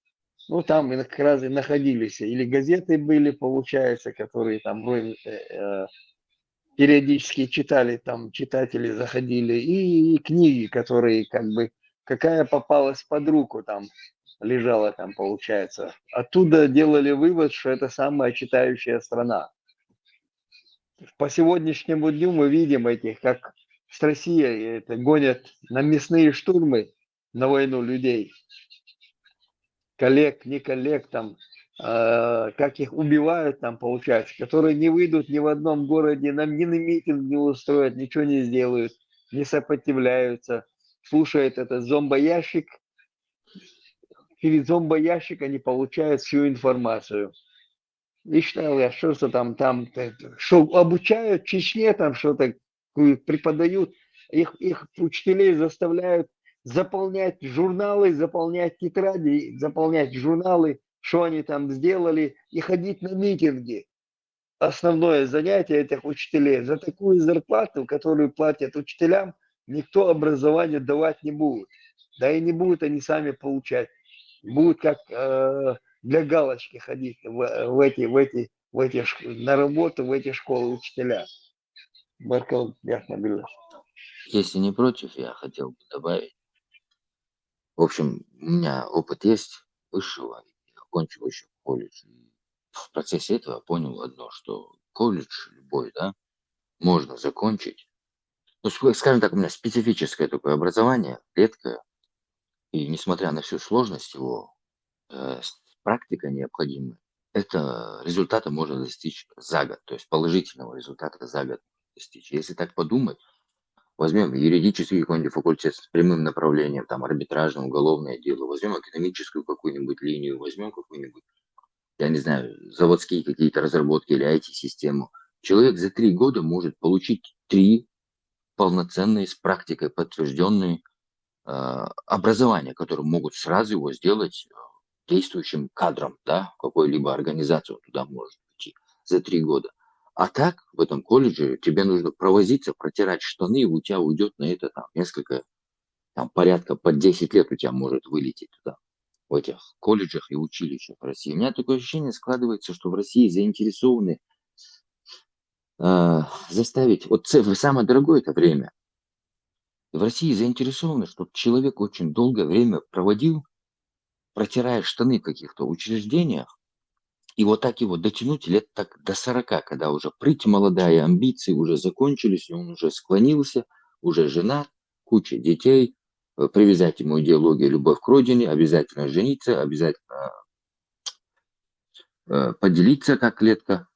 ну, там как раз и находились, или газеты были, получается, которые там периодически читали, там читатели заходили, и книги, которые как бы, какая попалась под руку, там лежала там, получается. Оттуда делали вывод, что это самая читающая страна. По сегодняшнему дню мы видим этих, как с Россией это гонят на мясные штурмы на войну людей. Коллег, не коллег, там, как их убивают там, получается, которые не выйдут ни в одном городе, ни на митинг не устроят, ничего не сделают, не сопротивляются, слушают этот зомбоящик, через зомбоящик они получают всю информацию. И считал я, что там, что обучают в Чечне, там что-то преподают, их учителей заставляют заполнять журналы, заполнять тетради, заполнять журналы, что они там сделали, и ходить на митинги. Основное занятие этих учителей. За такую зарплату, которую платят учителям, никто образование давать не будет. Да и не будут они сами получать. Будут как для галочки ходить на работу в эти школы учителя. Баркал, яхнабилlah. Если не против, я хотел бы добавить. В общем, у меня опыт есть высшего, я окончил еще колледж. И в процессе этого я понял одно, что колледж любой, да, можно закончить. Ну, скажем так, у меня специфическое такое образование, редкое. И несмотря на всю сложность его, практика необходимая, это результата можно достичь за год, то есть положительного результата за год достичь. Если так подумать, Возьмем юридический какой-нибудь факультет с прямым направлением, там, арбитражное, уголовное дело, возьмем экономическую какую-нибудь линию, возьмем какую-нибудь, я не знаю, заводские какие-то разработки или IT-систему. Человек за 3 года может получить 3 полноценные, с практикой подтвержденные образования, которые могут сразу его сделать действующим кадром, да, в какой-либо организации он туда может идти за 3 года. А так, в этом колледже тебе нужно провозиться, протирать штаны, и у тебя уйдет на это там несколько, там порядка под 10 лет у тебя может вылететь туда, в этих колледжах и училищах в России. У меня такое ощущение складывается, что в России заинтересованы заставить, вот самое дорогое это время. В России заинтересованы, чтобы человек очень долгое время проводил, протирая штаны в каких-то учреждениях, и вот так его дотянуть лет так до 40, когда уже прыть молодая, амбиции уже закончились, и он уже склонился, уже женат, куча детей, привязать ему идеологию любовь к родине, обязательно жениться, обязательно поделиться как клетка,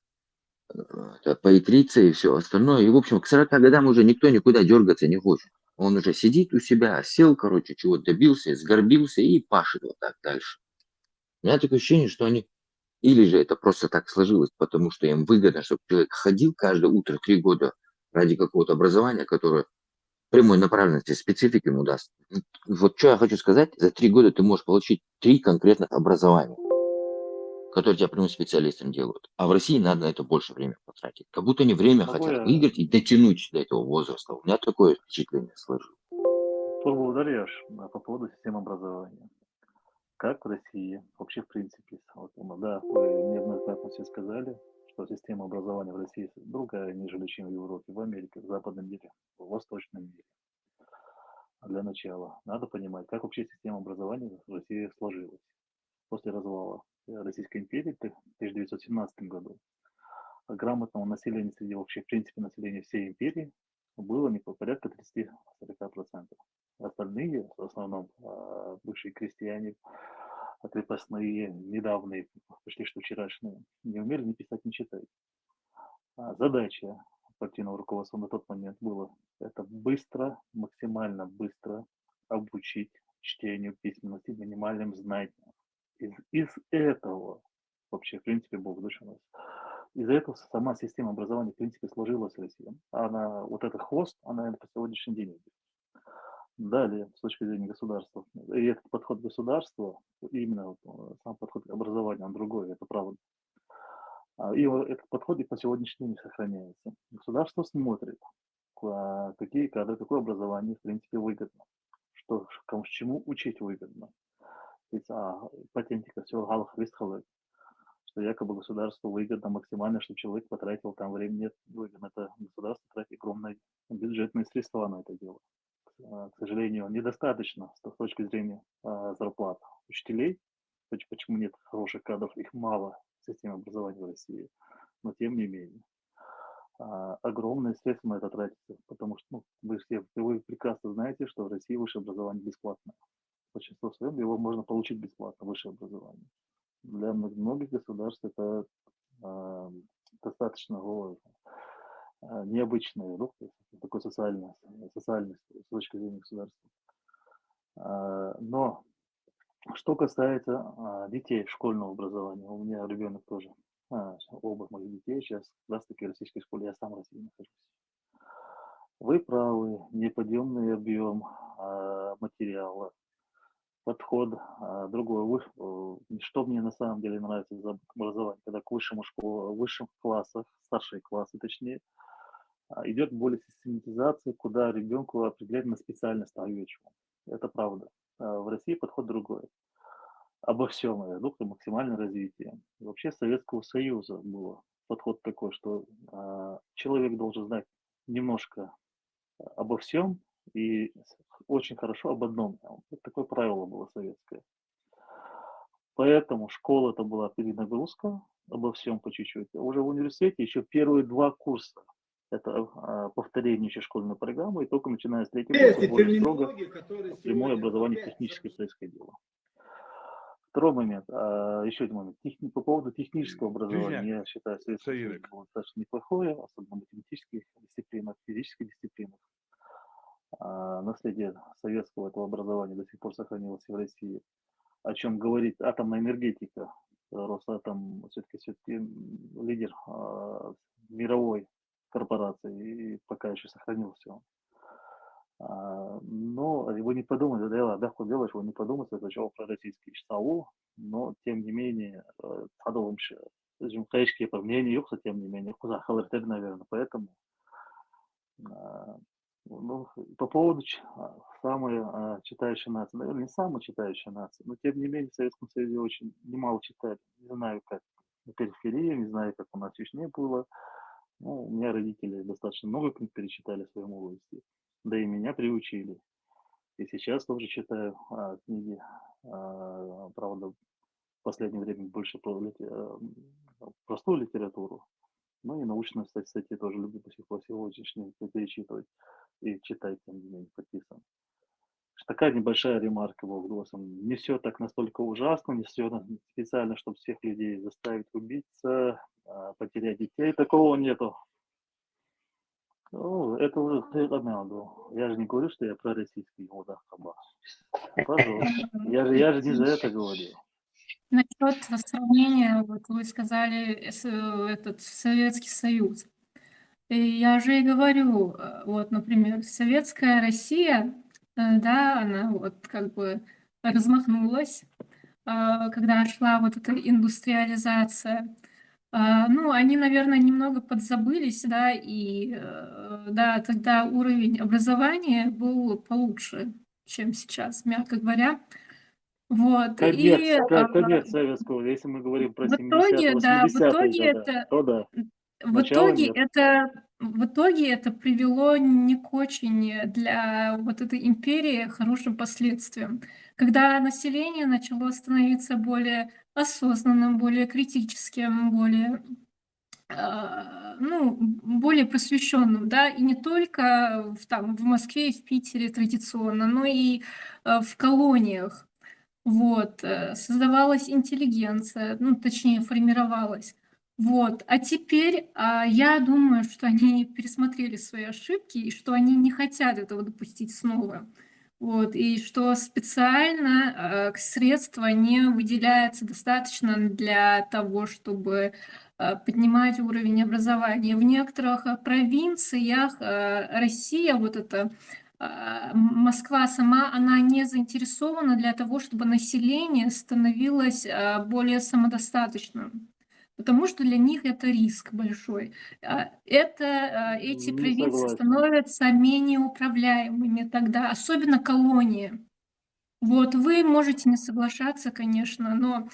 поитриться и все остальное. И, в общем, к 40 годам уже никто никуда дергаться не хочет. Он уже сидит у себя, сел, короче, чего-то добился, сгорбился и пашет вот так дальше. У меня такое ощущение, что они или же это просто так сложилось, потому что им выгодно, чтобы человек ходил каждое утро 3 года ради какого-то образования, которое прямой направленности, специфики ему даст. Вот что я хочу сказать, за 3 года ты можешь получить 3 конкретных образования, которые тебя прямым специалистом делают. А в России надо на это больше времени потратить. Как будто они время Могу хотят я выиграть и дотянуть до этого возраста. У меня такое впечатление сложилось. поблагодаришь по поводу системы образования? Как в России, вообще в принципе, вот, да, вы неоднократно все сказали, что система образования в России другая, нежели чем в Европе, в Америке, в западном мире, в восточном мире. Для начала надо понимать, как вообще система образования в России сложилась. После развала Российской империи в 1917 году грамотного населения среди вообще, в принципе, населения всей империи было не порядка 30-40%. Остальные, в основном бывшие крестьяне, крепостные, недавние, почти что вчерашние, не умели ни писать, ни читать. Задача партийного руководства на тот момент была это быстро, максимально быстро обучить чтению, письменности, минимальным знаниям. Из этого вообще, в принципе, Бог душа нас. Из-за этого сама система образования, в принципе, сложилась в России. Она, вот этот хвост, она по сегодняшний день идет. Далее, с точки зрения государства, и этот подход государства, именно сам подход к образованию, он другой, это правда. И этот подход и по сегодняшний день сохраняется. Государство смотрит, какие кадры, какое образование, в принципе, выгодно, что, чему учить выгодно. Ведь патентика всего галах выстхалывает, что якобы государству выгодно максимально, чтобы человек потратил там время. Нет, выгодно. Это государство тратит огромные бюджетные средства на это дело. К сожалению, недостаточно с точки зрения зарплат учителей. Почему нет хороших кадров, их мало в системе образования в России. Но тем не менее, огромные средства на это тратятся, потому что вы прекрасно знаете, что в России высшее образование бесплатно. Большинство своем его можно получить бесплатно, высшее образование. Для многих государств это достаточно необычное, такой социальный с точки зрения государства. Но что касается детей школьного образования, у меня ребенок тоже, оба моих детей сейчас как раз таки в российской школе, я сам в России нахожусь. Вы правы, неподъемный объем материала, подход другой. Что мне на самом деле нравится в образовании, когда к высшим классах, старшие классы точнее, идет более систематизация, куда ребенку определенно специальность ставячему. Это правда. В России подход другой. Обо всем, максимальное развитие. И вообще Советского Союза был подход такой, что человек должен знать немножко обо всем и очень хорошо об одном. Вот такое правило было советское. Поэтому школа это была перенагрузка, обо всем по чуть-чуть. А уже в университете еще первые 2 курса это повторение еще школьной программы, и только начиная с 3-го курса более строго прямое образование техническое происходило. Второй момент, еще один момент, по поводу технического образования, я считаю, Советский Союз было достаточно неплохое, особенно в математических дисциплинах, физических дисциплинах. наследие советского этого образования до сих пор сохранилось и в России. О чем говорит атомная энергетика. Росатом все-таки лидер мировой корпорации и пока еще сохранился он. Но вы не подумайте, да, худелось, вы не подумайте сначала про российский ШСАУ, но тем не менее, подумайте, жумкаешки по мнению юкса, тем не менее, куда халертер, наверное, поэтому ну, по поводу самой читающей нации, наверное, не самая читающая нация, но тем не менее в Советском Союзе очень немало читали. Не знаю, как на периферии, не знаю, как у нас в Чечне было. Ну, у меня родители достаточно много книг перечитали в своей молодости, да и меня приучили. И сейчас тоже читаю книги, правда, в последнее время больше про простую литературу. Ну и научные статьи тоже люблю до сих пор сегодняшние перечитывать и читать, тем не менее, подписан. Такая небольшая ремарка Богдосом. Не все так настолько ужасно, не все специально, чтобы всех людей заставить убиться, потерять детей. Такого нету. Ну, это уже я же не говорю, что я пророссийский мудак. Пожалуйста. Я же не за это говорил. Насчет сравнения, вот вы сказали, этот Советский Союз. И я же и говорю, вот, например, советская Россия, да, она вот как бы размахнулась, когда шла вот эта индустриализация. Ну, они, наверное, немного подзабылись, да, и, да, тогда уровень образования был получше, чем сейчас, мягко говоря. Вот, Конец советского, если мы говорим про 70-е, 80-е годы, то да. В итоге это привело не к очень для вот этой империи хорошим последствиям. Когда население начало становиться более осознанным, более критическим, более, ну, более просвещенным, да, и не только в Москве и в Питере традиционно, но и в колониях. Вот, создавалась интеллигенция, ну, точнее, формировалась. Вот, а теперь я думаю, что они пересмотрели свои ошибки и что они не хотят этого допустить снова. Вот, и что специально средства не выделяется достаточно для того, чтобы поднимать уровень образования. В некоторых провинциях Россия, вот эта Москва сама, она не заинтересована для того, чтобы население становилось более самодостаточным, потому что для них это риск большой. Эти провинции становятся менее управляемыми тогда, особенно колонии. Вот, вы можете не соглашаться, конечно, но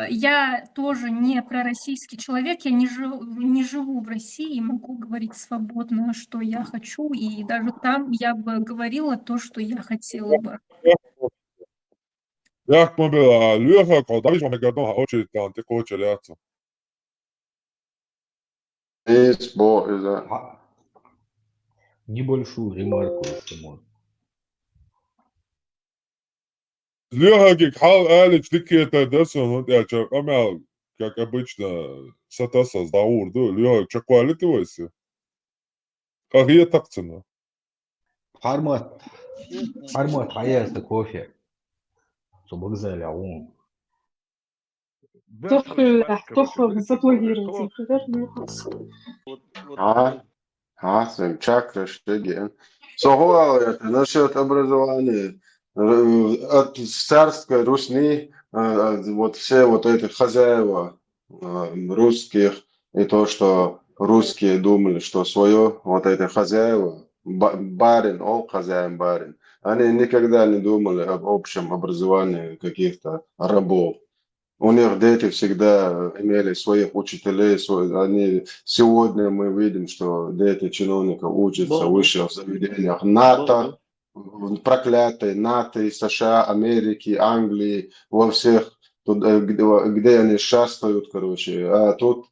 я тоже не пророссийский человек, я не живу в России, могу говорить свободно, что я хочу, и даже там я бы говорила то, что я хотела бы. Jah, ma pean lühega Tavismaa noh, otseselt on tegu otseselt. Небольшую ремарку, если можно. Lühagi hääletus tekitada tässä on tead, как обычно, satasa zaurdu, lühagi çakualeti võisi. Kahia taksana. Формат аясы кофе. Чтобы взяли он. Кто заблокируется? Своим чакры, что делаем. Это насчет образования. От царской Русни вот все вот эти хозяева русских и то, что русские думали, что свое вот эти хозяева, барин, хозяин барин, они никогда не думали об общем образовании каких-то рабов. У них дети всегда имели своих учителей, сегодня мы видим, что дети чиновников учатся в высших заведениях НАТО, проклятые НАТО, США, Америки, Англии, во всех, где они шастают, короче. А тут,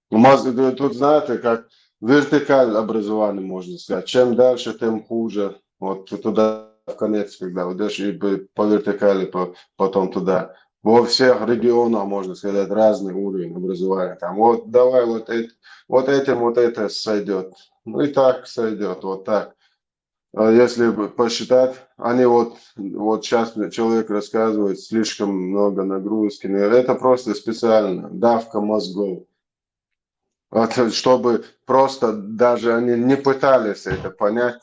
знаете, как вертикаль образования, можно сказать. Чем дальше, тем хуже. Вот туда в конец, когда идешь и по вертикали, потом туда. Во всех регионах, можно сказать, разный уровень образования. Там, вот давай вот этим вот это сойдет. Ну и так сойдет, вот так. если посчитать, они вот сейчас мне человек рассказывает, слишком много нагрузки. Это просто специально, давка мозгов. Чтобы просто даже они не пытались это понять,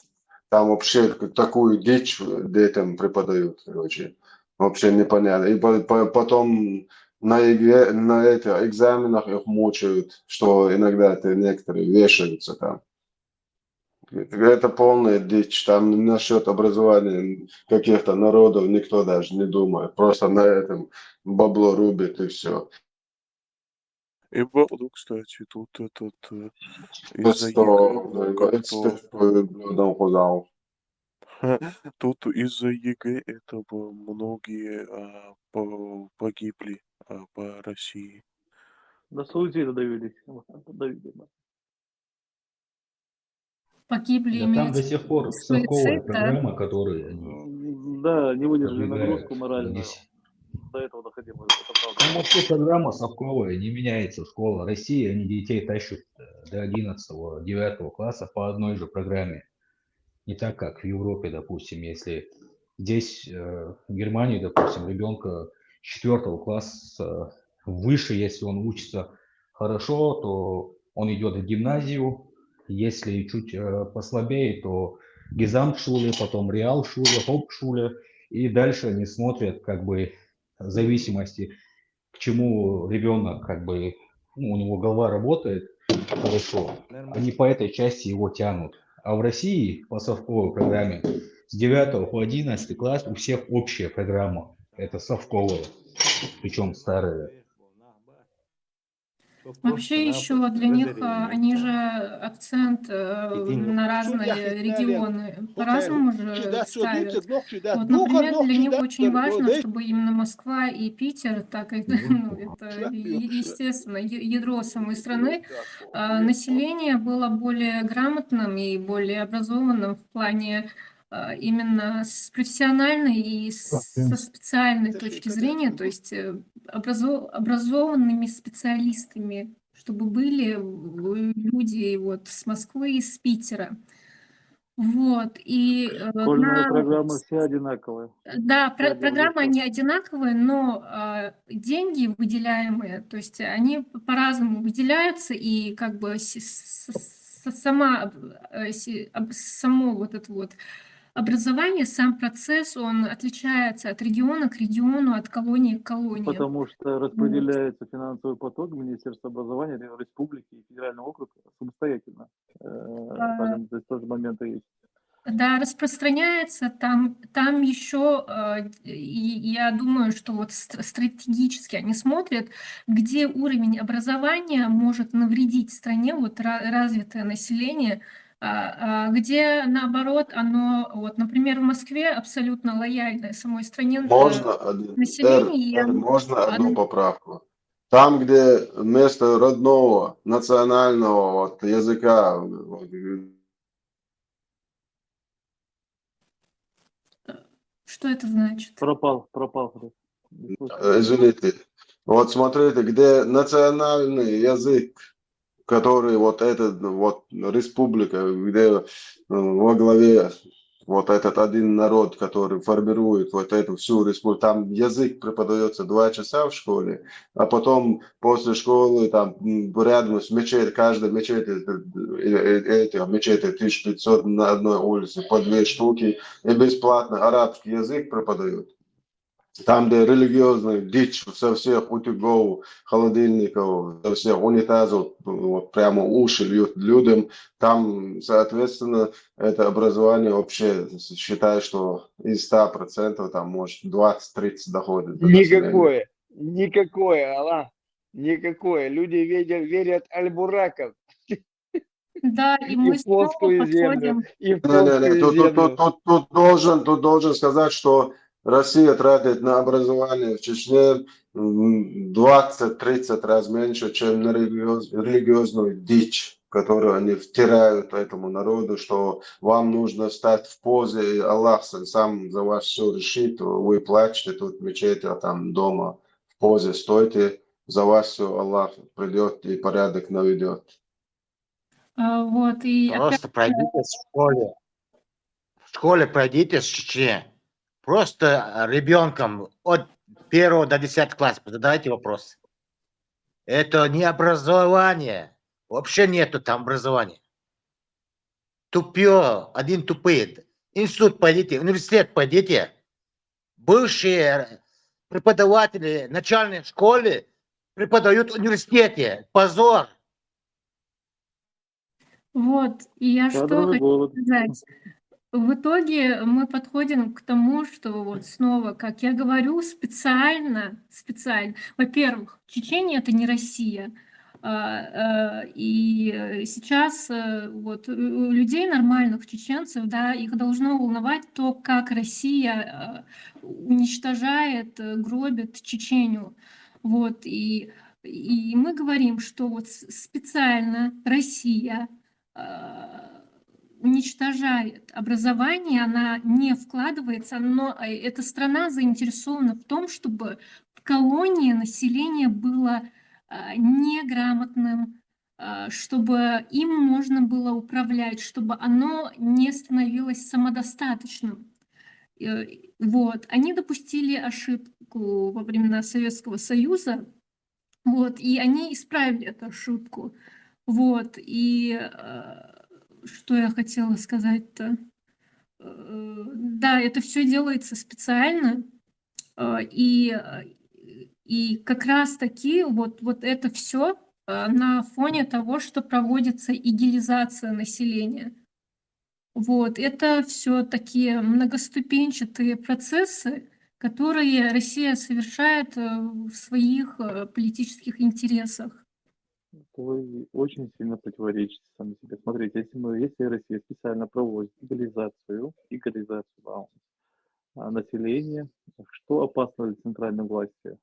там вообще такую дичь детям преподают, короче, вообще непонятно. И потом на этих экзаменах их мучают, что иногда некоторые вешаются там. Это полная дичь. Там насчет образования каких-то народов никто даже не думает. Просто на этом бабло рубит и все. И правда, кстати, тут из-за ЕГЭ как-то... Тут из-за ЕГЭ этого многие погибли по России. До суицида довели. Погибли, Да там до имеется сих пор совковая суицид, да? программа, которую они Да, не выдержали продвигают. нагрузку моральную. До этого доходило. Там вообще программа совковая, не меняется школа России, они детей тащат до 11-9 класса по одной же программе. Не так, как в Европе, допустим, если здесь, в Германии, допустим, ребенка 4 класса выше, если он учится хорошо, то он идет в гимназию, если чуть послабее, то Гезамтшуле, потом Реалшуле, Hauptschule, и дальше они смотрят, как бы, в зависимости, к чему ребенок, как бы, у него голова работает хорошо, они по этой части его тянут. А в России по совковой программе с 9 по 11 класс у всех общая программа. Это совковая, причем старая. Вообще еще для них они же акцент на разные регионы по-разному же ставят. Вот, например, для них очень важно, чтобы именно Москва и Питер, так как ну, это естественно ядро самой страны, население было более грамотным и более образованным в плане именно с профессиональной и со специальной точки зрения, то есть образованными специалистами, чтобы были люди вот с Москвы и с Питера. Вот, и Школьные программы все одинаковые. да, программы они одинаковые, но деньги выделяемые, то есть они по-разному выделяются, и как бы само вот это вот образование, сам процесс, он отличается от региона к региону, от колонии к колонии. Потому что распределяется финансовый поток в Министерство образования, республики и федерального округа самостоятельно. Здесь тоже моменты есть. Да, распространяется там еще, я думаю, что вот стратегически они смотрят, где уровень образования может навредить стране, вот развитое население, где наоборот оно, вот, например, в Москве абсолютно лояльное самой стране население. Можно одну поправку? Там, где вместо родного национального языка Что это значит? Пропал. Извините. Вот смотрите, где национальный язык, который вот этот вот республика, где во главе вот этот один народ, который формирует вот эту всю республику, там язык преподается 2 часа в школе, а потом после школы там рядом с мечетью, каждая мечеть, этих мечетей 1500 на одной улице, по 2 штуки, и бесплатно арабский язык преподают. Там, где религиозная дичь со всех утюгов, холодильников, со всех унитазов, вот прямо уши льют людям, там, соответственно, это образование вообще, считаю, что из 100% там, может, 20-30 доходит. Никакое, Аллах, никакое. Люди верят аль-бураков. Да, и мы снова подходим. Тут должен сказать, что Россия тратит на образование в Чечне 20-30 раз меньше, чем на религиозную дичь, которую они втирают этому народу, что вам нужно стать в позе, и Аллах сам за вас все решит, вы плачете тут в мечети, а там дома в позе стойте, за вас все Аллах придет и порядок наведет. Вот, и Просто пройдите в школе. школе пройдите с Чечни. Просто ребенком от 1 до 10 класса задавайте вопрос. Это не образование. Вообще нету там образования. Тупье, один тупые. Институт пойдите, университет пойдите. Бывшие преподаватели начальной школы преподают в университете. Позор. Вот, и я что Кадровый хочу голод. сказать. В итоге мы подходим к тому, что вот снова, как я говорю, специально, во-первых, Чечения — это не Россия. И сейчас вот у людей нормальных, чеченцев, да, их должно волновать то, как Россия уничтожает, гробит Чечению. Вот, и мы говорим, что вот специально Россия уничтожает образование, она не вкладывается, но эта страна заинтересована в том, чтобы в колонии население было неграмотным, чтобы им можно было управлять, чтобы оно не становилось самодостаточным. Вот. Они допустили ошибку во времена Советского Союза, вот, и они исправили эту ошибку. Вот, и что я хотела сказать-то? Да, это все делается специально, и как раз-таки вот это все на фоне того, что проводится игилизация населения. Вот, это все такие многоступенчатые процессы, которые Россия совершает в своих политических интересах. Вы очень сильно противоречите сами себе. Смотрите, если Россия специально проводит легализацию населения, что опасно для центральной власти?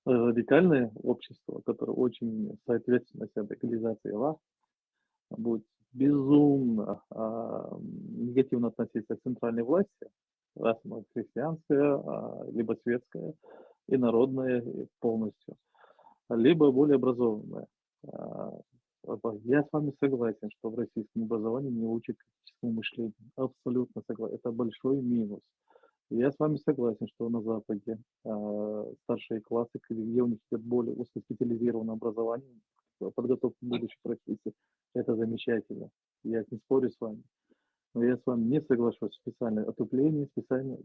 Радикальное общество, которое очень соответственно себя легализации будет безумно негативно относиться к центральной власти, раз мы христианская, либо светская и народная полностью, либо более образованная. Я с вами согласен, что в российском образовании не учат критическому мышлению. Абсолютно согласен. Это большой минус. Я с вами согласен, что на Западе старшие классы, где у них идет более узкоспециализированное образование, подготовка к будущей профессии, это замечательно. Я не спорю с вами. Но я с вами не соглашусь. Специальное отупление, специальная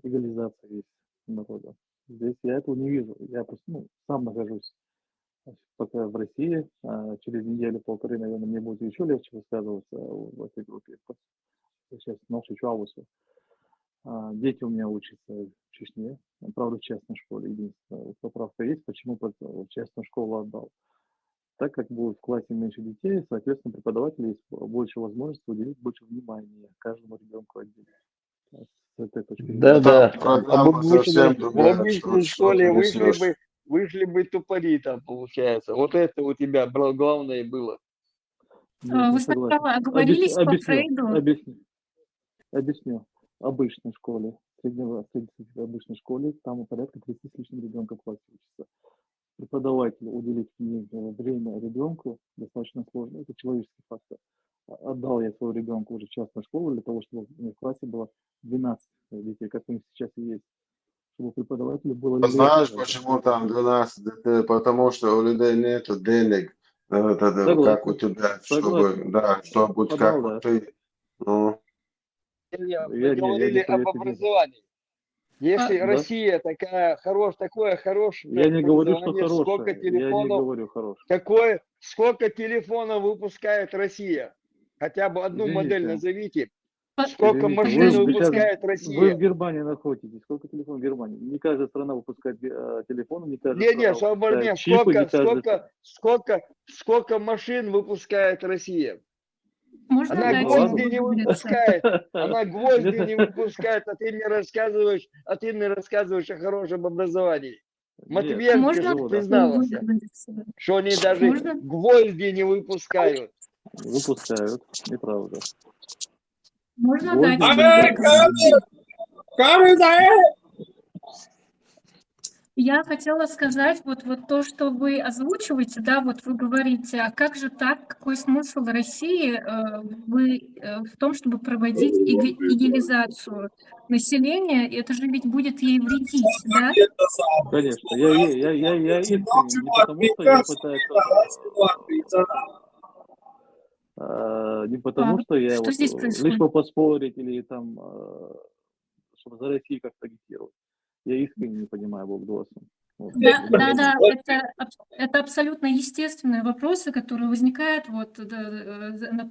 легализация есть народа. Здесь я этого не вижу. Я просто сам нахожусь пока в России. Через неделю-полторы, наверное, мне будет еще легче высказываться в этой группе. Сейчас нашу чуавусу. Дети у меня учатся в Чечне, правда, в частной школе. Единственная поправка есть, почему в частную школу отдал. Так как будет в классе меньше детей, соответственно, преподаватели есть больше возможности уделить больше внимания каждому ребенку отдельно. С этой точки зрения. Да-да. Программа В совсем обычной другая, школе несешь. вышли бы тупари там, получается. Вот это у тебя главное было. Нет, Вы не согласен. сначала оговорились по Фрейду. Объясню. Обычной школе, обычной школе, там порядка 30 с лишним ребенка в классе учится. Преподавателю уделить время ребенку достаточно сложно. Это человеческий фактор. Отдал я своего ребенка уже в частную школу для того, чтобы в классе было 12 детей, как у них сейчас и есть. Чтобы преподавателю было легче. Знаешь, почему там 12 детей? Потому что у людей нету денег, как у тебя, чтобы как у ты. Ну. Мы говорили об образовании. Если Россия такое хорошее я не говорю, что сколько телефонов выпускает Россия? Хотя бы одну модель назовите. Сколько машин выпускает Россия? Вы в Германии находитесь. Сколько телефонов в Германии? Не каждая страна выпускает телефоны, не каждая страна выпускает чипы. Сколько машин выпускает Россия? Можно Она гвозди не выпускает. Она гвозди не выпускает, а ты мне рассказываешь о хорошем образовании. Матвеенко признался, что они даже гвозди не выпускают. Выпускают, неправда. Можно дать. Я хотела сказать, вот то, что вы озвучиваете, да, вот вы говорите, а как же так, какой смысл России в том, чтобы проводить идеализацию населения, это же ведь будет ей вредить, да? Конечно, я искренне, не потому что я пытаюсь не потому, что я Что вот здесь лишь происходит? бы поспорить или там, чтобы за Россию как-то агитировать. Я искренне не понимаю Богдоса. Вот. Да, это абсолютно естественные вопросы, которые возникают, вот,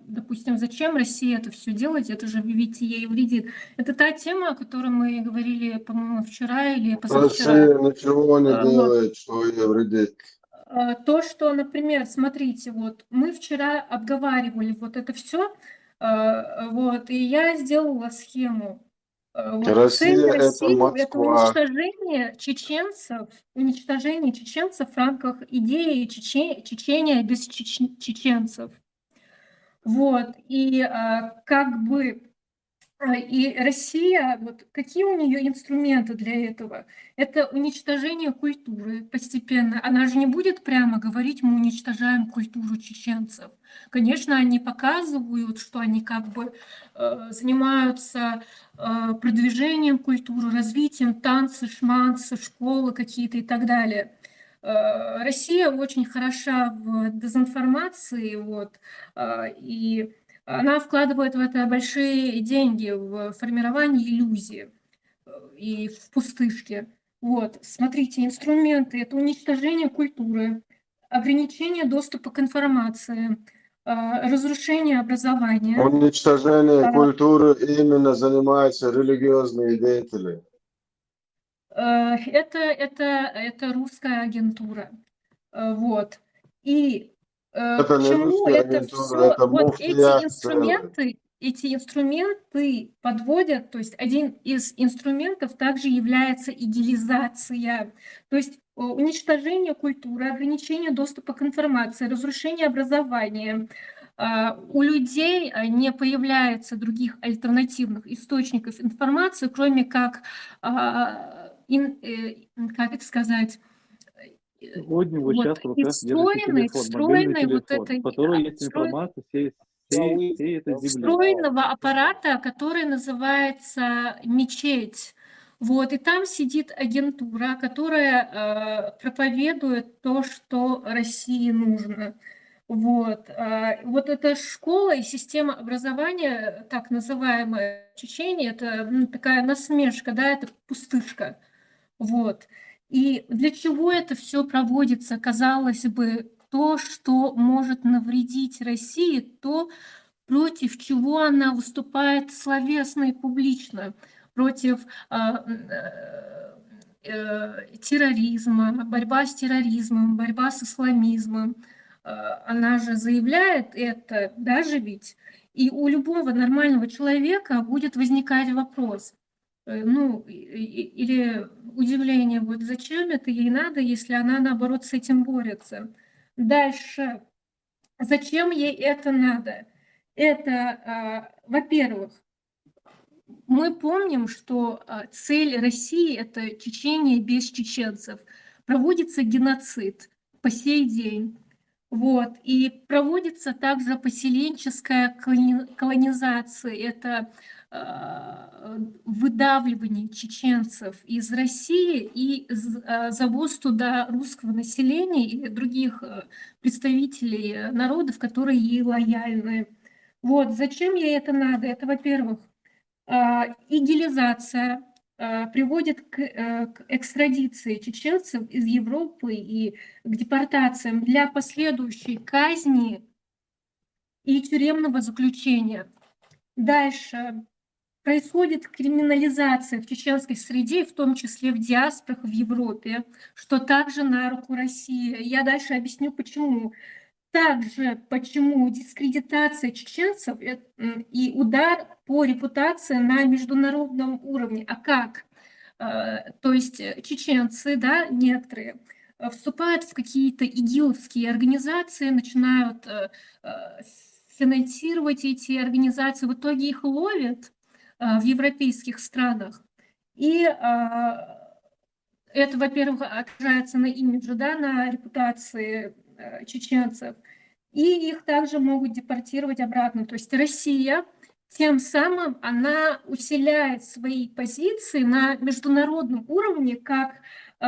допустим, зачем Россия это все делает, это же ведь ей вредит. Это та тема, о которой мы говорили, по-моему, вчера или позавчера. Россия ничего не Вот. делает, что ей вредит. То, что, например, смотрите, вот мы вчера обговаривали вот это все, вот, и я сделала схему. Вот цель Россия это России – это Москва. уничтожение чеченцев в рамках идеи Чечения без чеченцев. Вот, и как бы и Россия, вот какие у нее инструменты для этого? Это уничтожение культуры постепенно. Она же не будет прямо говорить, мы уничтожаем культуру чеченцев. Конечно, они показывают, что они как бы занимаются продвижением культуры, развитием танцы, шманцы, школы какие-то и так далее. Россия очень хороша в дезинформации, вот, и она вкладывает в это большие деньги, в формирование иллюзии и в пустышки. Вот, смотрите, инструменты – это уничтожение культуры, ограничение доступа к информации, разрушение образования. Уничтожение культуры именно занимаются религиозные деятели. Это русская агентура. Вот. И Это не почему русская это агентура, все, это вот муфтият целый. эти инструменты подводят, то есть один из инструментов также является идеализация, то есть уничтожение культуры, ограничение доступа к информации, разрушение образования. У людей не появляется других альтернативных источников информации, кроме как, как это сказать, Сегодня вы вот, сейчас в руках держите телефон, мобильный вот телефон, этой, в котором есть информация всей этой земли. встроенного аппарата, который называется мечеть. Вот, и там сидит агентура, которая проповедует то, что России нужно. Вот, вот эта школа и система образования, так называемая в Чечне, это такая насмешка, да, это пустышка. Вот. И для чего это все проводится? Казалось бы, то, что может навредить России, то, против чего она выступает словесно и публично, против терроризма, борьба с терроризмом, борьба с исламизмом. Она же заявляет это, даже ведь. И у любого нормального человека будет возникать вопрос, ну, или удивление, вот зачем это ей надо, если она, наоборот, с этим борется. Дальше. Зачем ей это надо? Это, во-первых, мы помним, что цель России – это Чечения без чеченцев. Проводится геноцид по сей день. Вот. И проводится также поселенческая колонизация. Это выдавливание чеченцев из России и завоз туда русского населения и других представителей народов, которые ей лояльны. Вот. Зачем ей это надо? Это, во-первых, идеализация приводит к экстрадиции чеченцев из Европы и к депортациям для последующей казни и тюремного заключения. Дальше. Происходит криминализация в чеченской среде, в том числе в диаспорах в Европе, что также на руку России. Я дальше объясню, почему. Также почему дискредитация чеченцев и удар по репутации на международном уровне. А как? То есть чеченцы, да, некоторые, вступают в какие-то игиловские организации, начинают финансировать эти организации, в итоге их ловят в европейских странах. И это, во-первых, отражается на имидже, да, на репутации чеченцев, и их также могут депортировать обратно. То есть Россия тем самым она усиляет свои позиции на международном уровне как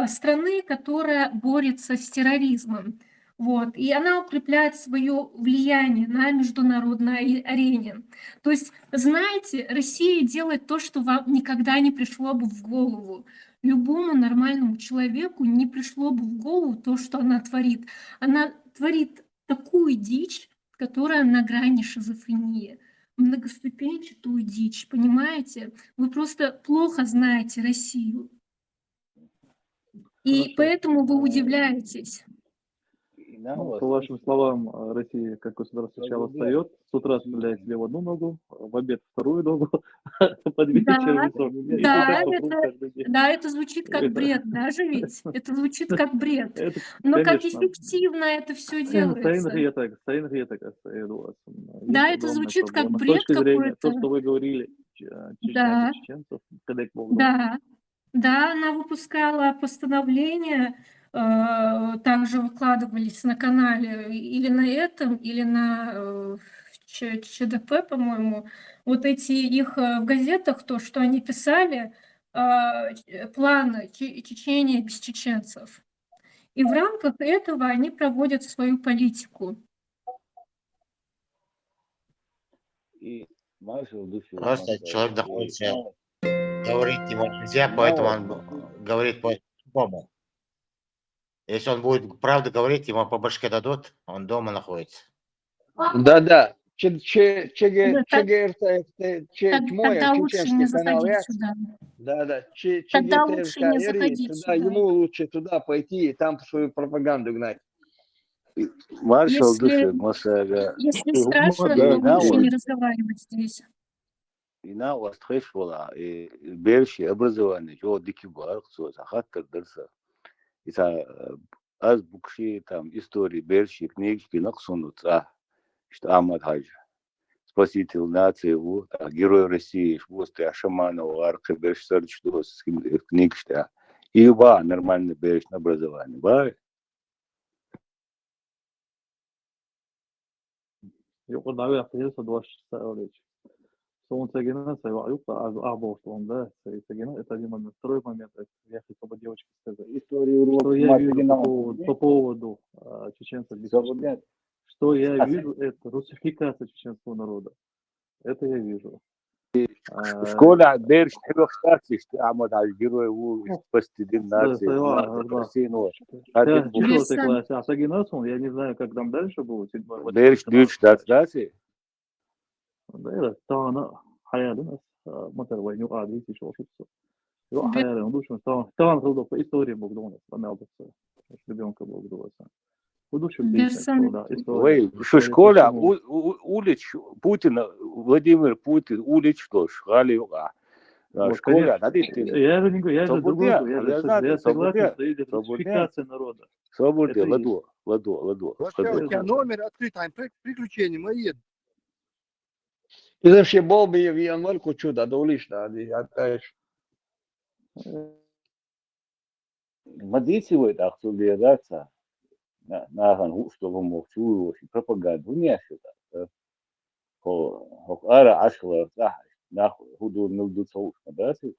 страны, которая борется с терроризмом. Вот. И она укрепляет свое влияние на международной арене. То есть, знаете, Россия делает то, что вам никогда не пришло бы в голову. Любому нормальному человеку не пришло бы в голову то, что она творит. Она творит такую дичь, которая на грани шизофрении, многоступенчатую дичь, понимаете? Вы просто плохо знаете Россию. И Хорошо. поэтому вы удивляетесь. Ну, по вашим словам, Россия как государство сначала встает, с утра стреляет себе в одну ногу, в обед вторую ногу, под вечер Да, висок. И да, так по кругу это, каждый день. да, это звучит как Это, бред, даже ведь. Это звучит как бред. это, Но как конечно, эффективно это все Sayın делается. Hıyatak, есть Да, это огромная звучит как проблема. С бред точки зрения, то, какой-то. что вы говорили, Да, чеченцев, Кадек Богдан, да, да, она выпускала постановления, также выкладывались на канале или на этом, или на ЧДП, по-моему. Вот эти их в газетах, то, что они писали, планы Чечения без чеченцев. И в рамках этого они проводят свою политику. Просто человек находится, говорить ему нельзя, поэтому он говорит по-другому. Если он будет правду говорить, ему по башке дадут, он дома находится. Да-да. Да, Чмоя, тогда лучше не чеченский канал заходить Яц. сюда. Да-да. Тогда лучше не заходить Туда, сюда. ему лучше туда пойти и там свою пропаганду гнать. Если страшно, то лучше не разговаривать здесь. يناقص خيش ولا بيرشي образование جو дики бар ксо захаттар дырса иса аз букши там истории берши книжки нақсунут что Ахмад Хаджи спаситель нации герой России швосты Ашаманова арка берш сарч дос книжки и ба нормальный берш образование ба يقول دعوة قياسة دوش سأوليش. Солнце Сагина, Абов, да, Сагина, это один второй момент, я хотел бы девочке сказать. Что я вижу по поводу чеченцев, что я вижу, это русификация чеченского народа. Это я вижу. В школе берш трех статей, что Ахмад Хаджи герой спасти нации, классе, Сагина, я не знаю, как там дальше будет. берш дюч статей. Да, طبعا حياة لنا مثلا وين يقعد هيك شو يروح حياة لنا دوش طبعا غلطوا في истории Богдана, أنا أقصد مش ребенка Богдана. Будущий бизнес, да, Ой, что школа улич Путина, Владимир Путин улич тоже, галиуга. Школа, я же не говорю, я же другой, я согласен, что это русификация народа. Свобода, ладу. Вообще, у тебя номер открыт, приключения мои. إذا شيء بوبي في أمريكا وشو ده دوليش ده دي عتاش. Мадите вы так солидаться на гангу, что вы молчу, пропаганду не сюда. Хо ара ашла на худу нуду соус мадати.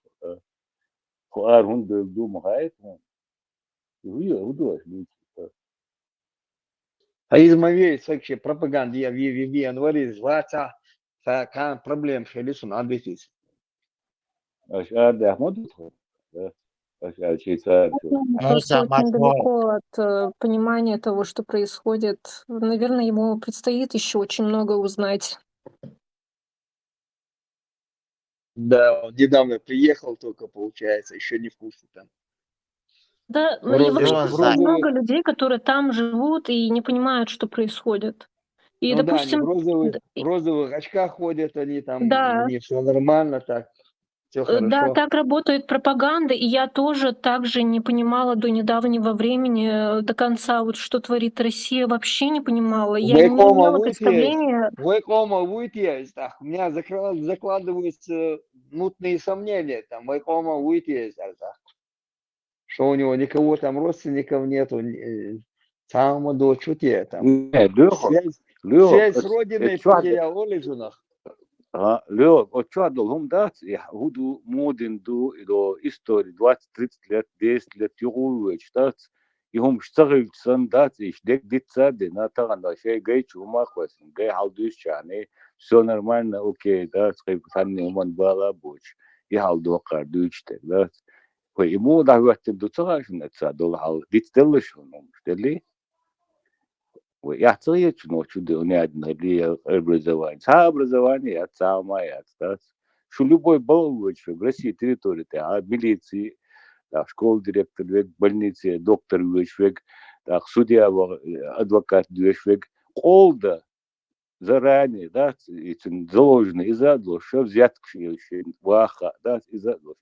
Хо ар хун ду махайт. Худу А из моей вообще пропаганды я в январе зваться. فكان проблем خلص عندي فيس. أشعار ده أحمد أشعار شيء صار. Просто очень далеко от понимания того, что происходит. Наверное, ему предстоит еще очень много узнать. Да, он недавно приехал только, получается, еще не в курсе там. Да, и вообще много людей, которые там живут и не понимают, что происходит. И, ну допустим, да, они в розовых очках ходят, они там, да. У них все нормально, так, все хорошо. Да, так работает пропаганда, и я тоже так же не понимала до недавнего времени до конца, вот что творит Россия, вообще не понимала. Я не имела представления. У меня закладываются мутные сомнения, там, что у него никого там родственников нету, самому дочь, что тебе там? Не, Леха, Связь с родиной потерял, Олежунах. Леха, от чего долгом дать? Я буду моден до истории 20-30 лет, 10 лет, юрую, читать. И هم اشتغل سندات إيش ديك دي تصدق ناتغن ده شيء جاي شو ما كويس جاي حالدوش يعني سو نورمال أوكي ده تقريبا ثاني يوم بالا بوش يحالدو قاردوش ده فإمو ده وقت دو تصغر شنو تصدق حال دي تدلش شنو مش دلي ويحتاج شنو شو ده عندنا اللي образование образование от самое от شو любой балуч в России территории а милиции школ директор век, больницы, доктор век, судья, адвокат век, колда заранее, да, заложено из-за того, что взятки ваха, да, из-за того,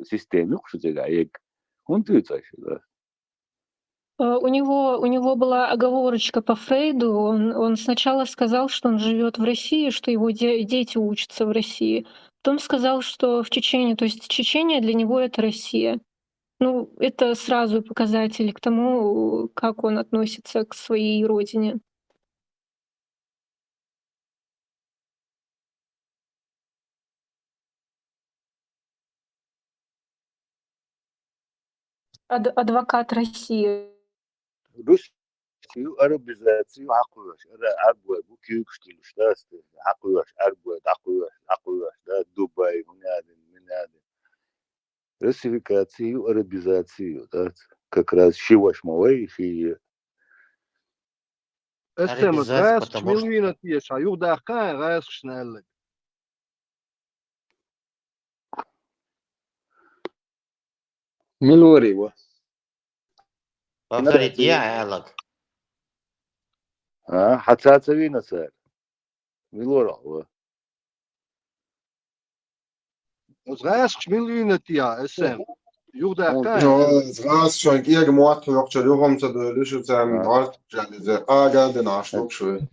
системе, что это, он тычет, да. У него была оговорочка по Фрейду. Он сначала сказал, что он живет в России, что его дети учатся в России. Потом сказал, что в Чечении, то есть Чечения для него это Россия. Ну, это сразу показатель к тому, как он относится к своей родине. Адвокат России. Rusiju arabizāciju hakujoši, arboja, kīkšķiļu štāsti, hakujoši, arboja, hakujoši, да, Дубай, минады. Русификацию, арабизацию, да, как раз шиваш мовей, ши. Эстем, райс шмилвина тиеш, а юрда кай райс шнелле. Милори его. Повторите, я Аллах. حتى صار ميلورا رایس شمilvina tija, esem. Юрда кай. Zras schon irgendwo auch schon Johann zu der Lüsche sein Ort diese Aga den Arschloch schön.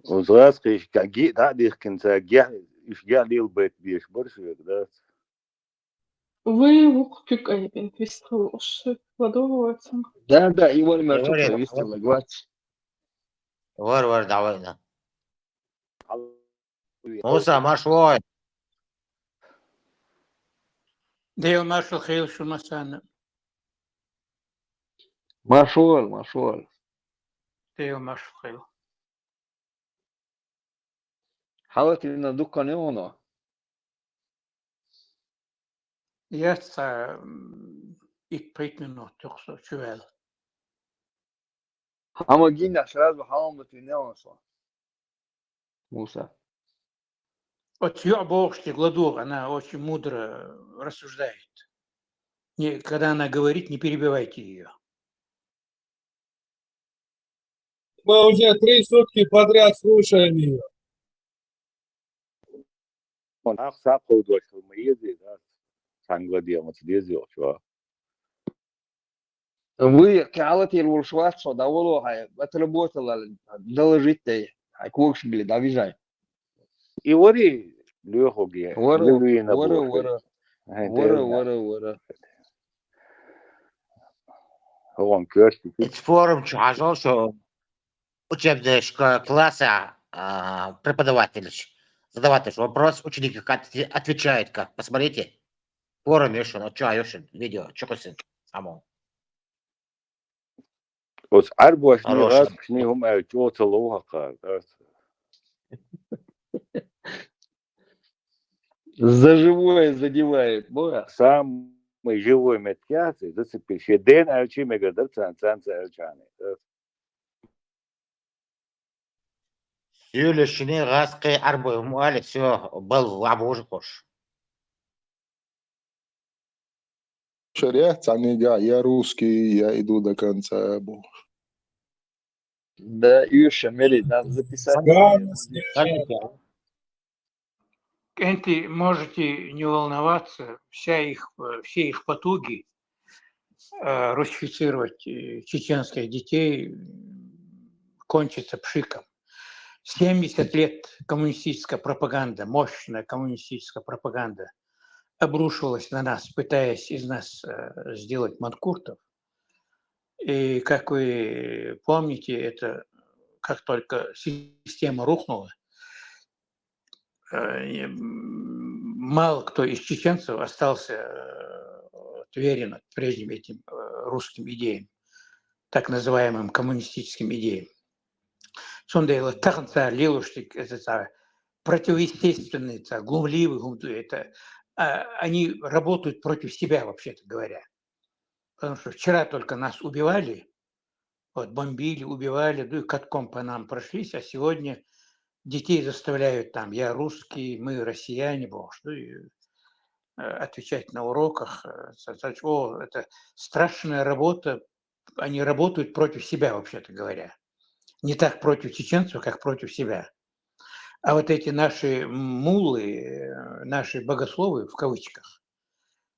وزراس قيش كاجي دا ديخ كنت جا إيش جا ليل بيت بيش برش ده Вы лук пикаете, вистралош, ладовывается. Да, его не может провести, лагвать. ور دعوينا موسى مشروع ديو مارشال خيل شو مسانا Машол. ديو مارشال خيل حاولت إن دكان يونا. يسا إتبريت منه تقصد شوال Ама гинда сразу халмут и не онсо. Муса. Вот Бог Гладур, она очень мудро рассуждает. Когда она говорит, не перебивайте ее. Мы уже 3 сутки подряд слушаем ее. Он сапал дочь в Маизе, да, Сангладия, Мацдезио, что. Вы калати лушватсо даволо хай, отработала, доложите, хай кокш били, давижай. И вори Лёхоги, Левина Вора. Он кёрти. форум чужо, что учебная класса преподаватель задавать вопрос, ученики отвечают как. Посмотрите, форум еще, видео, что само. Вот арбуаш не раз к ним чего-то лоха. За живое задевает, боя. Самый живой медкиации, зацепил. Ден альчи мегадар цанца альчаны. Юлешины раски арбу муали все был в абуже кош. Шариат, они я русский, я иду до конца. Да, Юша, Мели, надо записать. Энти можете не волноваться, все их потуги русифицировать чеченских детей кончатся пшиком. 70 лет коммунистическая пропаганда, мощная коммунистическая пропаганда обрушивалась на нас, пытаясь из нас сделать манкуртов. И, как вы помните, это как только система рухнула, мало кто из чеченцев остался верен прежним этим русским идеям, так называемым коммунистическим идеям. Сондай это противоестественные, глумливые, это они работают против себя, вообще-то говоря. Потому что вчера только нас убивали, вот, бомбили, убивали, ну и катком по нам прошлись, а сегодня детей заставляют там, я русский, мы россияне, отвечать на уроках. Это страшная работа, они работают против себя, вообще-то говоря. Не так против чеченцев, как против себя. А вот эти наши муллы, наши богословы, в кавычках,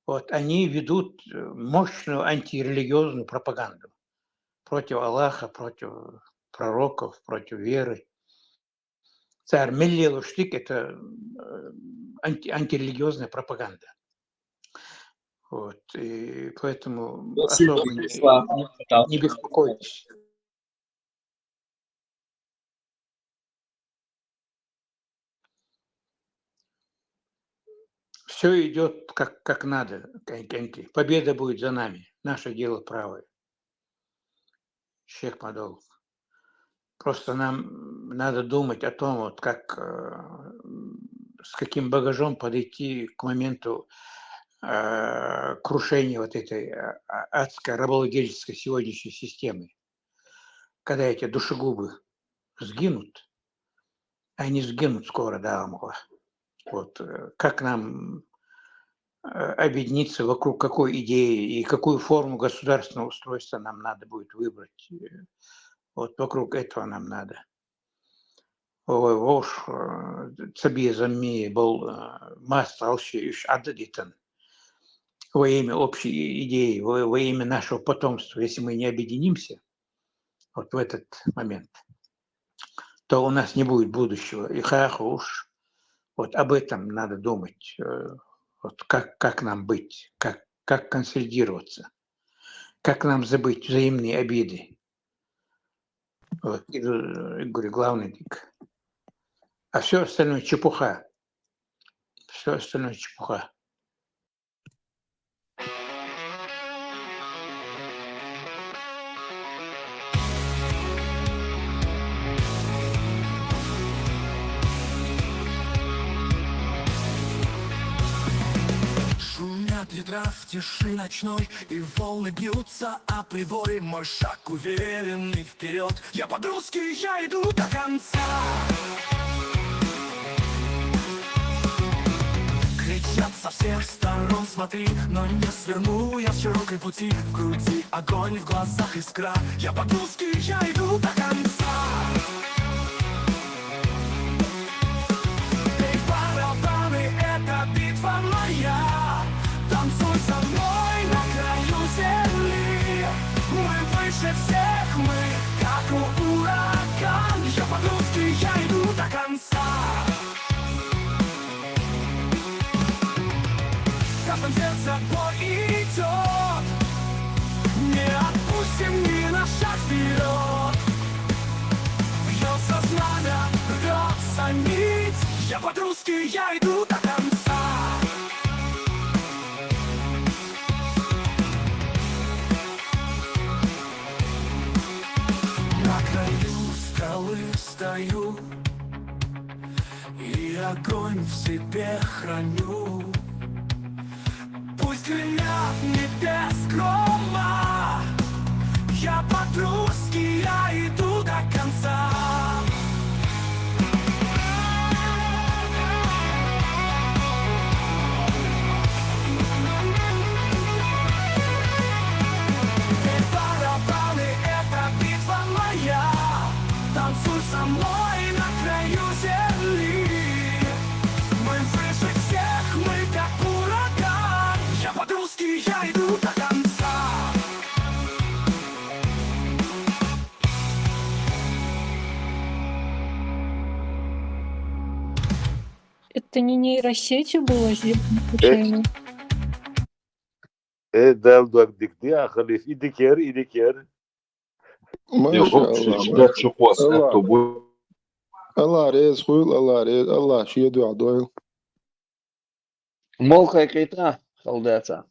вот, они ведут мощную антирелигиозную пропаганду против Аллаха, против пророков, против веры. Царь Меллелуштик – это антирелигиозная пропаганда. Вот, и поэтому особо не беспокойтесь. Все идет как надо, Кенки. Победа будет за нами. Наше дело правое. Шейх Мадолов. Просто нам надо думать о том, вот как, с каким багажом подойти к моменту крушения вот этой адской рабовладельческой сегодняшней системы. Когда эти душегубы сгинут, они сгинут скоро, да, Амала. Вот, как нам объединиться вокруг какой идеи и какую форму государственного устройства нам надо будет выбрать. Вот вокруг этого нам надо. Вош цаби замми был мастралши аддитан во имя общей идеи, во имя нашего потомства. Если мы не объединимся вот в этот момент, то у нас не будет будущего. И уж вот об этом надо думать. Вот как нам быть, как консолидироваться, как нам забыть взаимные обиды. Вот, и говорю, главный дик. А все остальное чепуха. Все остальное чепуха. Шумят ветра в тиши ночной, и волны бьются о прибой. Мой шаг уверенный вперед, я по-русски, я иду до конца. Кричат со всех сторон, смотри, но не сверну я с широкой пути. В груди огонь, в глазах искра, я по-русски, я иду до конца. Эй, барабаны, это битва моя. Танцуй со мной на краю земли. Мы выше всех, мы как ураган. Я по-русски, я иду до конца. В каждом сердце бой идет. Не отпустим ни на шаг вперед. Вьется знамя, рвется нить. Я по-русски, я иду до конца. Стою и огонь в себе храню. Пусть гремят небес грома, я по-русски, я иду до конца. Барабаны, это битва моя. Танцуй со мной на краю земли. Мы выше всех, Это не нейросетью было сделано обучение? دالدوك ديك دي خليف إيديكير ما شاء الله الله ريز خويل الله ريز الله شي يدو عدويل Молка кайта, халдеца.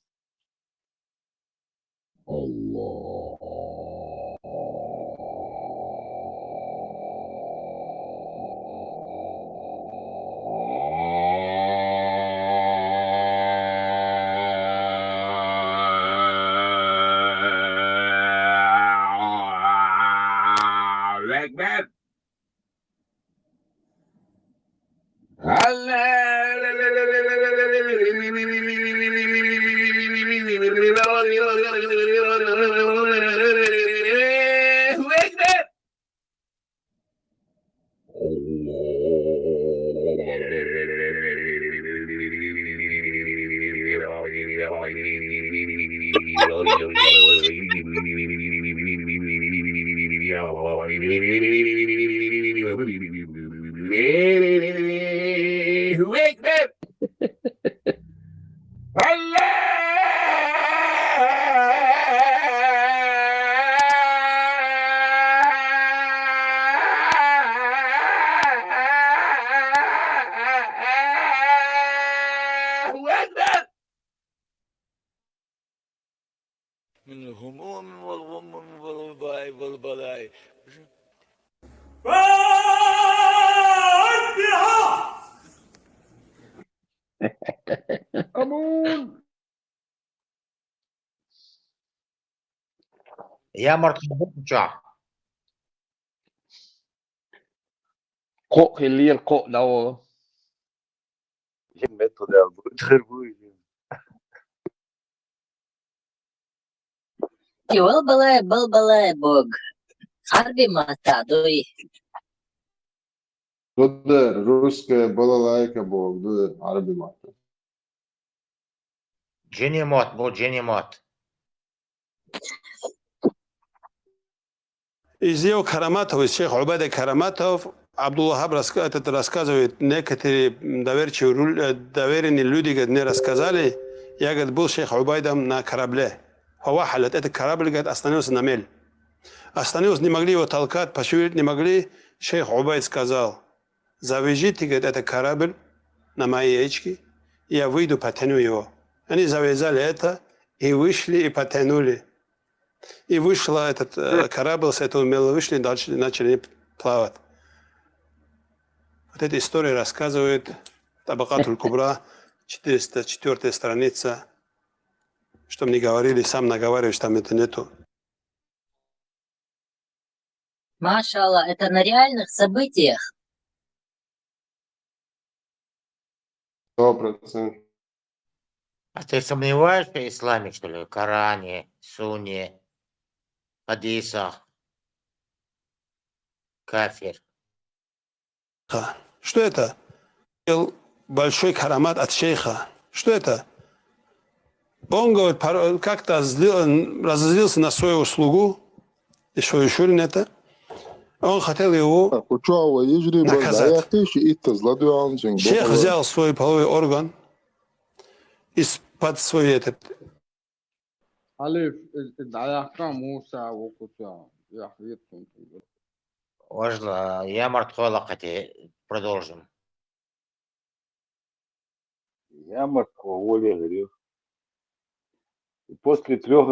من الهموم والغم والبلاء أمون يا مرتضى بوشا قو خليل قو داو método dela, distribui. Балбалай бог. Арби матадуй. دودر русская балалайка бог дудер عربي مات Дженемот. Из его Караматова, из шейха Убайда Караматов, Абдуллахаб рассказывает, некоторые доверенные люди мне рассказали, я, говорит, был шейх Убайдом на корабле. Фавахалят, этот корабль, говорит, остановился на мель. Остановился, не могли его толкать, пошевелить не могли. Шейх Убайд сказал, завяжите, говорит, этот корабль на моей яичке, и я выйду, потяну его. Они завязали это и вышли и потянули. И вышла этот корабль с этого мела, вышли, дальше начали плавать. Вот эта история рассказывает Табакатуль Кубра, 404 страница. Что мне говорили, сам наговариваешь, там это нету. Машалла, это на реальных событиях. 100%. А ты сомневаешься в исламе, что ли? В Коране, Сунне, Хадисах, кафир. Что это? Большой карамат от шейха. Что это? Он, говорит, как-то разозлился на свою слугу, и свою шурин это. Он хотел его наказать. Шейх взял свой половой орган из-под свой этот. Важно, я мартхола продолжим. Я мартхола, воля грех. И после 3 трёх,